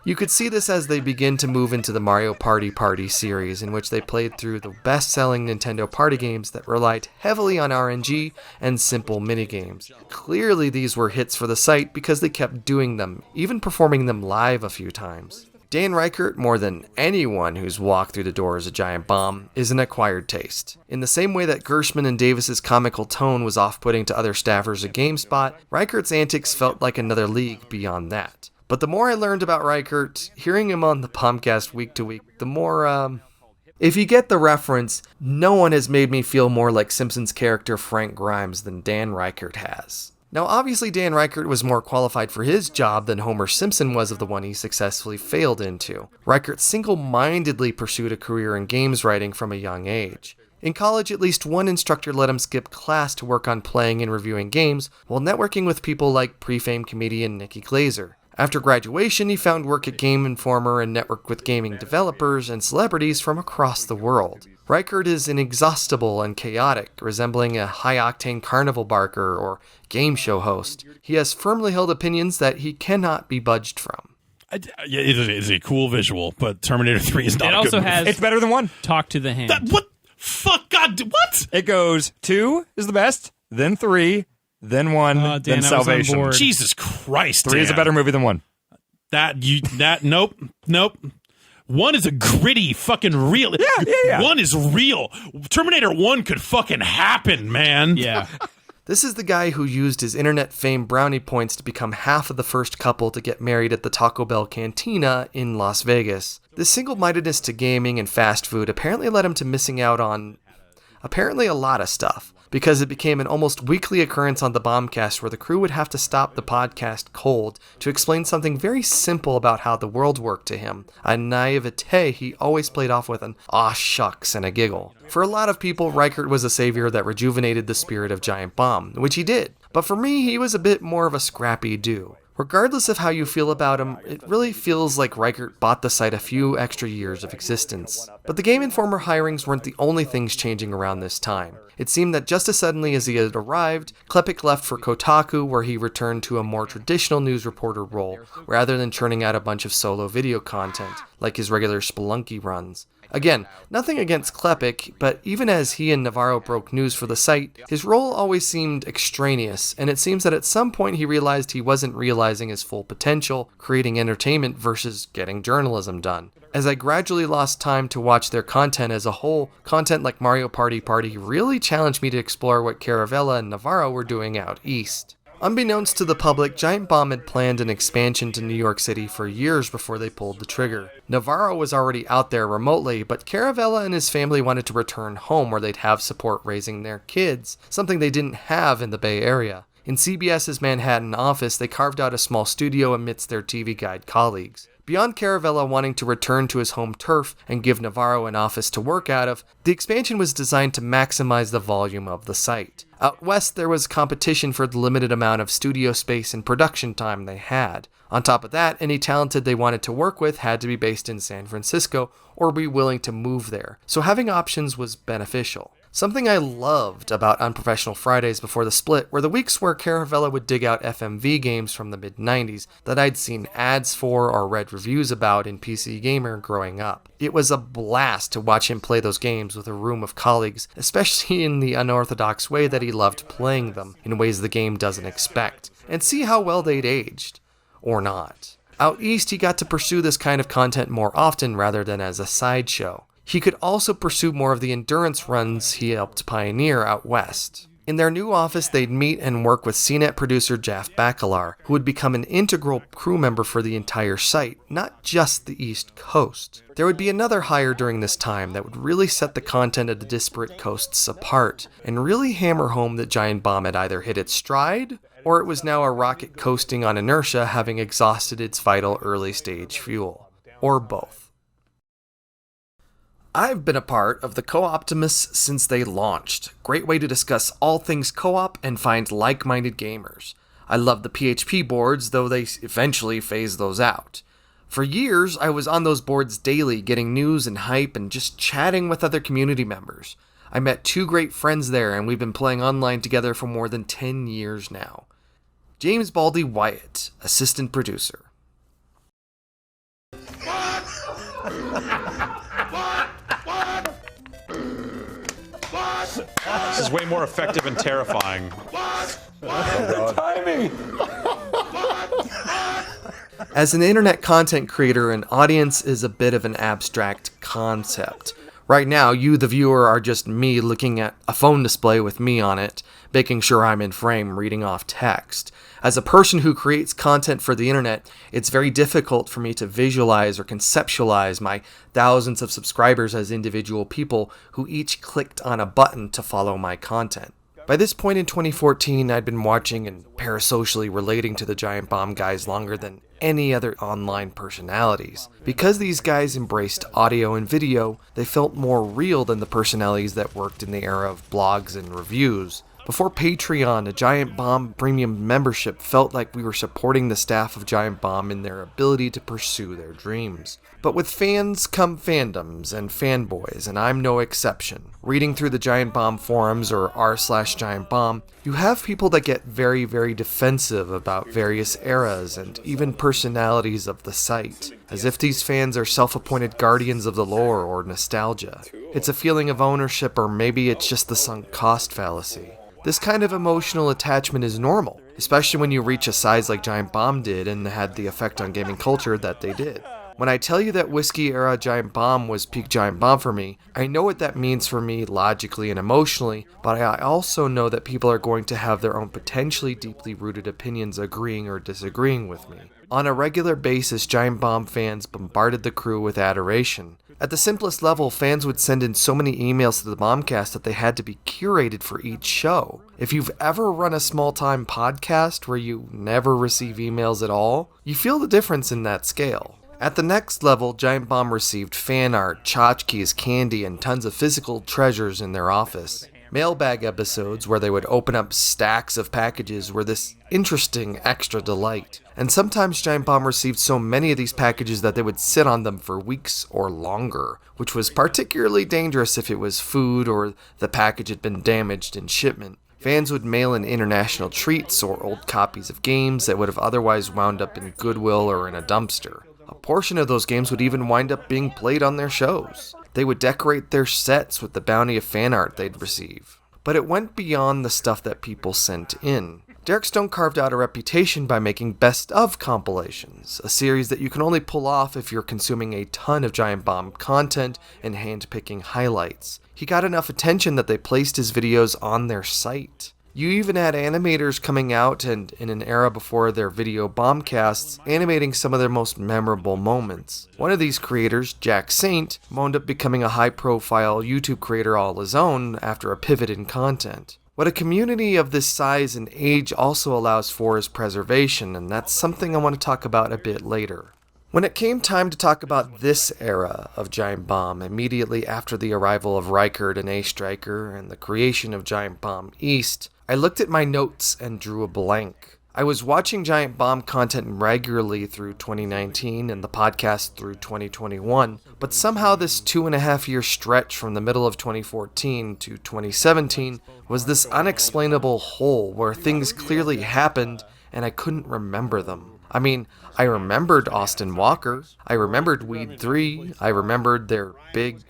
you could see this as they begin to move into the Mario Party series, in which they played through the best-selling Nintendo party games that relied heavily on RNG and simple minigames. Clearly these were hits for the site because they kept doing them, even performing them live a few times. Dan Reichert, more than anyone who's walked through the door as a Giant Bomb, is an acquired taste. In the same way that Gerstmann and Davis's comical tone was off-putting to other staffers at GameSpot, Reichert's antics felt like another league beyond that. But the more I learned about Reichert, hearing him on the Bombcast week to week, the more, if you get the reference, no one has made me feel more like Simpsons character Frank Grimes than Dan Reichert has. Now obviously Dan Reichert was more qualified for his job than Homer Simpson was of the one he successfully failed into. Reichert single-mindedly pursued a career in games writing from a young age. In college, at least one instructor let him skip class to work on playing and reviewing games while networking with people like pre-fame comedian Nikki Glazer. After graduation, he found work at Game Informer and networked with gaming developers and celebrities from across the world. Reichert is inexhaustible and chaotic, resembling a high-octane carnival barker or game show host. He has firmly held opinions that he cannot be budged from. Yeah, it is a cool visual, but Terminator 3 is not a good movie. It's better than 1. Talk to the hand. What? Fuck, God, what? It goes 2 is the best, then 3, then 1, then Salvation. Jesus Christ, 3 is a better movie than 1. Nope. 1 is a gritty fucking real. Yeah. 1 is real. Terminator 1 could fucking happen, man. Yeah. This is the guy who used his internet fame brownie points to become half of the first couple to get married at the Taco Bell Cantina in Las Vegas. This single-mindedness to gaming and fast food apparently led him to missing out on a lot of stuff, because it became an almost weekly occurrence on the Bombcast where the crew would have to stop the podcast cold to explain something very simple about how the world worked to him, a naivete he always played off with an aw shucks and a giggle. For a lot of people, Reichert was a savior that rejuvenated the spirit of Giant Bomb, which he did, but for me, he was a bit more of a scrappy do. Regardless of how you feel about him, it really feels like Reichert bought the site a few extra years of existence. But the Game Informer hirings weren't the only things changing around this time. It seemed that just as suddenly as he had arrived, Klepek left for Kotaku, where he returned to a more traditional news reporter role, rather than churning out a bunch of solo video content, like his regular Spelunky runs. Again, nothing against Klepek, but even as he and Navarro broke news for the site, his role always seemed extraneous, and it seems that at some point he realized he wasn't realizing his full potential, creating entertainment versus getting journalism done. As I gradually lost time to watch their content as a whole, content like Mario Party really challenged me to explore what Caravella and Navarro were doing out east. Unbeknownst to the public, Giant Bomb had planned an expansion to New York City for years before they pulled the trigger. Navarro was already out there remotely, but Caravella and his family wanted to return home where they'd have support raising their kids, something they didn't have in the Bay Area. In CBS's Manhattan office, they carved out a small studio amidst their TV Guide colleagues. Beyond Caravella wanting to return to his home turf and give Navarro an office to work out of, the expansion was designed to maximize the volume of the site. Out west, there was competition for the limited amount of studio space and production time they had. On top of that, any talented they wanted to work with had to be based in San Francisco or be willing to move there, so having options was beneficial. Something I loved about Unprofessional Fridays before the split were the weeks where Caravella would dig out FMV games from the mid-90s that I'd seen ads for or read reviews about in PC Gamer growing up. It was a blast to watch him play those games with a room of colleagues, especially in the unorthodox way that he loved playing them, in ways the game doesn't expect, and see how well they'd aged. Or not. Out east, he got to pursue this kind of content more often rather than as a sideshow. He could also pursue more of the endurance runs he helped pioneer out west. In their new office, they'd meet and work with CNET producer Jaff Bakalar, who would become an integral crew member for the entire site, not just the East Coast. There would be another hire during this time that would really set the content of the disparate coasts apart, and really hammer home that Giant Bomb had either hit its stride, or it was now a rocket coasting on inertia, having exhausted its vital early-stage fuel. Or both. I've been a part of the Co-Optimists since they launched. Great way to discuss all things co-op and find like-minded gamers. I love the PHP boards, though they eventually phased those out. For years, I was on those boards daily, getting news and hype and just chatting with other community members. I met 2 great friends there, and we've been playing online together for more than 10 years now. James Baldy Wyatt, assistant producer. This is way more effective and terrifying. Timing! As an internet content creator, an audience is a bit of an abstract concept. Right now, you, the viewer, are just me looking at a phone display with me on it, making sure I'm in frame, reading off text. As a person who creates content for the internet, it's very difficult for me to visualize or conceptualize my thousands of subscribers as individual people who each clicked on a button to follow my content. By this point in 2014, I'd been watching and parasocially relating to the Giant Bomb guys longer than any other online personalities. Because these guys embraced audio and video, they felt more real than the personalities that worked in the era of blogs and reviews. Before Patreon, a Giant Bomb premium membership felt like we were supporting the staff of Giant Bomb in their ability to pursue their dreams. But with fans come fandoms and fanboys, and I'm no exception. Reading through the Giant Bomb forums or r/Giant Bomb, you have people that get very, very defensive about various eras and even personalities of the site, as if these fans are self-appointed guardians of the lore or nostalgia. It's a feeling of ownership, or maybe it's just the sunk cost fallacy. This kind of emotional attachment is normal, especially when you reach a size like Giant Bomb did and had the effect on gaming culture that they did. When I tell you that Whiskey-era Giant Bomb was peak Giant Bomb for me, I know what that means for me logically and emotionally, but I also know that people are going to have their own potentially deeply rooted opinions agreeing or disagreeing with me. On a regular basis, Giant Bomb fans bombarded the crew with adoration. At the simplest level, fans would send in so many emails to the Bombcast that they had to be curated for each show. If you've ever run a small-time podcast where you never receive emails at all, you feel the difference in that scale. At the next level, Giant Bomb received fan art, tchotchkes, candy, and tons of physical treasures in their office. Mailbag episodes where they would open up stacks of packages were this interesting extra delight. And sometimes Giant Bomb received so many of these packages that they would sit on them for weeks or longer, which was particularly dangerous if it was food or the package had been damaged in shipment. Fans would mail in international treats or old copies of games that would have otherwise wound up in Goodwill or in a dumpster. A portion of those games would even wind up being played on their shows. They would decorate their sets with the bounty of fan art they'd receive. But it went beyond the stuff that people sent in. Derek Stone carved out a reputation by making best of compilations, a series that you can only pull off if you're consuming a ton of Giant Bomb content and handpicking highlights. He got enough attention that they placed his videos on their site. You even had animators coming out and, in an era before their video bombcasts, animating some of their most memorable moments. One of these creators, Jack Saint, wound up becoming a high-profile YouTube creator all his own after a pivot in content. What a community of this size and age also allows for is preservation, and that's something I want to talk about a bit later. When it came time to talk about this era of Giant Bomb, immediately after the arrival of Reichert and A-Striker and the creation of Giant Bomb East, I looked at my notes and drew a blank. I was watching Giant Bomb content regularly through 2019 and the podcast through 2021, but somehow this 2.5-year stretch from the middle of 2014 to 2017 was this unexplainable hole where things clearly happened and I couldn't remember them. I mean, I remembered Austin Walker, I remembered Weed 3, I remembered their big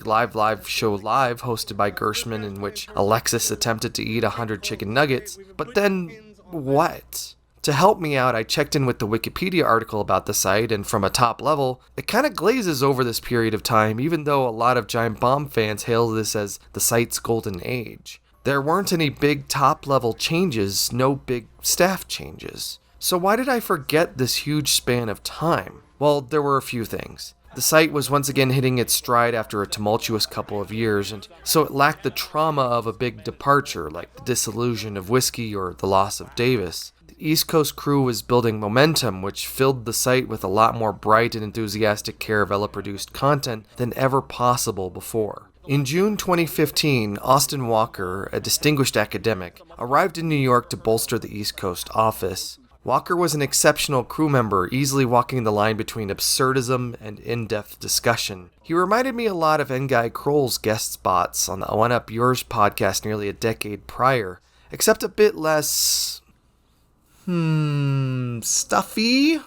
live show live hosted by Gerstmann in which Alexis attempted to eat 100 chicken nuggets, but then what? To help me out, I checked in with the Wikipedia article about the site, and from a top level, it kind of glazes over this period of time, even though a lot of Giant Bomb fans hail this as the site's golden age. There weren't any big top-level changes, no big staff changes. So why did I forget this huge span of time? Well, there were a few things. The site was once again hitting its stride after a tumultuous couple of years, and so it lacked the trauma of a big departure, like the disillusion of Whiskey or the loss of Davis. The East Coast crew was building momentum, which filled the site with a lot more bright and enthusiastic Caravella-produced content than ever possible before. In June 2015, Austin Walker, a distinguished academic, arrived in New York to bolster the East Coast office. Walker was an exceptional crew member, easily walking the line between absurdism and in-depth discussion. He reminded me a lot of Nguy Kroll's guest spots on the One Up Yours podcast nearly a decade prior, except a bit less... stuffy?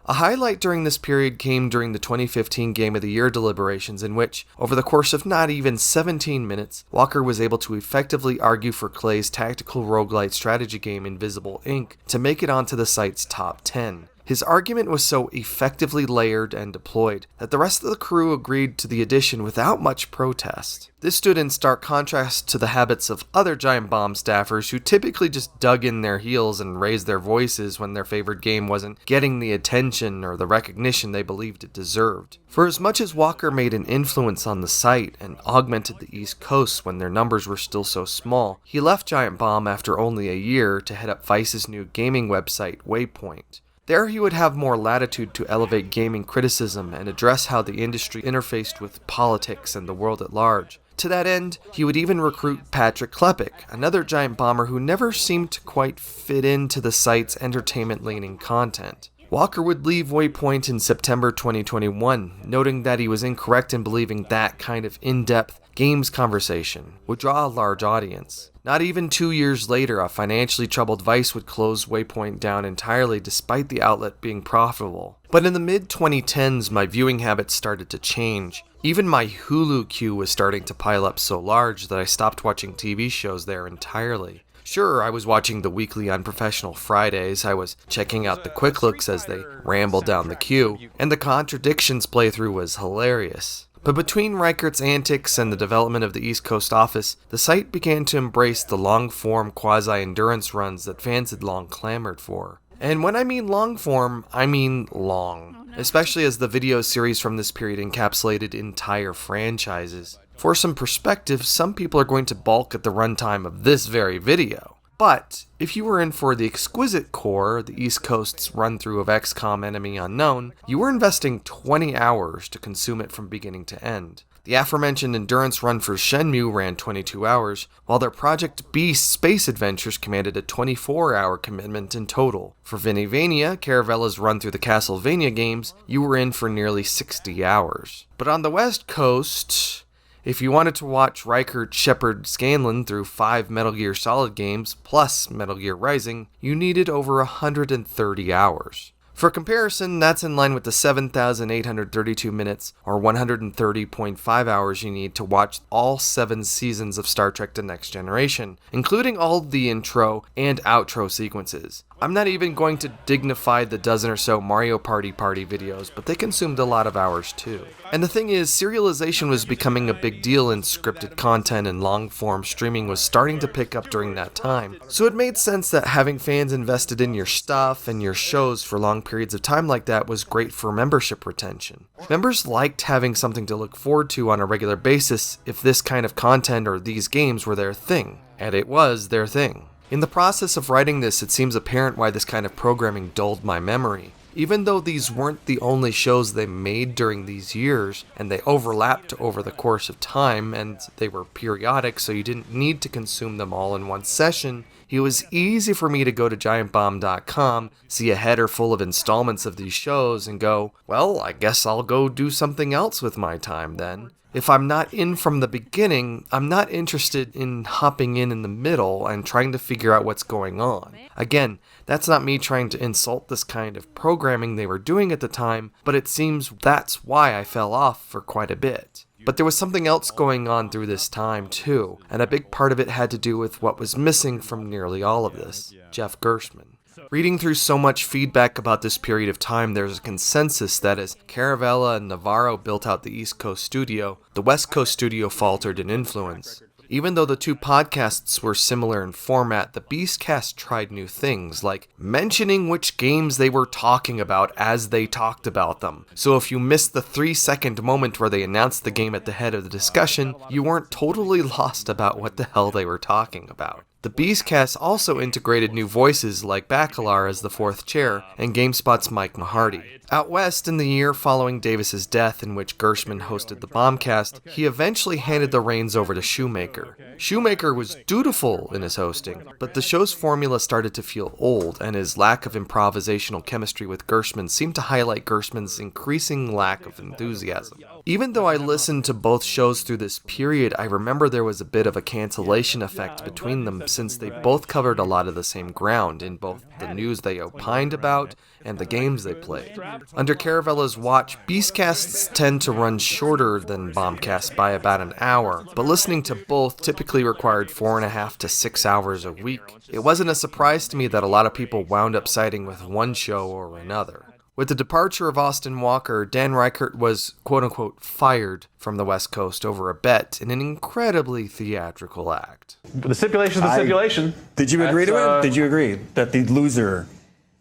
A highlight during this period came during the 2015 Game of the Year deliberations, in which, over the course of not even 17 minutes, Walker was able to effectively argue for Clay's tactical roguelite strategy game Invisible Ink to make it onto the site's top 10. His argument was so effectively layered and deployed that the rest of the crew agreed to the addition without much protest. This stood in stark contrast to the habits of other Giant Bomb staffers who typically just dug in their heels and raised their voices when their favorite game wasn't getting the attention or the recognition they believed it deserved. For as much as Walker made an influence on the site and augmented the East Coast when their numbers were still so small, he left Giant Bomb after only a year to head up Vice's new gaming website, Waypoint. There he would have more latitude to elevate gaming criticism and address how the industry interfaced with politics and the world at large. To that end, he would even recruit Patrick Klepek, another giant bomber who never seemed to quite fit into the site's entertainment-leaning content. Walker would leave Waypoint in September 2021, noting that he was incorrect in believing that kind of in-depth games conversation would draw a large audience. Not even 2 years later, a financially troubled Vice would close Waypoint down entirely despite the outlet being profitable. But in the mid-2010s, my viewing habits started to change. Even my Hulu queue was starting to pile up so large that I stopped watching TV shows there entirely. Sure, I was watching the weekly Unprofessional Fridays, I was checking out the quick looks as they rambled down the queue, and the Contradictions playthrough was hilarious. But between Reichert's antics and the development of the East Coast office, the site began to embrace the long-form quasi-endurance runs that fans had long clamored for. And when I mean long-form, I mean long, especially as the video series from this period encapsulated entire franchises. For some perspective, some people are going to balk at the runtime of this very video. But if you were in for the exquisite core, the East Coast's run-through of XCOM Enemy Unknown, you were investing 20 hours to consume it from beginning to end. The aforementioned endurance run for Shenmue ran 22 hours, while their Project Beast Space Adventures commanded a 24-hour commitment in total. For Vinnyvania, Caravella's run through the Castlevania games, you were in for nearly 60 hours. But on the West Coast, if you wanted to watch Reichert shepherd Scanlan through 5 Metal Gear Solid games, plus Metal Gear Rising, you needed over 130 hours. For comparison, that's in line with the 7,832 minutes, or 130.5 hours you need to watch all 7 seasons of Star Trek The Next Generation, including all the intro and outro sequences. I'm not even going to dignify the dozen or so Mario Party videos, but they consumed a lot of hours too. And the thing is, serialization was becoming a big deal in scripted content, and long-form streaming was starting to pick up during that time. So it made sense that having fans invested in your stuff and your shows for long periods of time like that was great for membership retention. Members liked having something to look forward to on a regular basis if this kind of content or these games were their thing. And it was their thing. In the process of writing this, it seems apparent why this kind of programming dulled my memory. Even though these weren't the only shows they made during these years, and they overlapped over the course of time, and they were periodic so you didn't need to consume them all in one session, it was easy for me to go to GiantBomb.com, see a header full of installments of these shows, and go, well, I guess I'll go do something else with my time then. If I'm not in from the beginning, I'm not interested in hopping in the middle and trying to figure out what's going on. Again, that's not me trying to insult this kind of programming they were doing at the time, but it seems that's why I fell off for quite a bit. But there was something else going on through this time too, and a big part of it had to do with what was missing from nearly all of this, Jeff Gerstmann. Reading through so much feedback about this period of time, there's a consensus that as Caravella and Navarro built out the East Coast studio, the West Coast studio faltered in influence. Even though the two podcasts were similar in format, the Beastcast tried new things, like mentioning which games they were talking about as they talked about them. So if you missed the 3-second moment where they announced the game at the head of the discussion, you weren't totally lost about what the hell they were talking about. The Beastcast also integrated new voices like Bacalar as the fourth chair and GameSpot's Mike Mahardy. Out west, in the year following Davis's death, in which Gerstmann hosted the Bombcast, he eventually handed the reins over to Shoemaker. Shoemaker was dutiful in his hosting, but the show's formula started to feel old, and his lack of improvisational chemistry with Gerstmann seemed to highlight Gerstmann's increasing lack of enthusiasm. Even though I listened to both shows through this period, I remember there was a bit of a cancellation effect between them, since they both covered a lot of the same ground in both the news they opined about and the games they played. Under Caravella's watch, Beastcasts tend to run shorter than Bombcasts by about an hour, but listening to both typically required 4.5 to 6 hours a week. It wasn't a surprise to me that a lot of people wound up siding with one show or another. With the departure of Austin Walker, Dan Reichert was quote-unquote fired from the West Coast over a bet in an incredibly theatrical act. The stipulation is the stipulation. Did you agree to it? Did you agree that the loser...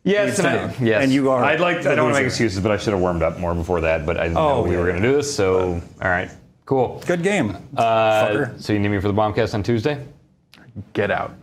Yes, yes. And you are. I don't want to make excuses, but I should have warmed up more before that. But I didn't know we were going to do this, so all right, cool. Good game. So you need me for the Bombcast on Tuesday? Get out.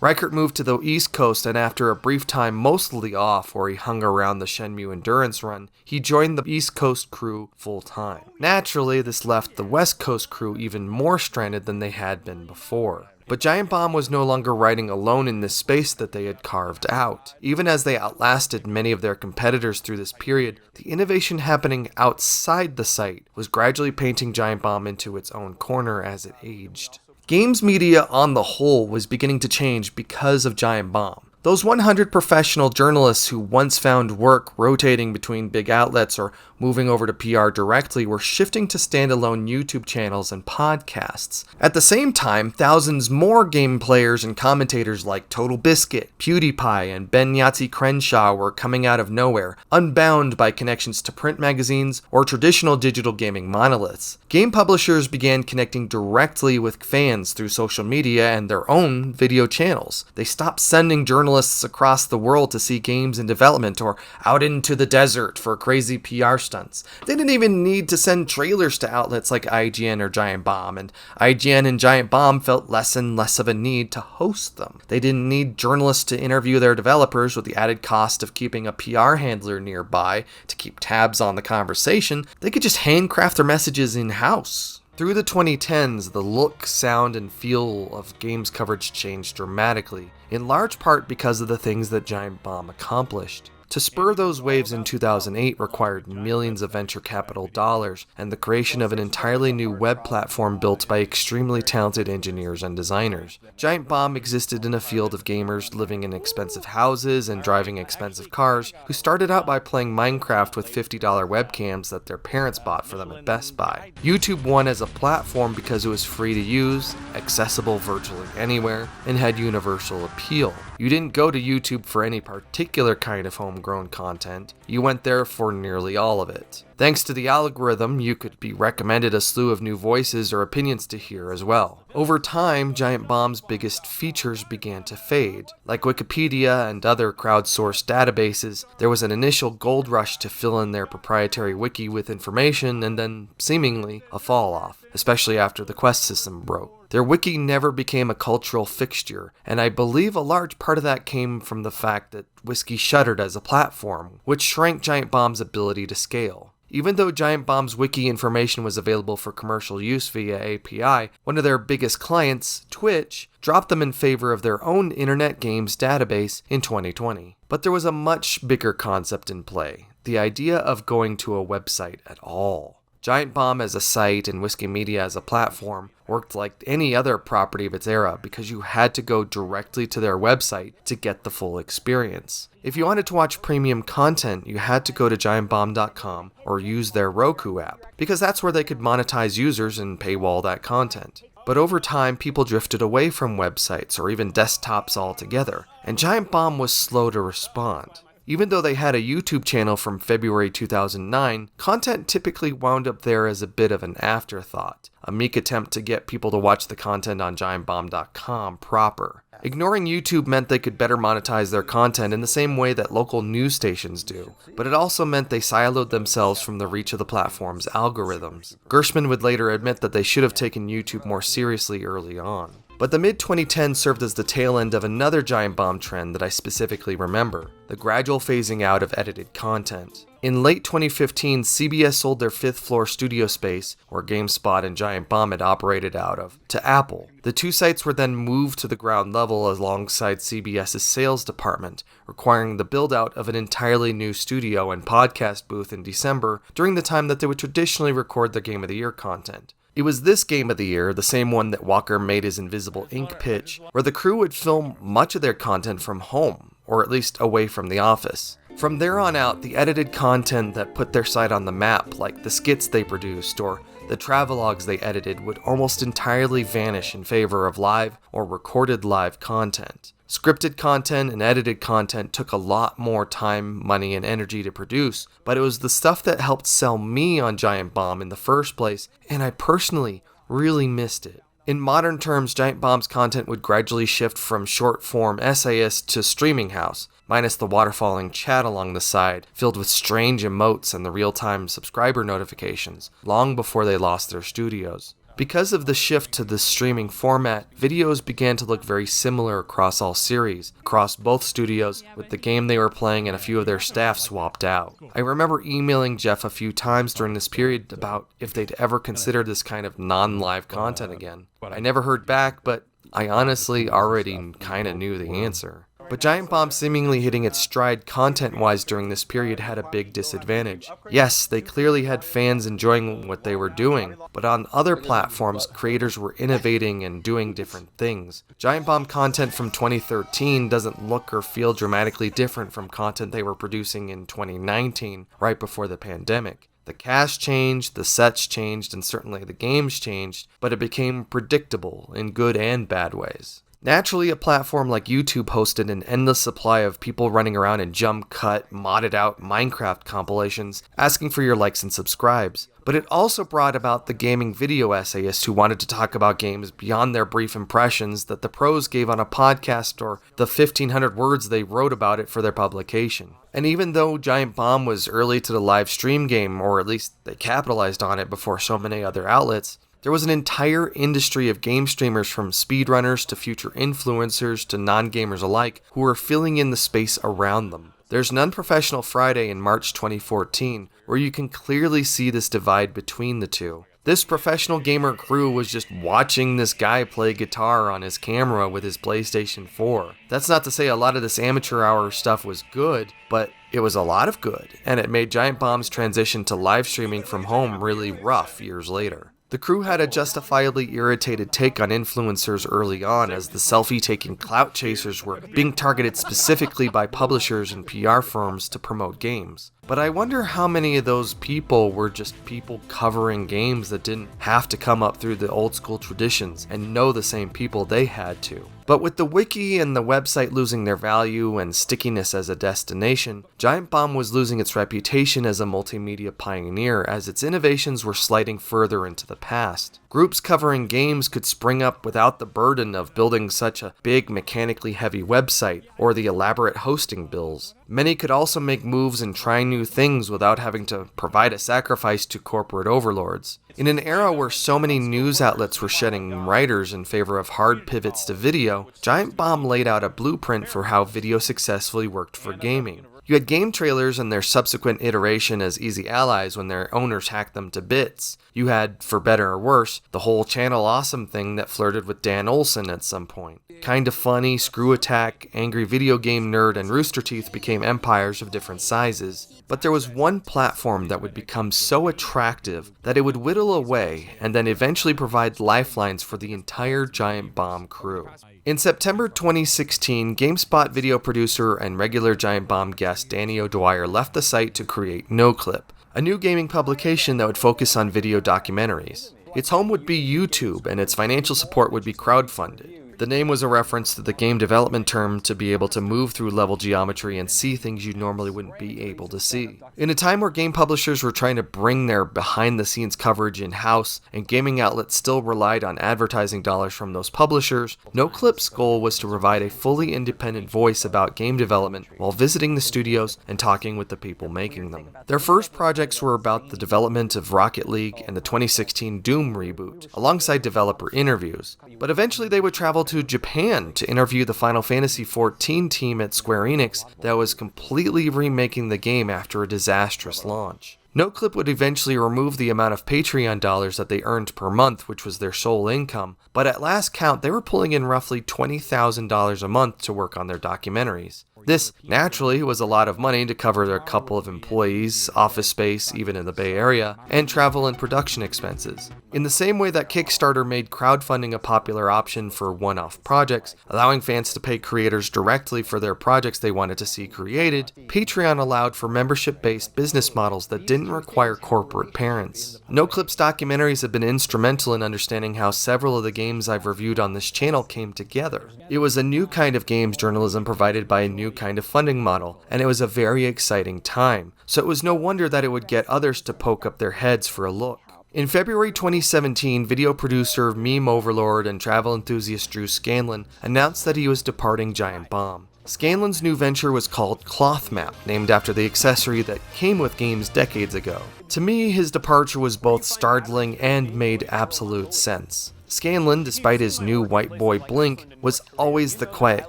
Reichert moved to the East Coast, and after a brief time mostly off where he hung around the Shenmue Endurance run, he joined the East Coast crew full-time. Naturally, this left the West Coast crew even more stranded than they had been before. But Giant Bomb was no longer riding alone in this space that they had carved out. Even as they outlasted many of their competitors through this period, the innovation happening outside the site was gradually painting Giant Bomb into its own corner as it aged. Games media on the whole was beginning to change because of Giant Bomb. Those 100 professional journalists who once found work rotating between big outlets or moving over to PR directly were shifting to standalone YouTube channels and podcasts. At the same time, thousands more game players and commentators like Total Biscuit, PewDiePie, and Ben Yahtzee Crenshaw were coming out of nowhere, unbound by connections to print magazines or traditional digital gaming monoliths. Game publishers began connecting directly with fans through social media and their own video channels. They stopped sending journalists across the world to see games in development or out into the desert for crazy PR stunts. They didn't even need to send trailers to outlets like IGN or Giant Bomb, and IGN and Giant Bomb felt less and less of a need to host them. They didn't need journalists to interview their developers with the added cost of keeping a PR handler nearby to keep tabs on the conversation. They could just handcraft their messages in-house. Through the 2010s, the look, sound, and feel of games coverage changed dramatically, in large part because of the things that Giant Bomb accomplished. To spur those waves in 2008 required millions of venture capital dollars and the creation of an entirely new web platform built by extremely talented engineers and designers. Giant Bomb existed in a field of gamers living in expensive houses and driving expensive cars who started out by playing Minecraft with $50 webcams that their parents bought for them at Best Buy. YouTube won as a platform because it was free to use, accessible virtually anywhere, and had universal appeal. You didn't go to YouTube for any particular kind of homegrown content, you went there for nearly all of it. Thanks to the algorithm, you could be recommended a slew of new voices or opinions to hear as well. Over time, Giant Bomb's biggest features began to fade. Like Wikipedia and other crowdsourced databases, there was an initial gold rush to fill in their proprietary wiki with information and then, seemingly, a fall-off, especially after the Quest system broke. Their wiki never became a cultural fixture, and I believe a large part of that came from the fact that Whiskey shuttered as a platform, which shrank Giant Bomb's ability to scale. Even though Giant Bomb's wiki information was available for commercial use via API, one of their biggest clients, Twitch, dropped them in favor of their own internet games database in 2020. But there was a much bigger concept in play, the idea of going to a website at all. Giant Bomb as a site and Whiskey Media as a platform worked like any other property of its era because you had to go directly to their website to get the full experience. If you wanted to watch premium content, you had to go to giantbomb.com or use their Roku app, because that's where they could monetize users and paywall that content. But over time, people drifted away from websites or even desktops altogether, and Giant Bomb was slow to respond. Even though they had a YouTube channel from February 2009, content typically wound up there as a bit of an afterthought, a meek attempt to get people to watch the content on giantbomb.com proper. Ignoring YouTube meant they could better monetize their content in the same way that local news stations do, but it also meant they siloed themselves from the reach of the platform's algorithms. Gerstmann would later admit that they should have taken YouTube more seriously early on. But the mid-2010s served as the tail end of another Giant Bomb trend that I specifically remember, the gradual phasing out of edited content. In late 2015, CBS sold their fifth-floor studio space, where GameSpot and Giant Bomb had operated out of, to Apple. The two sites were then moved to the ground level alongside CBS's sales department, requiring the build-out of an entirely new studio and podcast booth in December, during the time that they would traditionally record their Game of the Year content. It was this Game of the Year, the same one that Walker made his Invisible Ink pitch, where the crew would film much of their content from home, or at least away from the office. From there on out, the edited content that put their site on the map, like the skits they produced or the travelogues they edited, would almost entirely vanish in favor of live or recorded live content. Scripted content and edited content took a lot more time, money, and energy to produce, but it was the stuff that helped sell me on Giant Bomb in the first place, and I personally really missed it. In modern terms, Giant Bomb's content would gradually shift from short-form essayist to streaming house, minus the waterfalling chat along the side, filled with strange emotes and the real-time subscriber notifications, long before they lost their studios. Because of the shift to the streaming format, videos began to look very similar across all series, across both studios, with the game they were playing and a few of their staff swapped out. I remember emailing Jeff a few times during this period about if they'd ever consider this kind of non-live content again. I never heard back, but I honestly already kinda knew the answer. But Giant Bomb seemingly hitting its stride content-wise during this period had a big disadvantage. Yes, they clearly had fans enjoying what they were doing, but on other platforms, creators were innovating and doing different things. Giant Bomb content from 2013 doesn't look or feel dramatically different from content they were producing in 2019, right before the pandemic. The cast changed, the sets changed, and certainly the games changed, but it became predictable in good and bad ways. Naturally, a platform like YouTube hosted an endless supply of people running around in jump cut, modded out Minecraft compilations, asking for your likes and subscribes. But it also brought about the gaming video essayists who wanted to talk about games beyond their brief impressions that the pros gave on a podcast or the 1,500 words they wrote about it for their publication. And even though Giant Bomb was early to the live stream game, or at least they capitalized on it before so many other outlets, there was an entire industry of game streamers, from speedrunners to future influencers to non-gamers alike, who were filling in the space around them. There's an Unprofessional Friday in March 2014 where you can clearly see this divide between the two. This professional gamer crew was just watching this guy play guitar on his camera with his PlayStation 4. That's not to say a lot of this amateur hour stuff was good, but it was a lot of good, and it made Giant Bomb's transition to live streaming from home really rough years later. The crew had a justifiably irritated take on influencers early on, as the selfie-taking clout chasers were being targeted specifically by publishers and PR firms to promote games. But I wonder how many of those people were just people covering games that didn't have to come up through the old school traditions and know the same people they had to. But with the wiki and the website losing their value and stickiness as a destination, Giant Bomb was losing its reputation as a multimedia pioneer as its innovations were sliding further into the past. Groups covering games could spring up without the burden of building such a big, mechanically heavy website or the elaborate hosting bills. Many could also make moves and try new things without having to provide a sacrifice to corporate overlords. In an era where so many news outlets were shedding writers in favor of hard pivots to video, Giant Bomb laid out a blueprint for how video successfully worked for gaming. You had game trailers and their subsequent iteration as easy allies when their owners hacked them to bits. You had, for better or worse, the whole Channel Awesome thing that flirted with Dan Olsen at some point. Kinda Funny, Screw Attack, Angry Video Game Nerd, and Rooster Teeth became empires of different sizes. But there was one platform that would become so attractive that it would whittle away and then eventually provide lifelines for the entire Giant Bomb crew. In September 2016, GameSpot video producer and regular Giant Bomb guest Danny O'Dwyer left the site to create NoClip, a new gaming publication that would focus on video documentaries. Its home would be YouTube, and its financial support would be crowdfunded. The name was a reference to the game development term to be able to move through level geometry and see things you normally wouldn't be able to see. In a time where game publishers were trying to bring their behind-the-scenes coverage in-house and gaming outlets still relied on advertising dollars from those publishers, NoClip's goal was to provide a fully independent voice about game development while visiting the studios and talking with the people making them. Their first projects were about the development of Rocket League and the 2016 Doom reboot, alongside developer interviews. But eventually they would travel to Japan to interview the Final Fantasy XIV team at Square Enix that was completely remaking the game after a disastrous launch. NoClip would eventually remove the amount of Patreon dollars that they earned per month, which was their sole income, but at last count they were pulling in roughly $20,000 a month to work on their documentaries. This, naturally, was a lot of money to cover their couple of employees, office space, even in the Bay Area, and travel and production expenses. In the same way that Kickstarter made crowdfunding a popular option for one-off projects, allowing fans to pay creators directly for their projects they wanted to see created, Patreon allowed for membership-based business models that didn't require corporate parents. NoClip's documentaries have been instrumental in understanding how several of the games I've reviewed on this channel came together. It was a new kind of games journalism provided by a new kind of funding model, and it was a very exciting time, so it was no wonder that it would get others to poke up their heads for a look. In February 2017, video producer, meme overlord, and travel enthusiast Drew Scanlon announced that he was departing Giant Bomb. Scanlan's new venture was called Clothmap, named after the accessory that came with games decades ago. To me, his departure was both startling and made absolute sense. Scanlan, despite his new white boy blink, was always the quiet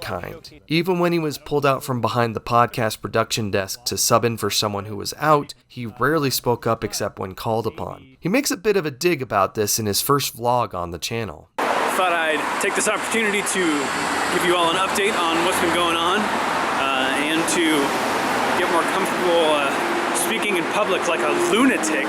kind. Even when he was pulled out from behind the podcast production desk to sub in for someone who was out, he rarely spoke up except when called upon. He makes a bit of a dig about this in his first vlog on the channel. Thought I'd take this opportunity to give you all an update on what's been going on and to get more comfortable speaking in public like a lunatic.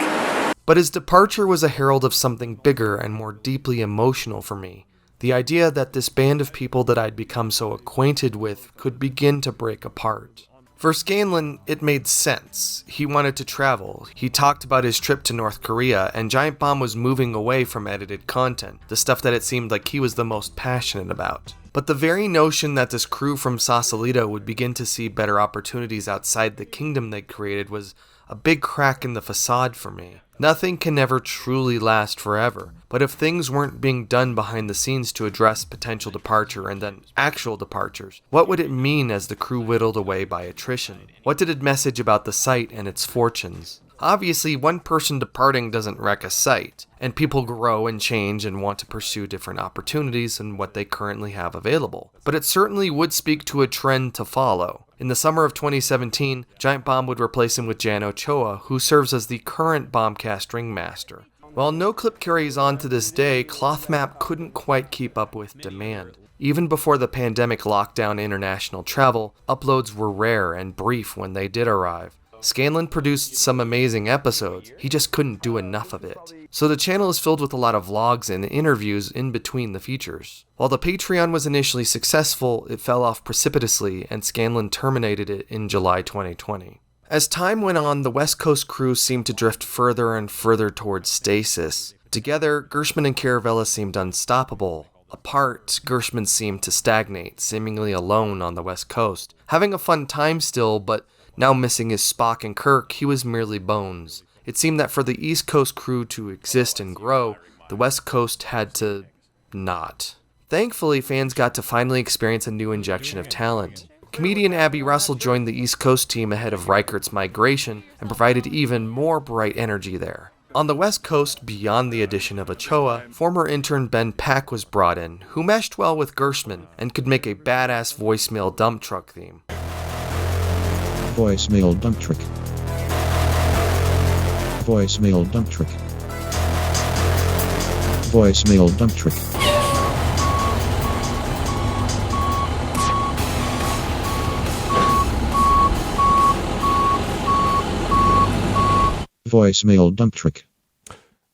But his departure was a herald of something bigger and more deeply emotional for me. The idea that this band of people that I'd become so acquainted with could begin to break apart. For Scanlan, it made sense. He wanted to travel. He talked about his trip to North Korea, and Giant Bomb was moving away from edited content, the stuff that it seemed like he was the most passionate about. But the very notion that this crew from Sausalito would begin to see better opportunities outside the kingdom they created was a big crack in the facade for me. Nothing can ever truly last forever, but if things weren't being done behind the scenes to address potential departure and then actual departures, what would it mean as the crew whittled away by attrition? What did it message about the site and its fortunes? Obviously, one person departing doesn't wreck a site, and people grow and change and want to pursue different opportunities than what they currently have available. But it certainly would speak to a trend to follow. In the summer of 2017, Giant Bomb would replace him with Jan Ochoa, who serves as the current Bombcast ringmaster. While NoClip carries on to this day, Clothmap couldn't quite keep up with demand. Even before the pandemic locked down international travel, uploads were rare and brief when they did arrive. Scanlan produced some amazing episodes, he just couldn't do enough of it. So the channel is filled with a lot of vlogs and interviews in between the features. While the Patreon was initially successful, it fell off precipitously and Scanlan terminated it in July 2020. As time went on, the West Coast crew seemed to drift further and further towards stasis. Together, Gerstmann and Caravella seemed unstoppable. Apart, Gerstmann seemed to stagnate, seemingly alone on the West Coast. Having a fun time still, but now missing his Spock and Kirk, he was merely bones. It seemed that for the East Coast crew to exist and grow, the West Coast had to not. Thankfully, fans got to finally experience a new injection of talent. Comedian Abby Russell joined the East Coast team ahead of Reichert's migration and provided even more bright energy there. On the West Coast, beyond the addition of Ochoa, former intern Ben Pack was brought in, who meshed well with Gerstmann and could make a badass voicemail dump truck theme. Voicemail dump trick. Voicemail dump trick. Voicemail dump trick. Voicemail dump trick.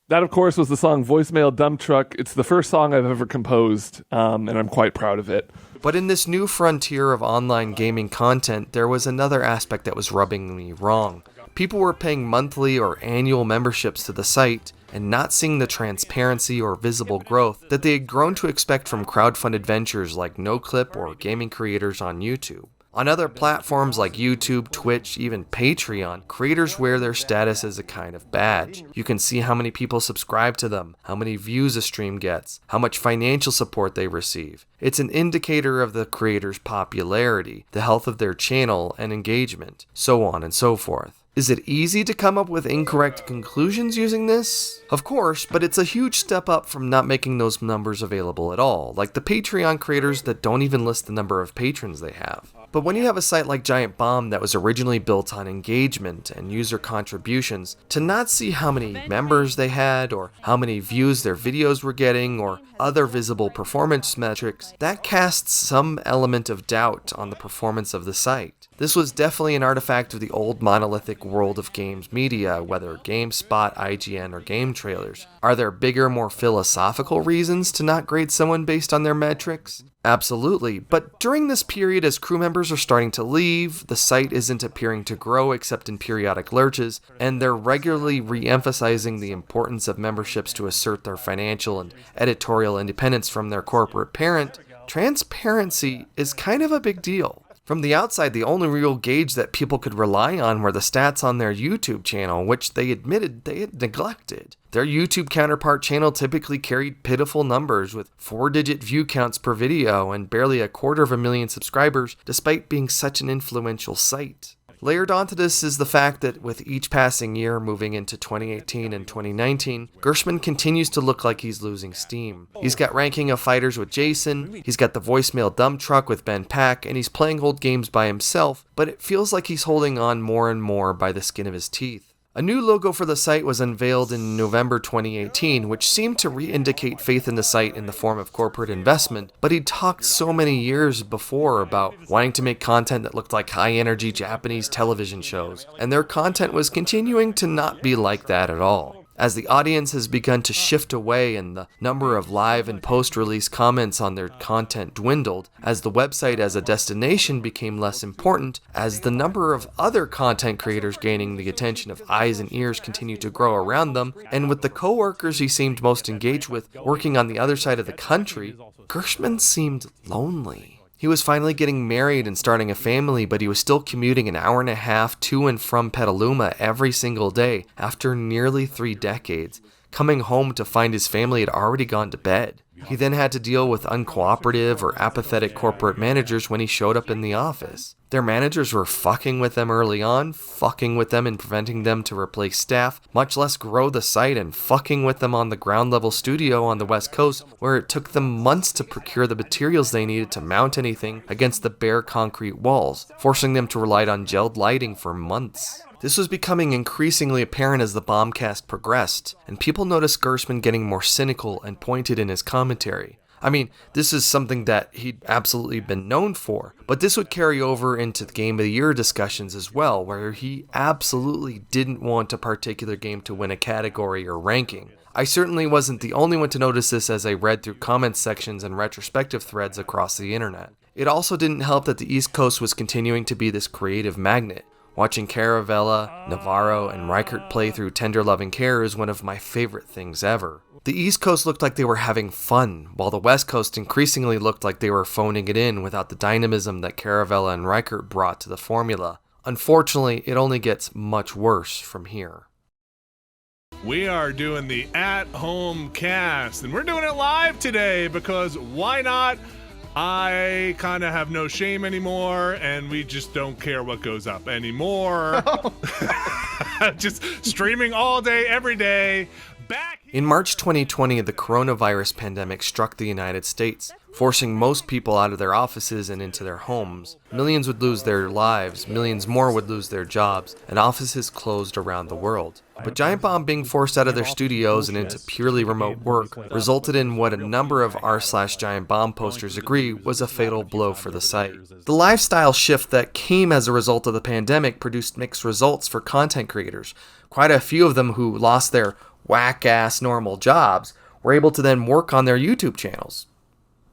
That, of course, was the song Voicemail Dump Truck. It's the first song I've ever composed, and I'm quite proud of it. But in this new frontier of online gaming content, there was another aspect that was rubbing me wrong. People were paying monthly or annual memberships to the site and not seeing the transparency or visible growth that they had grown to expect from crowdfunded ventures like NoClip or gaming creators on YouTube. On other platforms like YouTube, Twitch, even Patreon, creators wear their status as a kind of badge. You can see how many people subscribe to them, how many views a stream gets, how much financial support they receive. It's an indicator of the creator's popularity, the health of their channel, and engagement, so on and so forth. Is it easy to come up with incorrect conclusions using this? Of course, but it's a huge step up from not making those numbers available at all, like the Patreon creators that don't even list the number of patrons they have. But when you have a site like Giant Bomb that was originally built on engagement and user contributions, to not see how many members they had, or how many views their videos were getting, or other visible performance metrics, that casts some element of doubt on the performance of the site. This was definitely an artifact of the old monolithic world of games media, whether GameSpot, IGN, or Game Trailers. Are there bigger, more philosophical reasons to not grade someone based on their metrics? Absolutely, but during this period as crew members are starting to leave, the site isn't appearing to grow except in periodic lurches, and they're regularly re-emphasizing the importance of memberships to assert their financial and editorial independence from their corporate parent, transparency is kind of a big deal. From the outside, the only real gauge that people could rely on were the stats on their YouTube channel, which they admitted they had neglected. Their YouTube counterpart channel typically carried pitiful numbers with 4-digit view counts per video and barely 250,000 subscribers, despite being such an influential site. Layered onto this is the fact that with each passing year moving into 2018 and 2019, Gerstmann continues to look like he's losing steam. He's got ranking of fighters with Jason, he's got the voicemail dump truck with Ben Pack, and he's playing old games by himself, but it feels like he's holding on more and more by the skin of his teeth. A new logo for the site was unveiled in November 2018, which seemed to re-indicate faith in the site in the form of corporate investment, but he'd talked so many years before about wanting to make content that looked like high-energy Japanese television shows, and their content was continuing to not be like that at all. As the audience has begun to shift away and the number of live and post-release comments on their content dwindled, as the website as a destination became less important, as the number of other content creators gaining the attention of eyes and ears continued to grow around them, and with the co-workers he seemed most engaged with working on the other side of the country, Gerstmann seemed lonely. He was finally getting married and starting a family, but he was still commuting an hour and a half to and from Petaluma every single day after nearly 3 decades, coming home to find his family had already gone to bed. He then had to deal with uncooperative or apathetic corporate managers when he showed up in the office. Their managers were fucking with them early on, fucking with them and preventing them to replace staff, much less grow the site, and fucking with them on the ground level studio on the West Coast, where it took them months to procure the materials they needed to mount anything against the bare concrete walls, forcing them to rely on gelled lighting for months. This was becoming increasingly apparent as the bombcast progressed, and people noticed Gerstmann getting more cynical and pointed in his commentary. I mean, this is something that he'd absolutely been known for, but this would carry over into the Game of the Year discussions as well, where he absolutely didn't want a particular game to win a category or ranking. I certainly wasn't the only one to notice this as I read through comment sections and retrospective threads across the internet. It also didn't help that the East Coast was continuing to be this creative magnet. Watching Caravella, Navarro, and Reichert play through Tender Loving Care is one of my favorite things ever. The East Coast looked like they were having fun, while the West Coast increasingly looked like they were phoning it in without the dynamism that Caravella and Reichert brought to the formula. Unfortunately, it only gets much worse from here. We are doing the at-home cast, and we're doing it live today because why not? I kind of have no shame anymore, and we just don't care what goes up anymore. Just streaming all day, every day. In March 2020, the coronavirus pandemic struck the United States, forcing most people out of their offices and into their homes. Millions would lose their lives, millions more would lose their jobs, and offices closed around the world. But Giant Bomb being forced out of their studios and into purely remote work resulted in what a number of r/Giant Bomb posters agree was a fatal blow for the site. The lifestyle shift that came as a result of the pandemic produced mixed results for content creators. Quite a few of them who lost their whack-ass normal jobs were able to then work on their YouTube channels,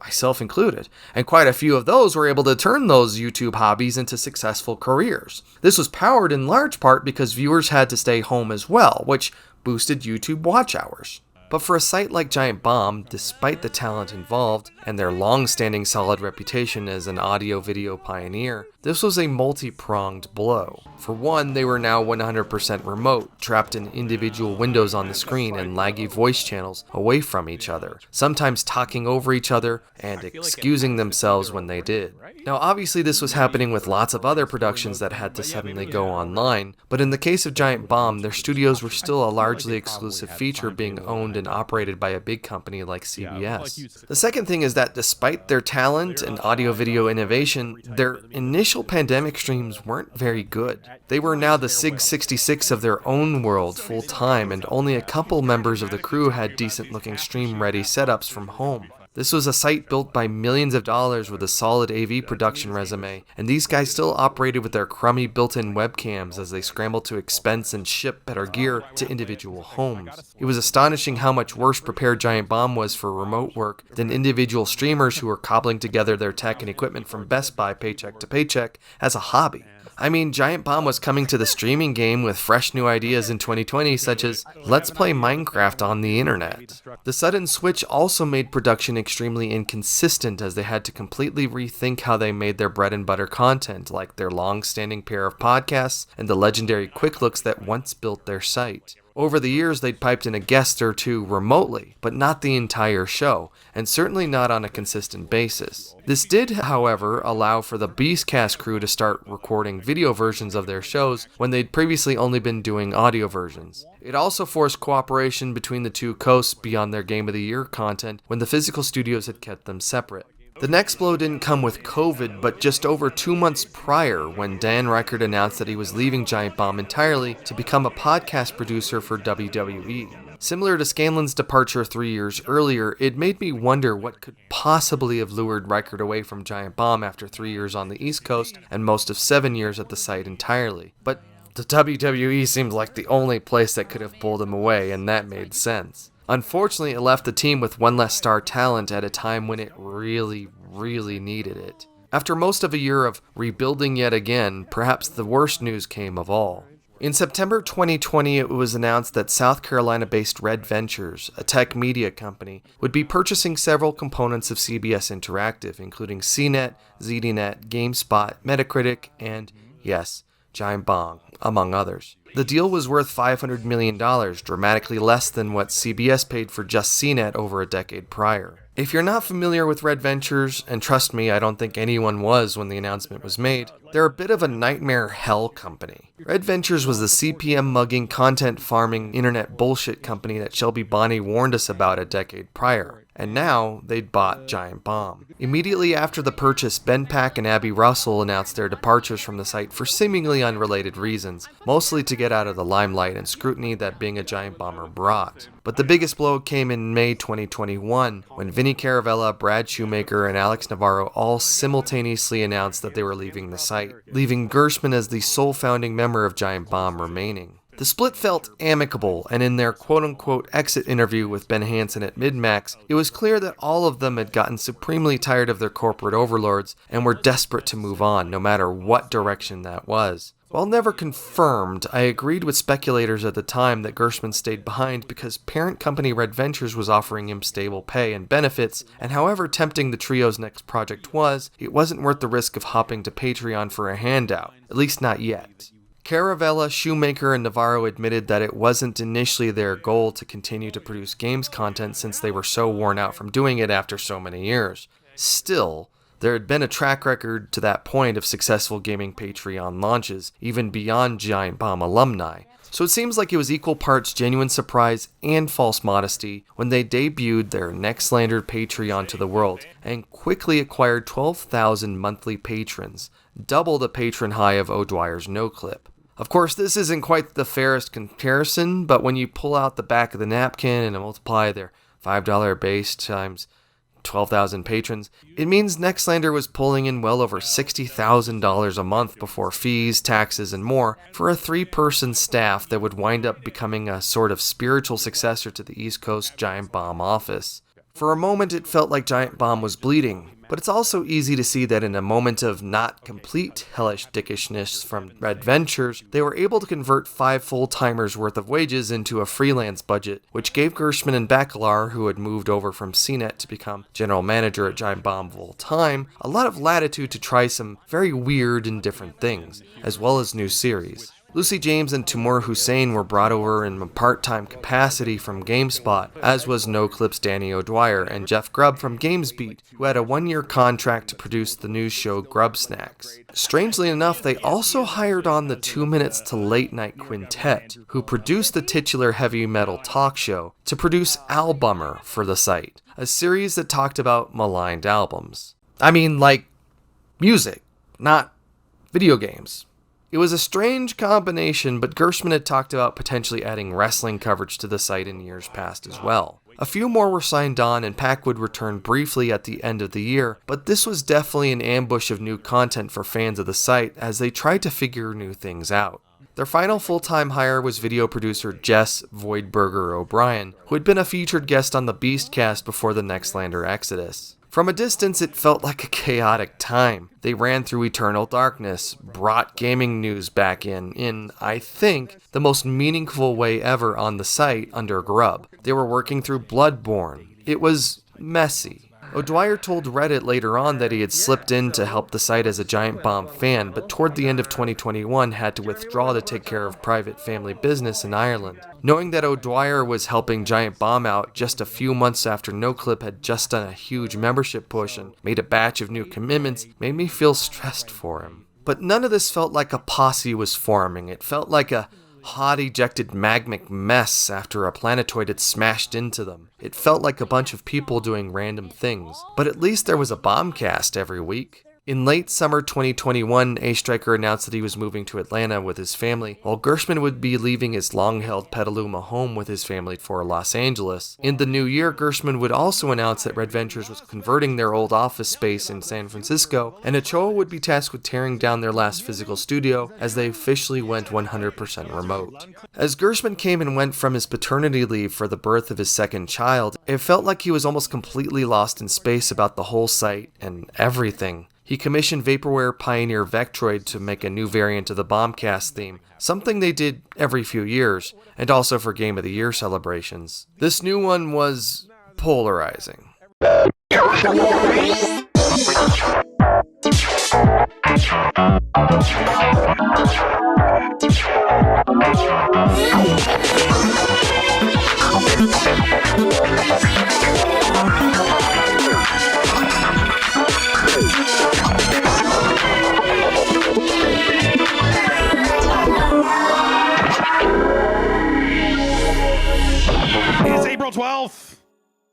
myself included, and quite a few of those were able to turn those YouTube hobbies into successful careers. This was powered in large part because viewers had to stay home as well, which boosted YouTube watch hours. But for a site like Giant Bomb, despite the talent involved and their long-standing solid reputation as an audio-video pioneer, this was a multi-pronged blow. For one, they were now 100% remote, trapped in individual windows on the screen and laggy voice channels away from each other, sometimes talking over each other and excusing themselves when they did. Now obviously this was happening with lots of other productions that had to suddenly go online, but in the case of Giant Bomb, their studios were still a largely exclusive feature being owned and operated by a big company like CBS. The second thing is that despite their talent and audio-video innovation, their initial pandemic streams weren't very good. They were now the SIG-66 of their own world full-time, and only a couple members of the crew had decent-looking stream-ready setups from home. This was a site built by millions of dollars with a solid AV production resume, and these guys still operated with their crummy built-in webcams as they scrambled to expense and ship better gear to individual homes. It was astonishing how much worse prepared Giant Bomb was for remote work than individual streamers who were cobbling together their tech and equipment from Best Buy paycheck to paycheck as a hobby. I mean, Giant Bomb was coming to the streaming game with fresh new ideas in 2020, such as, let's play Minecraft on the internet. The sudden switch also made production extremely inconsistent as they had to completely rethink how they made their bread and butter content, like their long-standing pair of podcasts and the legendary quick looks that once built their site. Over the years, they'd piped in a guest or two remotely, but not the entire show, and certainly not on a consistent basis. This did, however, allow for the Beastcast crew to start recording video versions of their shows when they'd previously only been doing audio versions. It also forced cooperation between the two coasts beyond their Game of the Year content when the physical studios had kept them separate. The next blow didn't come with COVID, but just over 2 months prior when Dan Reichert announced that he was leaving Giant Bomb entirely to become a podcast producer for WWE. Similar to Scanlan's departure 3 years earlier, it made me wonder what could possibly have lured Reichert away from Giant Bomb after 3 years on the East Coast and most of 7 years at the site entirely. But the WWE seemed like the only place that could have pulled him away, and that made sense. Unfortunately, it left the team with one less star talent at a time when it really needed it. After most of a year of rebuilding yet again, perhaps the worst news came of all. In September 2020, it was announced that South Carolina-based Red Ventures, a tech media company, would be purchasing several components of CBS Interactive, including CNET, ZDNet, GameSpot, Metacritic, and, yes, Giant Bomb, among others. The deal was worth $500 million, dramatically less than what CBS paid for just CNET over a decade prior. If you're not familiar with Red Ventures, and trust me, I don't think anyone was when the announcement was made, they're a bit of a nightmare hell company. Red Ventures was the CPM mugging, content farming, internet bullshit company that Shelby Bonnie warned us about a decade prior. And now, they'd bought Giant Bomb. Immediately after the purchase, Ben Pack and Abby Russell announced their departures from the site for seemingly unrelated reasons, mostly to get out of the limelight and scrutiny that being a Giant Bomber brought. But the biggest blow came in May 2021, when Vinny Caravella, Brad Shoemaker, and Alex Navarro all simultaneously announced that they were leaving the site, leaving Gerstmann as the sole founding member of Giant Bomb remaining. The split felt amicable, and in their quote-unquote exit interview with Ben Hansen at Midmax, it was clear that all of them had gotten supremely tired of their corporate overlords and were desperate to move on, no matter what direction that was. While never confirmed, I agreed with speculators at the time that Gerstmann stayed behind because parent company Red Ventures was offering him stable pay and benefits, and however tempting the trio's next project was, it wasn't worth the risk of hopping to Patreon for a handout, at least not yet. Caravella, Shoemaker, and Navarro admitted that it wasn't initially their goal to continue to produce games content since they were so worn out from doing it after so many years. Still, there had been a track record to that point of successful gaming Patreon launches, even beyond Giant Bomb alumni, so it seems like it was equal parts genuine surprise and false modesty when they debuted their Nextlander Patreon to the world, and quickly acquired 12,000 monthly patrons, double the patron high of O'Dwyer's NoClip. Of course, this isn't quite the fairest comparison, but when you pull out the back of the napkin and multiply their $5 base times 12,000 patrons, it means Nextlander was pulling in well over $60,000 a month before fees, taxes, and more for a 3-person staff that would wind up becoming a sort of spiritual successor to the East Coast Giant Bomb office. For a moment, it felt like Giant Bomb was bleeding, but it's also easy to see that in a moment of not complete hellish dickishness from Red Ventures, they were able to convert 5 full-timers worth of wages into a freelance budget, which gave Gerstmann and Baccalar, who had moved over from CNET to become general manager at Giant Bomb full-time, a lot of latitude to try some very weird and different things, as well as new series. Lucy James and Timur Hussein were brought over in a part-time capacity from GameSpot, as was NoClip's Danny O'Dwyer and Jeff Grubb from GamesBeat, who had a 1-year contract to produce the news show Grub Snacks. Strangely enough, they also hired on the 2 Minutes to Late Night Quintet, who produced the titular heavy metal talk show, to produce Albummer for the site, a series that talked about maligned albums. I mean, like, music, not video games. It was a strange combination, but Gerstmann had talked about potentially adding wrestling coverage to the site in years past as well. A few more were signed on, and Pack would return briefly at the end of the year, but this was definitely an ambush of new content for fans of the site as they tried to figure new things out. Their final full-time hire was video producer Jess Voidberger O'Brien, who had been a featured guest on the Beastcast before the Nextlander exodus. From a distance, it felt like a chaotic time. They ran through Eternal Darkness, brought gaming news back in, I think, the most meaningful way ever on the site under Grub. They were working through Bloodborne. It was messy. O'Dwyer told Reddit later on that he had slipped in to help the site as a Giant Bomb fan, but toward the end of 2021 had to withdraw to take care of private family business in Ireland. Knowing that O'Dwyer was helping Giant Bomb out just a few months after NoClip had just done a huge membership push and made a batch of new commitments made me feel stressed for him. But none of this felt like a posse was forming. It felt like a hot ejected magmic mess after a planetoid had smashed into them. It felt like a bunch of people doing random things. But at least there was a bombcast every week. In late summer 2021, A Striker announced that he was moving to Atlanta with his family, while Gerstmann would be leaving his long-held Petaluma home with his family for Los Angeles. In the new year, Gerstmann would also announce that Red Ventures was converting their old office space in San Francisco, and Ochoa would be tasked with tearing down their last physical studio as they officially went 100% remote. As Gerstmann came and went from his paternity leave for the birth of his second child, it felt like he was almost completely lost in space about the whole site and everything. He commissioned vaporware pioneer Vectroid to make a new variant of the Bombcast theme, something they did every few years, and also for Game of the Year celebrations. This new one was polarizing. It's April 12th.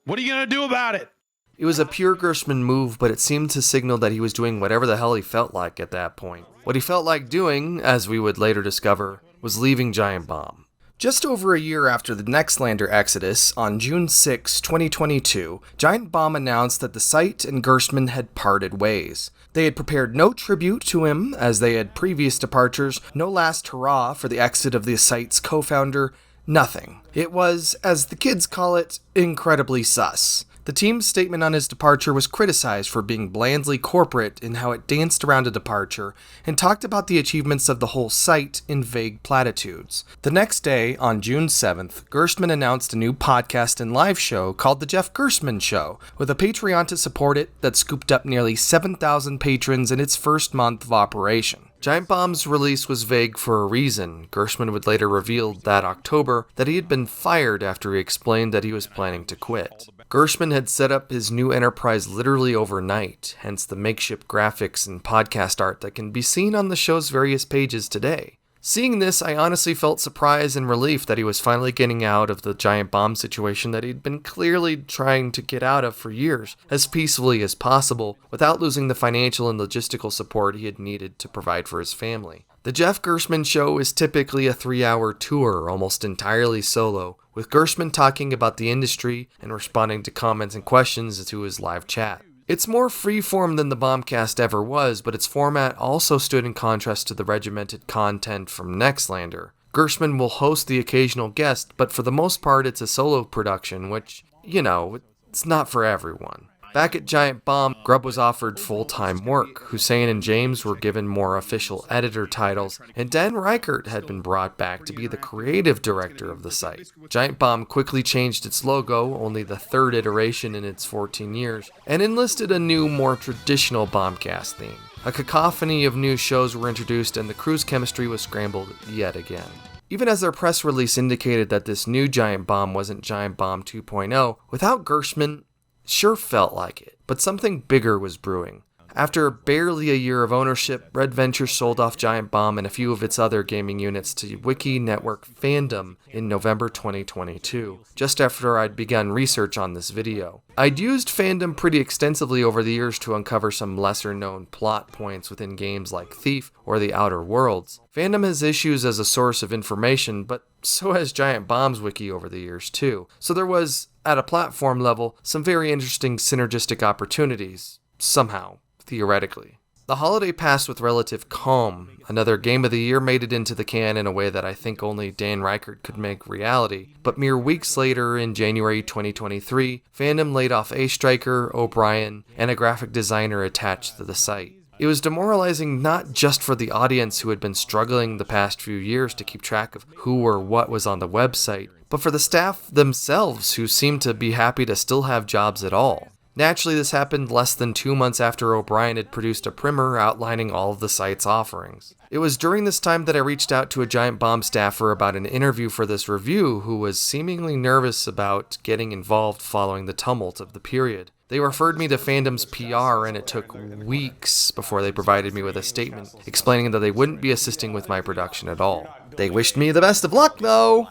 What are you going to do about it? It was a pure Gerstmann move, but it seemed to signal that he was doing whatever the hell he felt like at that point. What he felt like doing, as we would later discover, was leaving Giant Bomb. Just over a year after the Nextlander exodus, on June 6, 2022, Giant Bomb announced that the site and Gerstmann had parted ways. They had prepared no tribute to him, as they had previous departures, no last hurrah for the exit of the site's co-founder, nothing. It was, as the kids call it, incredibly sus. The team's statement on his departure was criticized for being blandly corporate in how it danced around a departure and talked about the achievements of the whole site in vague platitudes. The next day, on June 7th, Gerstmann announced a new podcast and live show called The Jeff Gerstmann Show, with a Patreon to support it that scooped up nearly 7,000 patrons in its first month of operation. Giant Bomb's release was vague for a reason. Gerstmann would later reveal that October that he had been fired after he explained that he was planning to quit. Gerstmann had set up his new enterprise literally overnight, hence the makeshift graphics and podcast art that can be seen on the show's various pages today. Seeing this, I honestly felt surprise and relief that he was finally getting out of the Giant Bomb situation that he'd been clearly trying to get out of for years, as peacefully as possible, without losing the financial and logistical support he had needed to provide for his family. The Jeff Gerstmann Show is typically a 3-hour tour, almost entirely solo, with Gerstmann talking about the industry and responding to comments and questions to his live chat. It's more freeform than the Bombcast ever was, but its format also stood in contrast to the regimented content from Nextlander. Gerstmann will host the occasional guest, but for the most part it's a solo production, which, it's not for everyone. Back at Giant Bomb, Grubb was offered full-time work, Hussein and James were given more official editor titles, and Dan Reichert had been brought back to be the creative director of the site. Giant Bomb quickly changed its logo, only the third iteration in its 14 years, and enlisted a new, more traditional Bombcast theme. A cacophony of new shows were introduced, and the crew's chemistry was scrambled yet again. Even as their press release indicated that this new Giant Bomb wasn't Giant Bomb 2.0, without Gerstmann, sure felt like it, but something bigger was brewing. After barely a year of ownership, Red Ventures sold off Giant Bomb and a few of its other gaming units to Wiki Network Fandom in November 2022, just after I'd begun research on this video. I'd used Fandom pretty extensively over the years to uncover some lesser-known plot points within games like Thief or The Outer Worlds. Fandom has issues as a source of information, but so has Giant Bomb's wiki over the years too. So there was, at a platform level, some very interesting synergistic opportunities, somehow. Theoretically. The holiday passed with relative calm. Another Game of the Year made it into the can in a way that I think only Dan Reichert could make reality. But mere weeks later, in January 2023, Fandom laid off A Striker, O'Brien, and a graphic designer attached to the site. It was demoralizing not just for the audience who had been struggling the past few years to keep track of who or what was on the website, but for the staff themselves who seemed to be happy to still have jobs at all. Naturally, this happened less than 2 months after O'Brien had produced a primer outlining all of the site's offerings. It was during this time that I reached out to a Giant Bomb staffer about an interview for this review who was seemingly nervous about getting involved following the tumult of the period. They referred me to Fandom's PR, and it took weeks before they provided me with a statement explaining that they wouldn't be assisting with my production at all. They wished me the best of luck, though!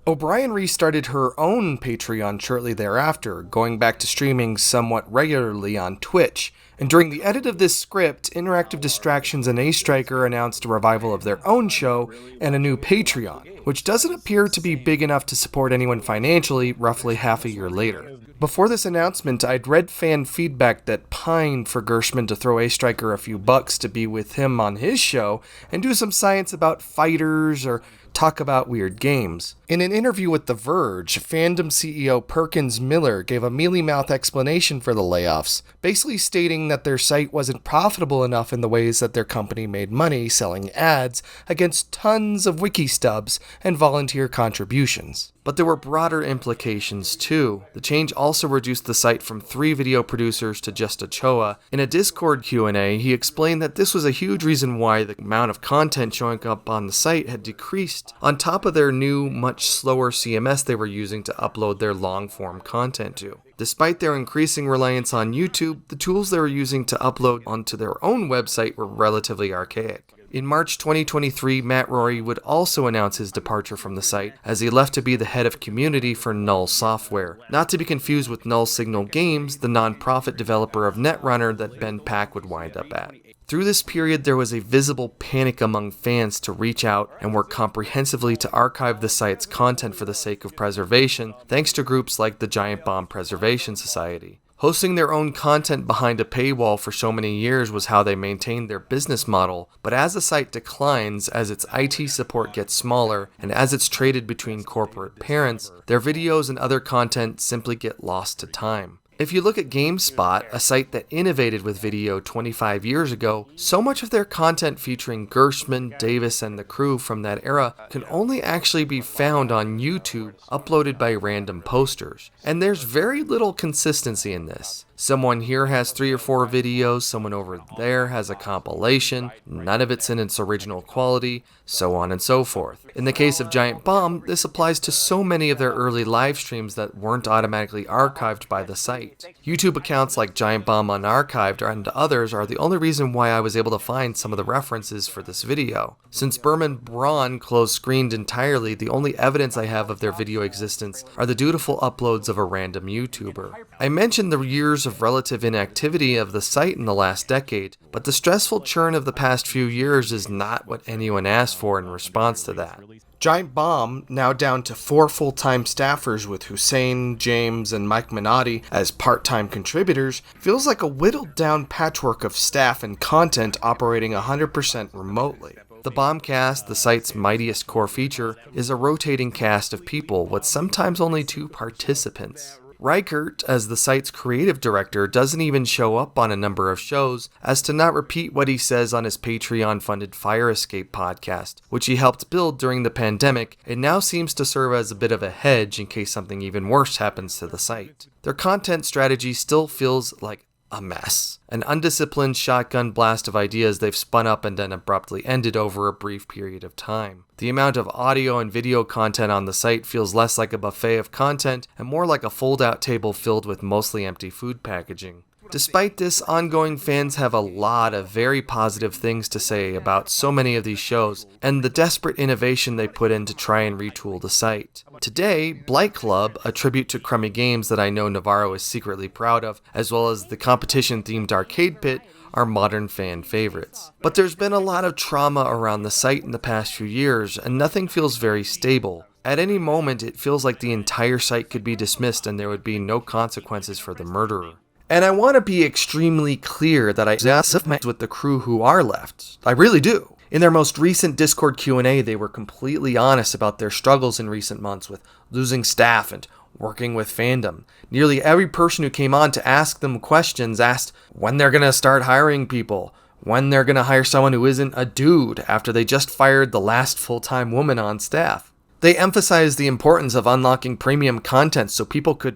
O'Brien restarted her own Patreon shortly thereafter, going back to streaming somewhat regularly on Twitch. And during the edit of this script, Interactive Distractions and A-Striker announced a revival of their own show and a new Patreon, which doesn't appear to be big enough to support anyone financially roughly half a year later. Before this announcement, I'd read fan feedback that pined for Gerstmann to throw A-Striker a few bucks to be with him on his show and do some science about fighters or talk about weird games. In an interview with The Verge, Fandom CEO Perkins Miller gave a mealy-mouthed explanation for the layoffs, basically stating that their site wasn't profitable enough in the ways that their company made money selling ads against tons of wiki stubs and volunteer contributions. But there were broader implications too. The change also reduced the site from 3 video producers to just Ochoa. In a Discord Q&A, he explained that this was a huge reason why the amount of content showing up on the site had decreased, on top of their new, much slower CMS they were using to upload their long-form content to. Despite their increasing reliance on YouTube, the tools they were using to upload onto their own website were relatively archaic. In March 2023, Matt Rory would also announce his departure from the site, as he left to be the head of community for Null Software, not to be confused with Null Signal Games, the non-profit developer of Netrunner that Ben Pack would wind up at. Through this period, there was a visible panic among fans to reach out and work comprehensively to archive the site's content for the sake of preservation, thanks to groups like the Giant Bomb Preservation Society. Hosting their own content behind a paywall for so many years was how they maintained their business model, but as the site declines, as its IT support gets smaller, and as it's traded between corporate parents, their videos and other content simply get lost to time. If you look at GameSpot, a site that innovated with video 25 years ago, so much of their content featuring Gerstmann, Davis, and the crew from that era can only actually be found on YouTube, uploaded by random posters. And there's very little consistency in this. Someone here has 3 or 4 videos, someone over there has a compilation, none of it's in its original quality, so on and so forth. In the case of Giant Bomb, this applies to so many of their early live streams that weren't automatically archived by the site. YouTube accounts like Giant Bomb Unarchived and others are the only reason why I was able to find some of the references for this video. Since Berman Braun closed-screened entirely, the only evidence I have of their video existence are the dutiful uploads of a random YouTuber. I mentioned the years of relative inactivity of the site in the last decade, but the stressful churn of the past few years is not what anyone asked for in response to that. Giant Bomb, now down to 4 full-time staffers with Hussein, James, and Mike Minotti as part-time contributors, feels like a whittled-down patchwork of staff and content operating 100% remotely. The Bombcast, the site's mightiest core feature, is a rotating cast of people with sometimes only 2 participants. Reichert, as the site's creative director, doesn't even show up on a number of shows, as to not repeat what he says on his Patreon-funded Fire Escape podcast, which he helped build during the pandemic and now seems to serve as a bit of a hedge in case something even worse happens to the site. Their content strategy still feels like a mess. An undisciplined shotgun blast of ideas they've spun up and then abruptly ended over a brief period of time. The amount of audio and video content on the site feels less like a buffet of content and more like a fold-out table filled with mostly empty food packaging. Despite this, ongoing fans have a lot of very positive things to say about so many of these shows, and the desperate innovation they put in to try and retool the site. Today, Blight Club, a tribute to crummy games that I know Navarro is secretly proud of, as well as the competition-themed Arcade Pit, are modern fan favorites. But there's been a lot of trauma around the site in the past few years, and nothing feels very stable. At any moment, it feels like the entire site could be dismissed and there would be no consequences for the murderer. And I want to be extremely clear that I sympathize with the crew who are left. I really do. In their most recent Discord Q&A, they were completely honest about their struggles in recent months with losing staff and working with fandom. Nearly every person who came on to ask them questions asked when they're going to start hiring people, when they're going to hire someone who isn't a dude after they just fired the last full-time woman on staff. They emphasized the importance of unlocking premium content so people could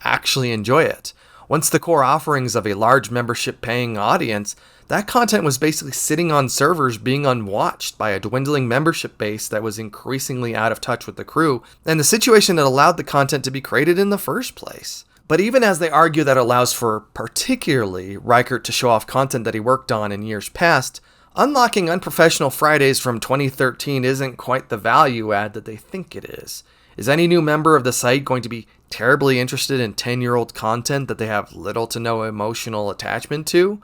actually enjoy it. Once the core offerings of a large membership-paying audience, that content was basically sitting on servers being unwatched by a dwindling membership base that was increasingly out of touch with the crew, and the situation that allowed the content to be created in the first place. But even as they argue that allows for, particularly, Reichert to show off content that he worked on in years past, unlocking Unprofessional Fridays from 2013 isn't quite the value add that they think it is. Is any new member of the site going to be terribly interested in 10-year-old content that they have little to no emotional attachment to?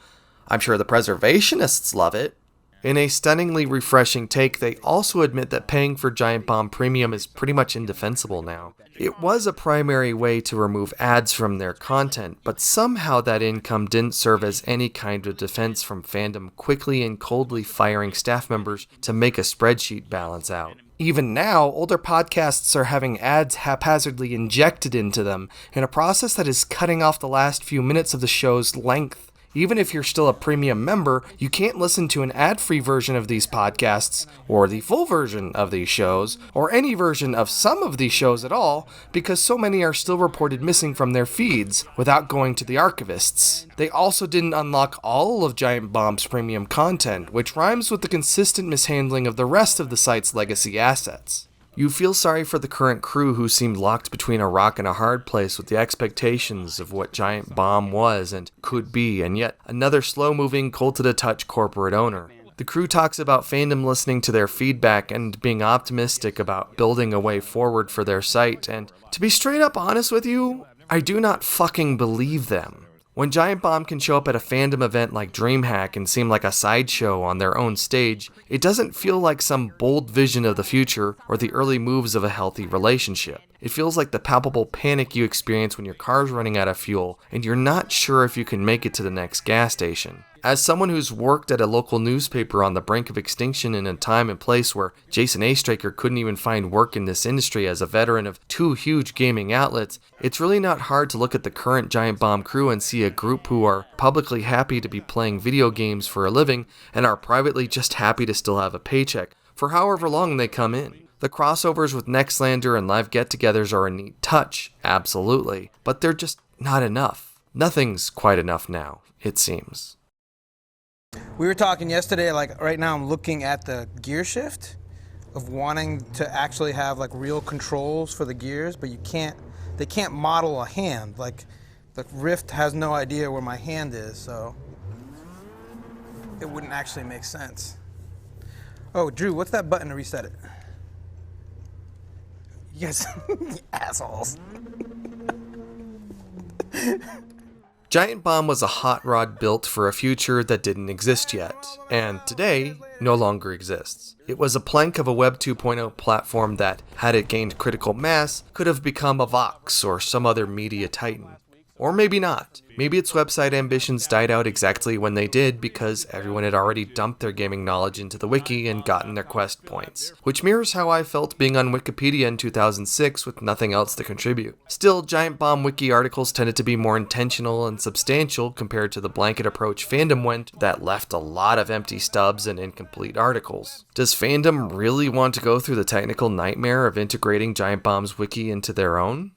I'm sure the preservationists love it. In a stunningly refreshing take, they also admit that paying for Giant Bomb Premium is pretty much indefensible now. It was a primary way to remove ads from their content, but somehow that income didn't serve as any kind of defense from fandom quickly and coldly firing staff members to make a spreadsheet balance out. Even now, older podcasts are having ads haphazardly injected into them in a process that is cutting off the last few minutes of the show's length. Even if you're still a premium member, you can't listen to an ad-free version of these podcasts, or the full version of these shows, or any version of some of these shows at all, because so many are still reported missing from their feeds without going to the archivists. They also didn't unlock all of Giant Bomb's premium content, which rhymes with the consistent mishandling of the rest of the site's legacy assets. You feel sorry for the current crew who seemed locked between a rock and a hard place with the expectations of what Giant Bomb was and could be, and yet another slow-moving, cold-to-the-touch corporate owner. The crew talks about fandom listening to their feedback and being optimistic about building a way forward for their site, and to be straight up honest with you, I do not fucking believe them. When Giant Bomb can show up at a fandom event like DreamHack and seem like a sideshow on their own stage, it doesn't feel like some bold vision of the future or the early moves of a healthy relationship. It feels like the palpable panic you experience when your car's running out of fuel and you're not sure if you can make it to the next gas station. As someone who's worked at a local newspaper on the brink of extinction in a time and place where Jason Astraker couldn't even find work in this industry as a veteran of 2 huge gaming outlets, it's really not hard to look at the current Giant Bomb crew and see a group who are publicly happy to be playing video games for a living and are privately just happy to still have a paycheck for however long they come in. The crossovers with Nextlander and live get-togethers are a neat touch, absolutely, but they're just not enough. Nothing's quite enough now, it seems. We were talking yesterday, like right now I'm looking at the gear shift of wanting to actually have like real controls for the gears, but they can't model a hand. Like the Rift has no idea where my hand is, so it wouldn't actually make sense. Oh, Drew, what's that button to reset it? You guys, assholes. Giant Bomb was a hot rod built for a future that didn't exist yet, and today no longer exists. It was a plank of a Web 2.0 platform that, had it gained critical mass, could have become a Vox or some other media titan. Or maybe not. Maybe its website ambitions died out exactly when they did because everyone had already dumped their gaming knowledge into the wiki and gotten their quest points, which mirrors how I felt being on Wikipedia in 2006 with nothing else to contribute. Still, Giant Bomb wiki articles tended to be more intentional and substantial compared to the blanket approach fandom went that left a lot of empty stubs and incomplete articles. Does fandom really want to go through the technical nightmare of integrating Giant Bomb's wiki into their own?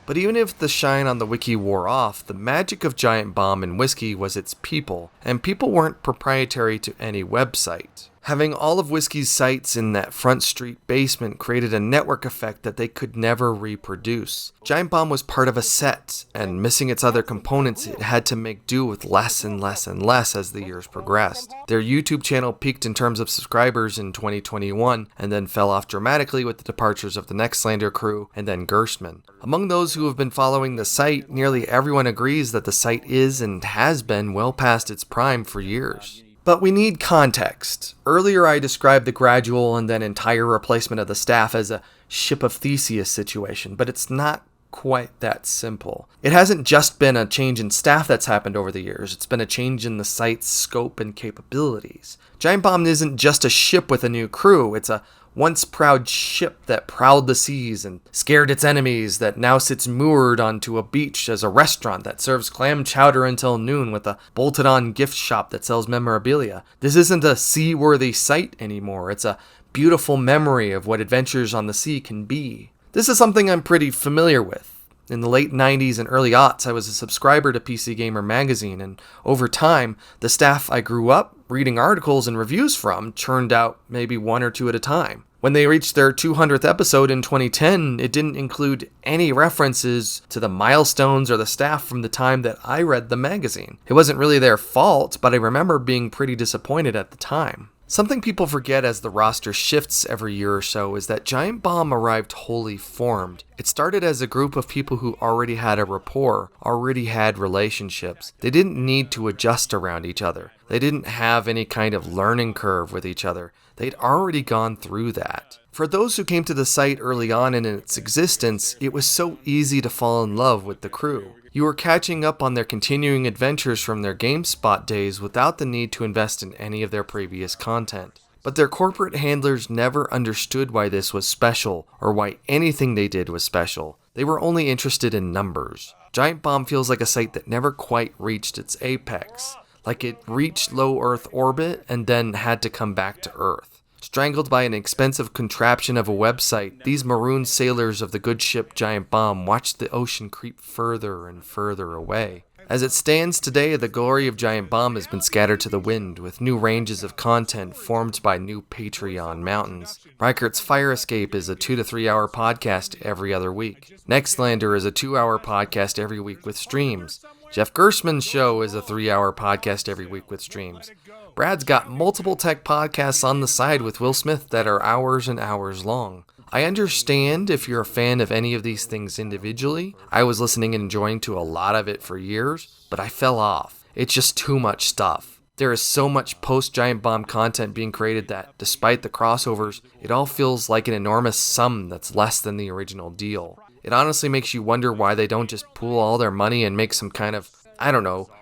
But even if the shine on the wiki wore off, the magic of Giant Bomb and Whiskey was its people, and people weren't proprietary to any website. Having all of Whiskey's sites in that Front Street basement created a network effect that they could never reproduce. Giant Bomb was part of a set, and missing its other components, it had to make do with less and less and less as the years progressed. Their YouTube channel peaked in terms of subscribers in 2021, and then fell off dramatically with the departures of the Nextlander crew and then Gerstmann. Among those who have been following the site, nearly everyone agrees that the site is and has been well past its prime for years. But we need context. Earlier I described the gradual and then entire replacement of the staff as a Ship of Theseus situation, but it's not quite that simple. It hasn't just been a change in staff that's happened over the years, it's been a change in the site's scope and capabilities. Giant Bomb isn't just a ship with a new crew, it's a once proud ship that prowled the seas and scared its enemies that now sits moored onto a beach as a restaurant that serves clam chowder until noon with a bolted-on gift shop that sells memorabilia. This isn't a seaworthy site anymore, it's a beautiful memory of what adventures on the sea can be. This is something I'm pretty familiar with. In the late 90s and early aughts, I was a subscriber to PC Gamer magazine, and over time, the staff I grew up reading articles and reviews from churned out maybe one or two at a time. When they reached their 200th episode in 2010, it didn't include any references to the milestones or the staff from the time that I read the magazine. It wasn't really their fault, but I remember being pretty disappointed at the time. Something people forget as the roster shifts every year or so is that Giant Bomb arrived wholly formed. It started as a group of people who already had a rapport, already had relationships. They didn't need to adjust around each other. They didn't have any kind of learning curve with each other. They'd already gone through that. For those who came to the site early on in its existence, it was so easy to fall in love with the crew. You were catching up on their continuing adventures from their GameSpot days without the need to invest in any of their previous content. But their corporate handlers never understood why this was special, or why anything they did was special. They were only interested in numbers. Giant Bomb feels like a site that never quite reached its apex. Like it reached low Earth orbit and then had to come back to Earth. Strangled by an expensive contraption of a website, these maroon sailors of the good ship Giant Bomb watched the ocean creep further and further away. As it stands today, the glory of Giant Bomb has been scattered to the wind, with new ranges of content formed by new Patreon mountains. Reichert's Fire Escape is a 2 to 3 hour podcast every other week. Nextlander is a 2-hour podcast every week with streams. Jeff Gerstmann's show is a 3-hour podcast every week with streams. Brad's got multiple tech podcasts on the side with Will Smith that are hours and hours long. I understand if you're a fan of any of these things individually. I was listening and enjoying to a lot of it for years, but I fell off. It's just too much stuff. There is so much post-Giant Bomb content being created that, despite the crossovers, it all feels like an enormous sum that's less than the original deal. It honestly makes you wonder why they don't just pool all their money and make some kind of,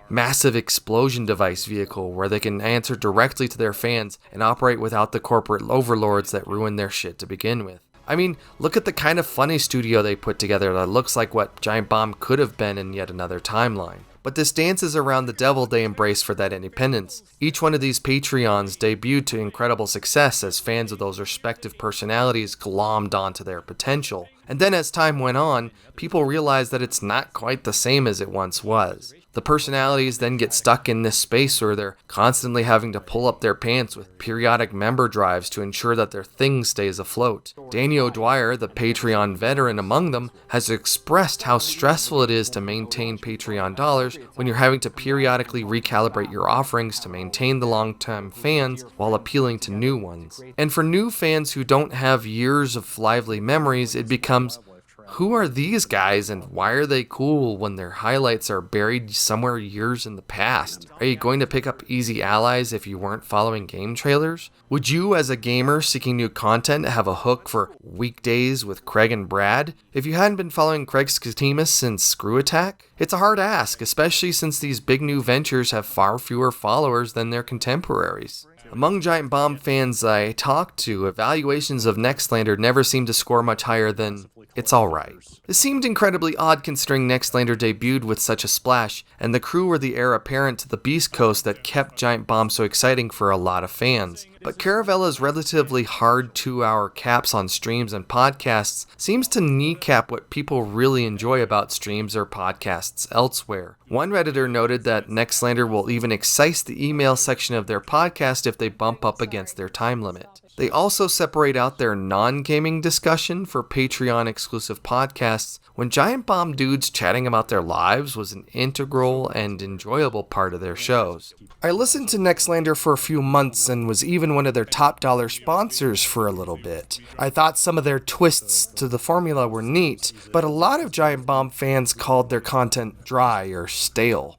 massive explosion device vehicle where they can answer directly to their fans and operate without the corporate overlords that ruin their shit to begin with. I mean, look at the kind of funny studio they put together that looks like what Giant Bomb could have been in yet another timeline. But this dances around the devil they embrace for that independence. Each one of these Patreons debuted to incredible success as fans of those respective personalities glommed onto their potential. And then as time went on, people realized that it's not quite the same as it once was. The personalities then get stuck in this space where they're constantly having to pull up their pants with periodic member drives to ensure that their thing stays afloat. Danny O'Dwyer, the Patreon veteran among them, has expressed how stressful it is to maintain Patreon dollars when you're having to periodically recalibrate your offerings to maintain the long-term fans while appealing to new ones. And for new fans who don't have years of lively memories, it becomes, who are these guys and why are they cool when their highlights are buried somewhere years in the past? Are you going to pick up Easy Allies if you weren't following game trailers? Would you, as a gamer seeking new content, have a hook for Weekdays with Craig and Brad if you hadn't been following Craig Skatimus since Screw Attack? It's a hard ask, especially since these big new ventures have far fewer followers than their contemporaries. Among Giant Bomb fans I talked to, evaluations of Nextlander never seemed to score much higher than, it's alright. This seemed incredibly odd considering Nextlander debuted with such a splash, and the crew were the heir apparent to the Beast Coast that kept Giant Bomb so exciting for a lot of fans. But Caravella's relatively hard 2-hour caps on streams and podcasts seems to kneecap what people really enjoy about streams or podcasts elsewhere. One Redditor noted that Nextlander will even excise the email section of their podcast if they bump up against their time limit. They also separate out their non-gaming discussion for Patreon-exclusive podcasts when Giant Bomb dudes chatting about their lives was an integral and enjoyable part of their shows. I listened to Nextlander for a few months and was even one of their top dollar sponsors for a little bit. I thought some of their twists to the formula were neat, but a lot of Giant Bomb fans called their content dry or stale.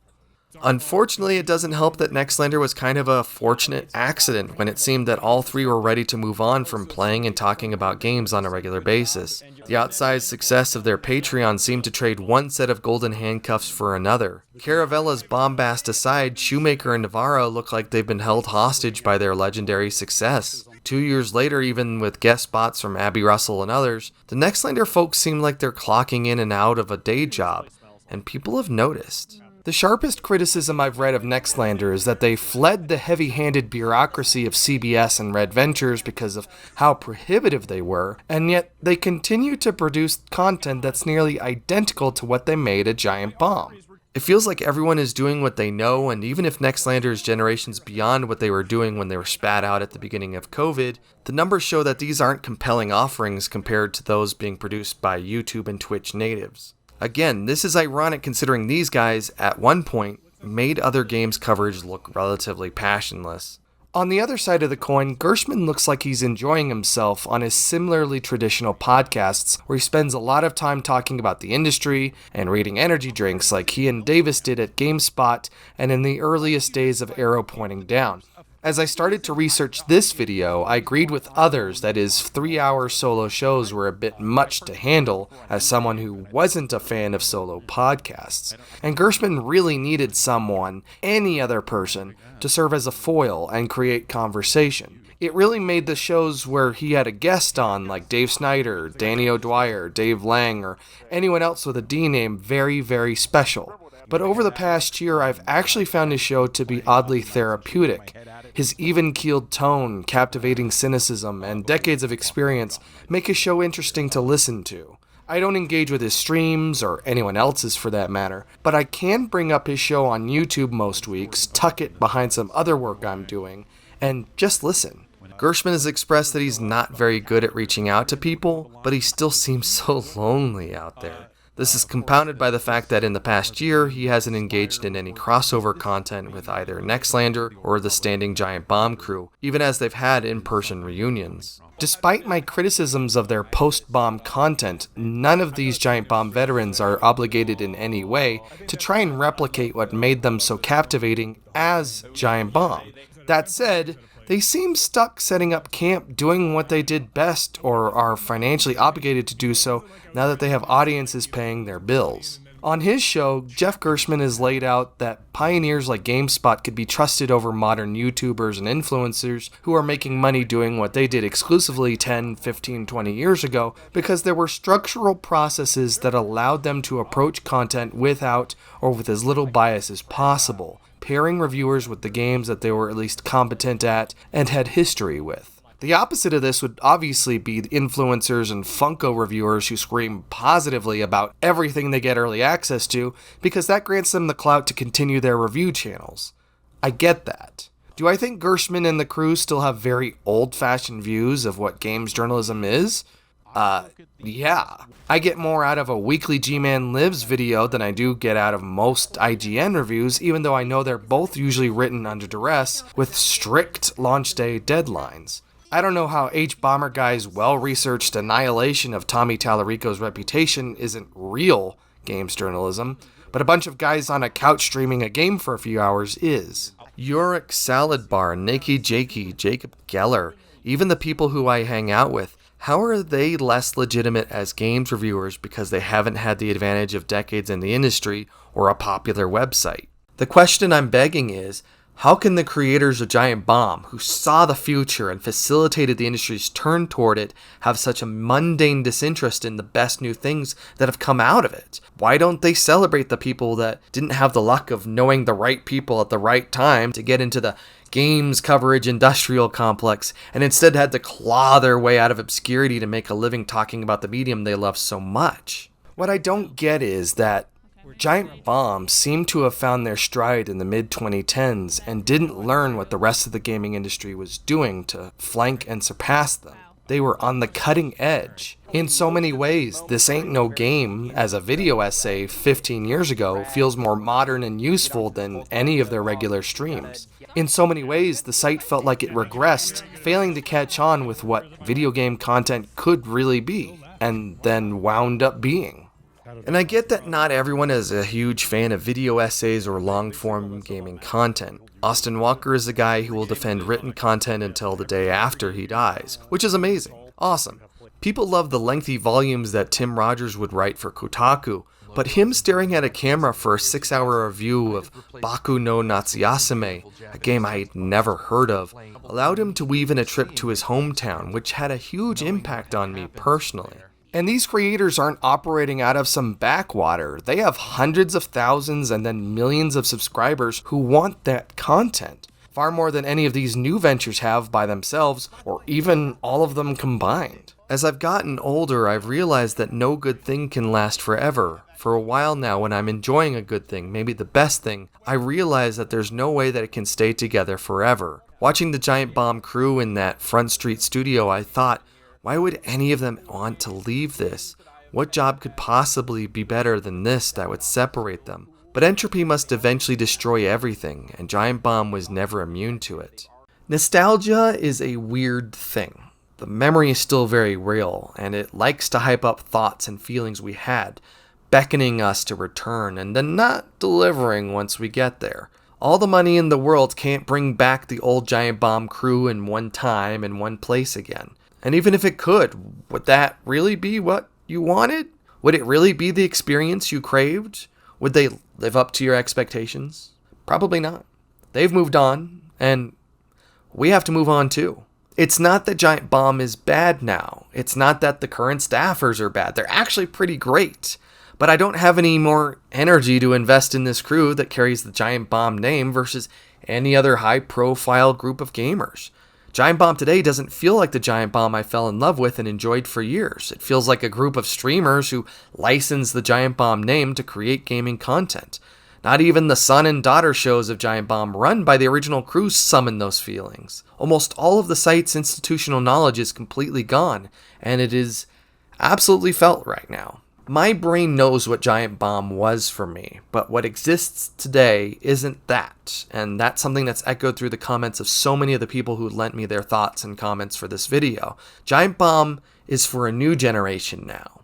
Unfortunately, it doesn't help that Nextlander was kind of a fortunate accident when it seemed that all three were ready to move on from playing and talking about games on a regular basis. The outsized success of their Patreon seemed to trade one set of golden handcuffs for another. Caravella's bombast aside, Shoemaker and Navarro look like they've been held hostage by their legendary success. 2 years later, even with guest spots from Abby Russell and others, the Nextlander folks seem like they're clocking in and out of a day job, and people have noticed. The sharpest criticism I've read of Nextlander is that they fled the heavy-handed bureaucracy of CBS and Red Ventures because of how prohibitive they were, and yet they continue to produce content that's nearly identical to what they made at Giant Bomb. It feels like everyone is doing what they know, and even if Nextlander is generations beyond what they were doing when they were spat out at the beginning of COVID, the numbers show that these aren't compelling offerings compared to those being produced by YouTube and Twitch natives. Again, this is ironic considering these guys, at one point, made other games coverage look relatively passionless. On the other side of the coin, Gerstmann looks like he's enjoying himself on his similarly traditional podcasts where he spends a lot of time talking about the industry and reading energy drinks like he and Davis did at GameSpot and in the earliest days of Arrow Pointing Down. As I started to research this video, I agreed with others that his 3-hour solo shows were a bit much to handle as someone who wasn't a fan of solo podcasts. And Gerstmann really needed someone, any other person, to serve as a foil and create conversation. It really made the shows where he had a guest on, like Dave Snyder, Danny O'Dwyer, Dave Lang, or anyone else with a D name, very, very special. But over the past year, I've actually found his show to be oddly therapeutic. His even-keeled tone, captivating cynicism, and decades of experience make his show interesting to listen to. I don't engage with his streams, or anyone else's for that matter, but I can bring up his show on YouTube most weeks, tuck it behind some other work I'm doing, and just listen. Gerstmann has expressed that he's not very good at reaching out to people, but he still seems so lonely out there. This is compounded by the fact that in the past year, he hasn't engaged in any crossover content with either Nextlander or the Standing Giant Bomb crew, even as they've had in-person reunions. Despite my criticisms of their post-bomb content, none of these Giant Bomb veterans are obligated in any way to try and replicate what made them so captivating as Giant Bomb. That said, they seem stuck setting up camp doing what they did best or are financially obligated to do so now that they have audiences paying their bills. On his show, Jeff Gerstmann has laid out that pioneers like GameSpot could be trusted over modern YouTubers and influencers who are making money doing what they did exclusively 10, 15, 20 years ago because there were structural processes that allowed them to approach content without or with as little bias as possible, pairing reviewers with the games that they were at least competent at and had history with. The opposite of this would obviously be the influencers and Funko reviewers who scream positively about everything they get early access to because that grants them the clout to continue their review channels. I get that. Do I think Gerstmann and the crew still have very old-fashioned views of what games journalism is? Yeah. I get more out of a weekly G-Man Lives video than I do get out of most IGN reviews, even though I know they're both usually written under duress with strict launch day deadlines. I don't know how H-Bomber-Guy's well-researched annihilation of Tommy Tallarico's reputation isn't real games journalism, but a bunch of guys on a couch streaming a game for a few hours is. Yorick Salad Bar, Nakey Jakey, Jacob Geller, even the people who I hang out with, how are they less legitimate as games reviewers because they haven't had the advantage of decades in the industry or a popular website? The question I'm begging is, how can the creators of Giant Bomb, who saw the future and facilitated the industry's turn toward it, have such a mundane disinterest in the best new things that have come out of it? Why don't they celebrate the people that didn't have the luck of knowing the right people at the right time to get into the games coverage industrial complex and instead had to claw their way out of obscurity to make a living talking about the medium they love so much? What I don't get is that Giant Bomb seemed to have found their stride in the mid-2010s and didn't learn what the rest of the gaming industry was doing to flank and surpass them. They were on the cutting edge. In so many ways, This Ain't No Game, as a video essay 15 years ago, feels more modern and useful than any of their regular streams. In so many ways, the site felt like it regressed, failing to catch on with what video game content could really be, and then wound up being. And I get that not everyone is a huge fan of video essays or long-form gaming content. Austin Walker is the guy who will defend written content until the day after he dies, which is amazing. Awesome. People love the lengthy volumes that Tim Rogers would write for Kotaku, but him staring at a camera for a 6-hour review of Baku no Natsuyasime, a game I had never heard of, allowed him to weave in a trip to his hometown, which had a huge impact on me personally. And these creators aren't operating out of some backwater. They have hundreds of thousands and then millions of subscribers who want that content. Far more than any of these new ventures have by themselves, or even all of them combined. As I've gotten older, I've realized that no good thing can last forever. For a while now, when I'm enjoying a good thing, maybe the best thing, I realize that there's no way that it can stay together forever. Watching the Giant Bomb crew in that Front Street studio, I thought, why would any of them want to leave this? What job could possibly be better than this that would separate them? But entropy must eventually destroy everything, and Giant Bomb was never immune to it. Nostalgia is a weird thing. The memory is still very real, and it likes to hype up thoughts and feelings we had, beckoning us to return, and then not delivering once we get there. All the money in the world can't bring back the old Giant Bomb crew in one time and one place again. And even if it could, would that really be what you wanted? Would it really be the experience you craved? Would they live up to your expectations? Probably not. They've moved on, and we have to move on too. It's not that Giant Bomb is bad now. It's not that the current staffers are bad. They're actually pretty great. But I don't have any more energy to invest in this crew that carries the Giant Bomb name versus any other high-profile group of gamers. Giant Bomb today doesn't feel like the Giant Bomb I fell in love with and enjoyed for years. It feels like a group of streamers who license the Giant Bomb name to create gaming content. Not even the son and daughter shows of Giant Bomb run by the original crew summon those feelings. Almost all of the site's institutional knowledge is completely gone, and it is absolutely felt right now. My brain knows what Giant Bomb was for me, but what exists today isn't that, and that's something that's echoed through the comments of so many of the people who lent me their thoughts and comments for this video. Giant Bomb is for a new generation now.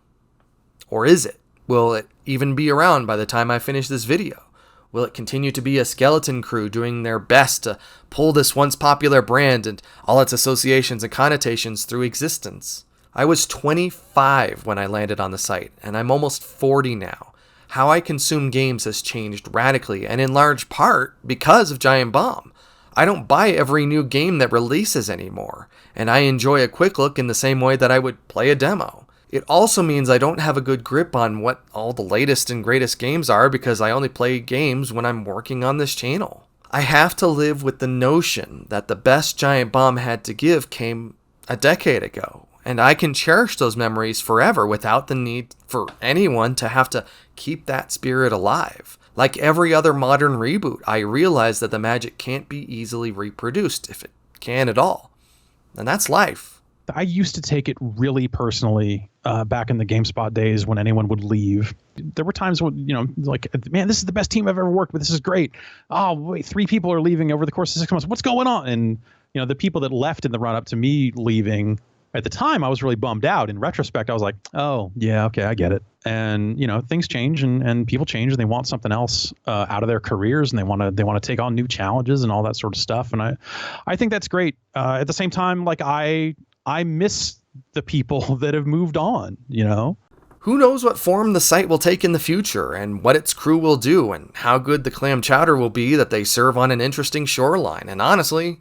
Or is it? Will it even be around by the time I finish this video? Will it continue to be a skeleton crew doing their best to pull this once popular brand and all its associations and connotations through existence? I was 25 when I landed on the site, and I'm almost 40 now. How I consume games has changed radically, and in large part because of Giant Bomb. I don't buy every new game that releases anymore, and I enjoy a quick look in the same way that I would play a demo. It also means I don't have a good grip on what all the latest and greatest games are because I only play games when I'm working on this channel. I have to live with the notion that the best Giant Bomb had to give came a decade ago. And I can cherish those memories forever without the need for anyone to have to keep that spirit alive. Like every other modern reboot, I realize that the magic can't be easily reproduced, if it can at all. And that's life. I used to take it really personally back in the GameSpot days when anyone would leave. There were times when, like, man, this is the best team I've ever worked with. This is great. Oh, wait, 3 people are leaving over the course of 6 months. What's going on? And, the people that left in the run-up to me leaving, at the time, I was really bummed out. In retrospect, I was like, oh, yeah, okay, I get it. And, things change and people change and they want something else out of their careers and they want to take on new challenges and all that sort of stuff. And I think that's great. At the same time, like I miss the people that have moved on, Who knows what form the site will take in the future and what its crew will do and how good the clam chowder will be that they serve on an interesting shoreline. And honestly,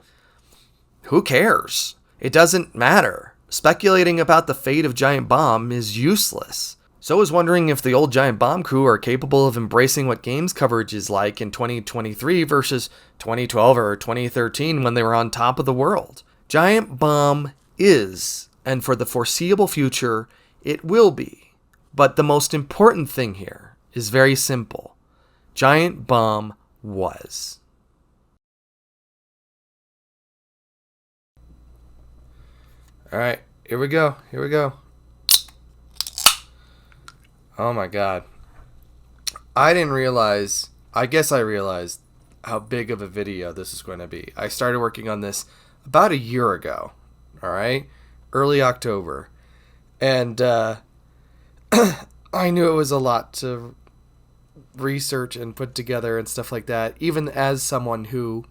who cares? It doesn't matter. Speculating about the fate of Giant Bomb is useless. So is wondering if the old Giant Bomb crew are capable of embracing what games coverage is like in 2023 versus 2012 or 2013 when they were on top of the world. Giant Bomb is, and for the foreseeable future, it will be. But the most important thing here is very simple. Giant Bomb was. All right, here we go. Oh my God. I guess I realized how big of a video this is going to be. I started working on this about a year ago, all right? Early October. And I knew it was a lot to research and put together and stuff like that, even as someone who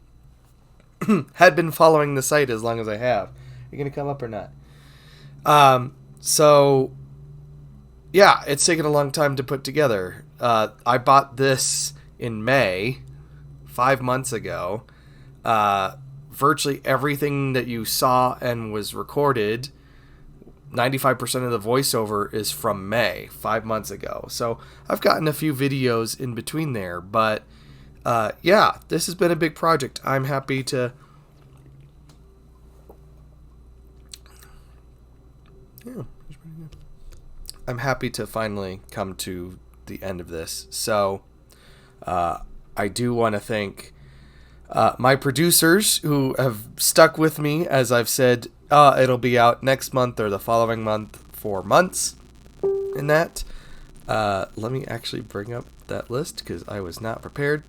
had been following the site as long as I have. You gonna come up or not? So yeah, it's taken a long time to put together. I bought this in May, 5 months ago. Virtually everything that you saw and was recorded 95% of the voiceover is from May, 5 months ago. So I've gotten a few videos in between there, but yeah, this has been a big project. I'm happy to... Yeah, I'm happy to finally come to the end of this. So I do want to thank my producers who have stuck with me, as I've said. It'll be out next month or the following month for months in that. Let me actually bring up that list because I was not prepared.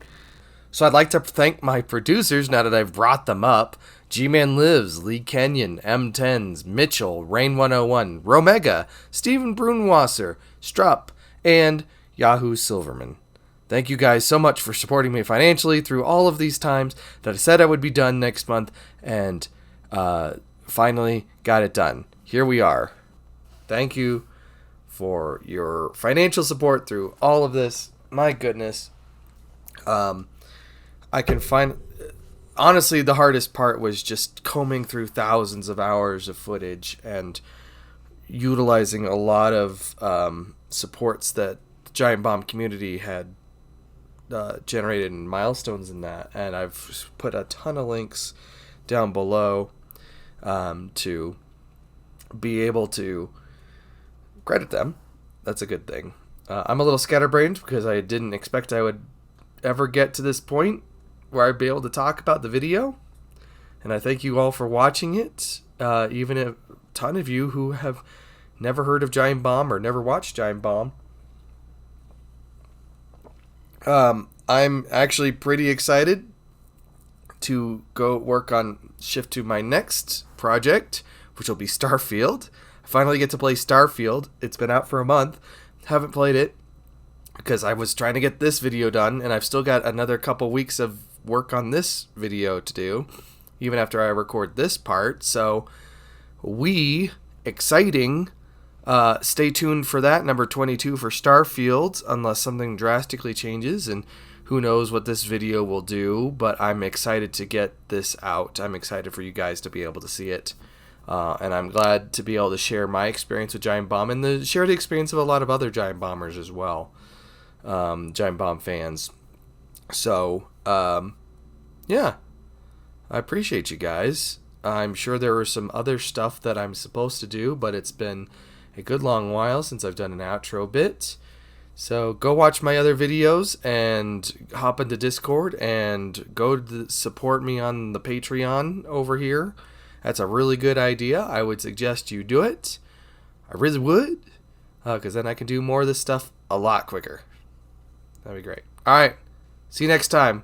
So I'd like to thank my producers now that I've brought them up. G-Man Lives, Lee Kenyon, M10s, Mitchell, Rain 101, Rhomega, Stephen Brunwasser, Strupp, and Yahoo Silverman. Thank you guys so much for supporting me financially through all of these times that I said I would be done next month, and finally got it done. Here we are. Thank you for your financial support through all of this. My goodness. I can find... Honestly, the hardest part was just combing through thousands of hours of footage and utilizing a lot of supports that the Giant Bomb community had generated and milestones in that. And I've put a ton of links down below to be able to credit them. That's a good thing. I'm a little scatterbrained because I didn't expect I would ever get to this point where I'd be able to talk about the video. And I thank you all for watching it. Even a ton of you who have never heard of Giant Bomb or never watched Giant Bomb. I'm actually pretty excited to go work on shift to my next project, which will be Starfield. I finally get to play Starfield. It's been out for a month. Haven't played it because I was trying to get this video done, and I've still got another couple weeks of work on this video to do, even after I record this part. So, exciting. Stay tuned for that, number 22 for Starfield, unless something drastically changes, and who knows what this video will do, but I'm excited to get this out. I'm excited for you guys to be able to see it, and I'm glad to be able to share my experience with Giant Bomb and share the experience of a lot of other Giant Bombers as well, Giant Bomb fans. So, yeah, I appreciate you guys. I'm sure there was some other stuff that I'm supposed to do, but it's been a good long while since I've done an outro bit. So go watch my other videos and hop into Discord and go support me on the Patreon over here. That's a really good idea. I would suggest you do it. I really would, because then I can do more of this stuff a lot quicker. That'd be great. All right. See you next time.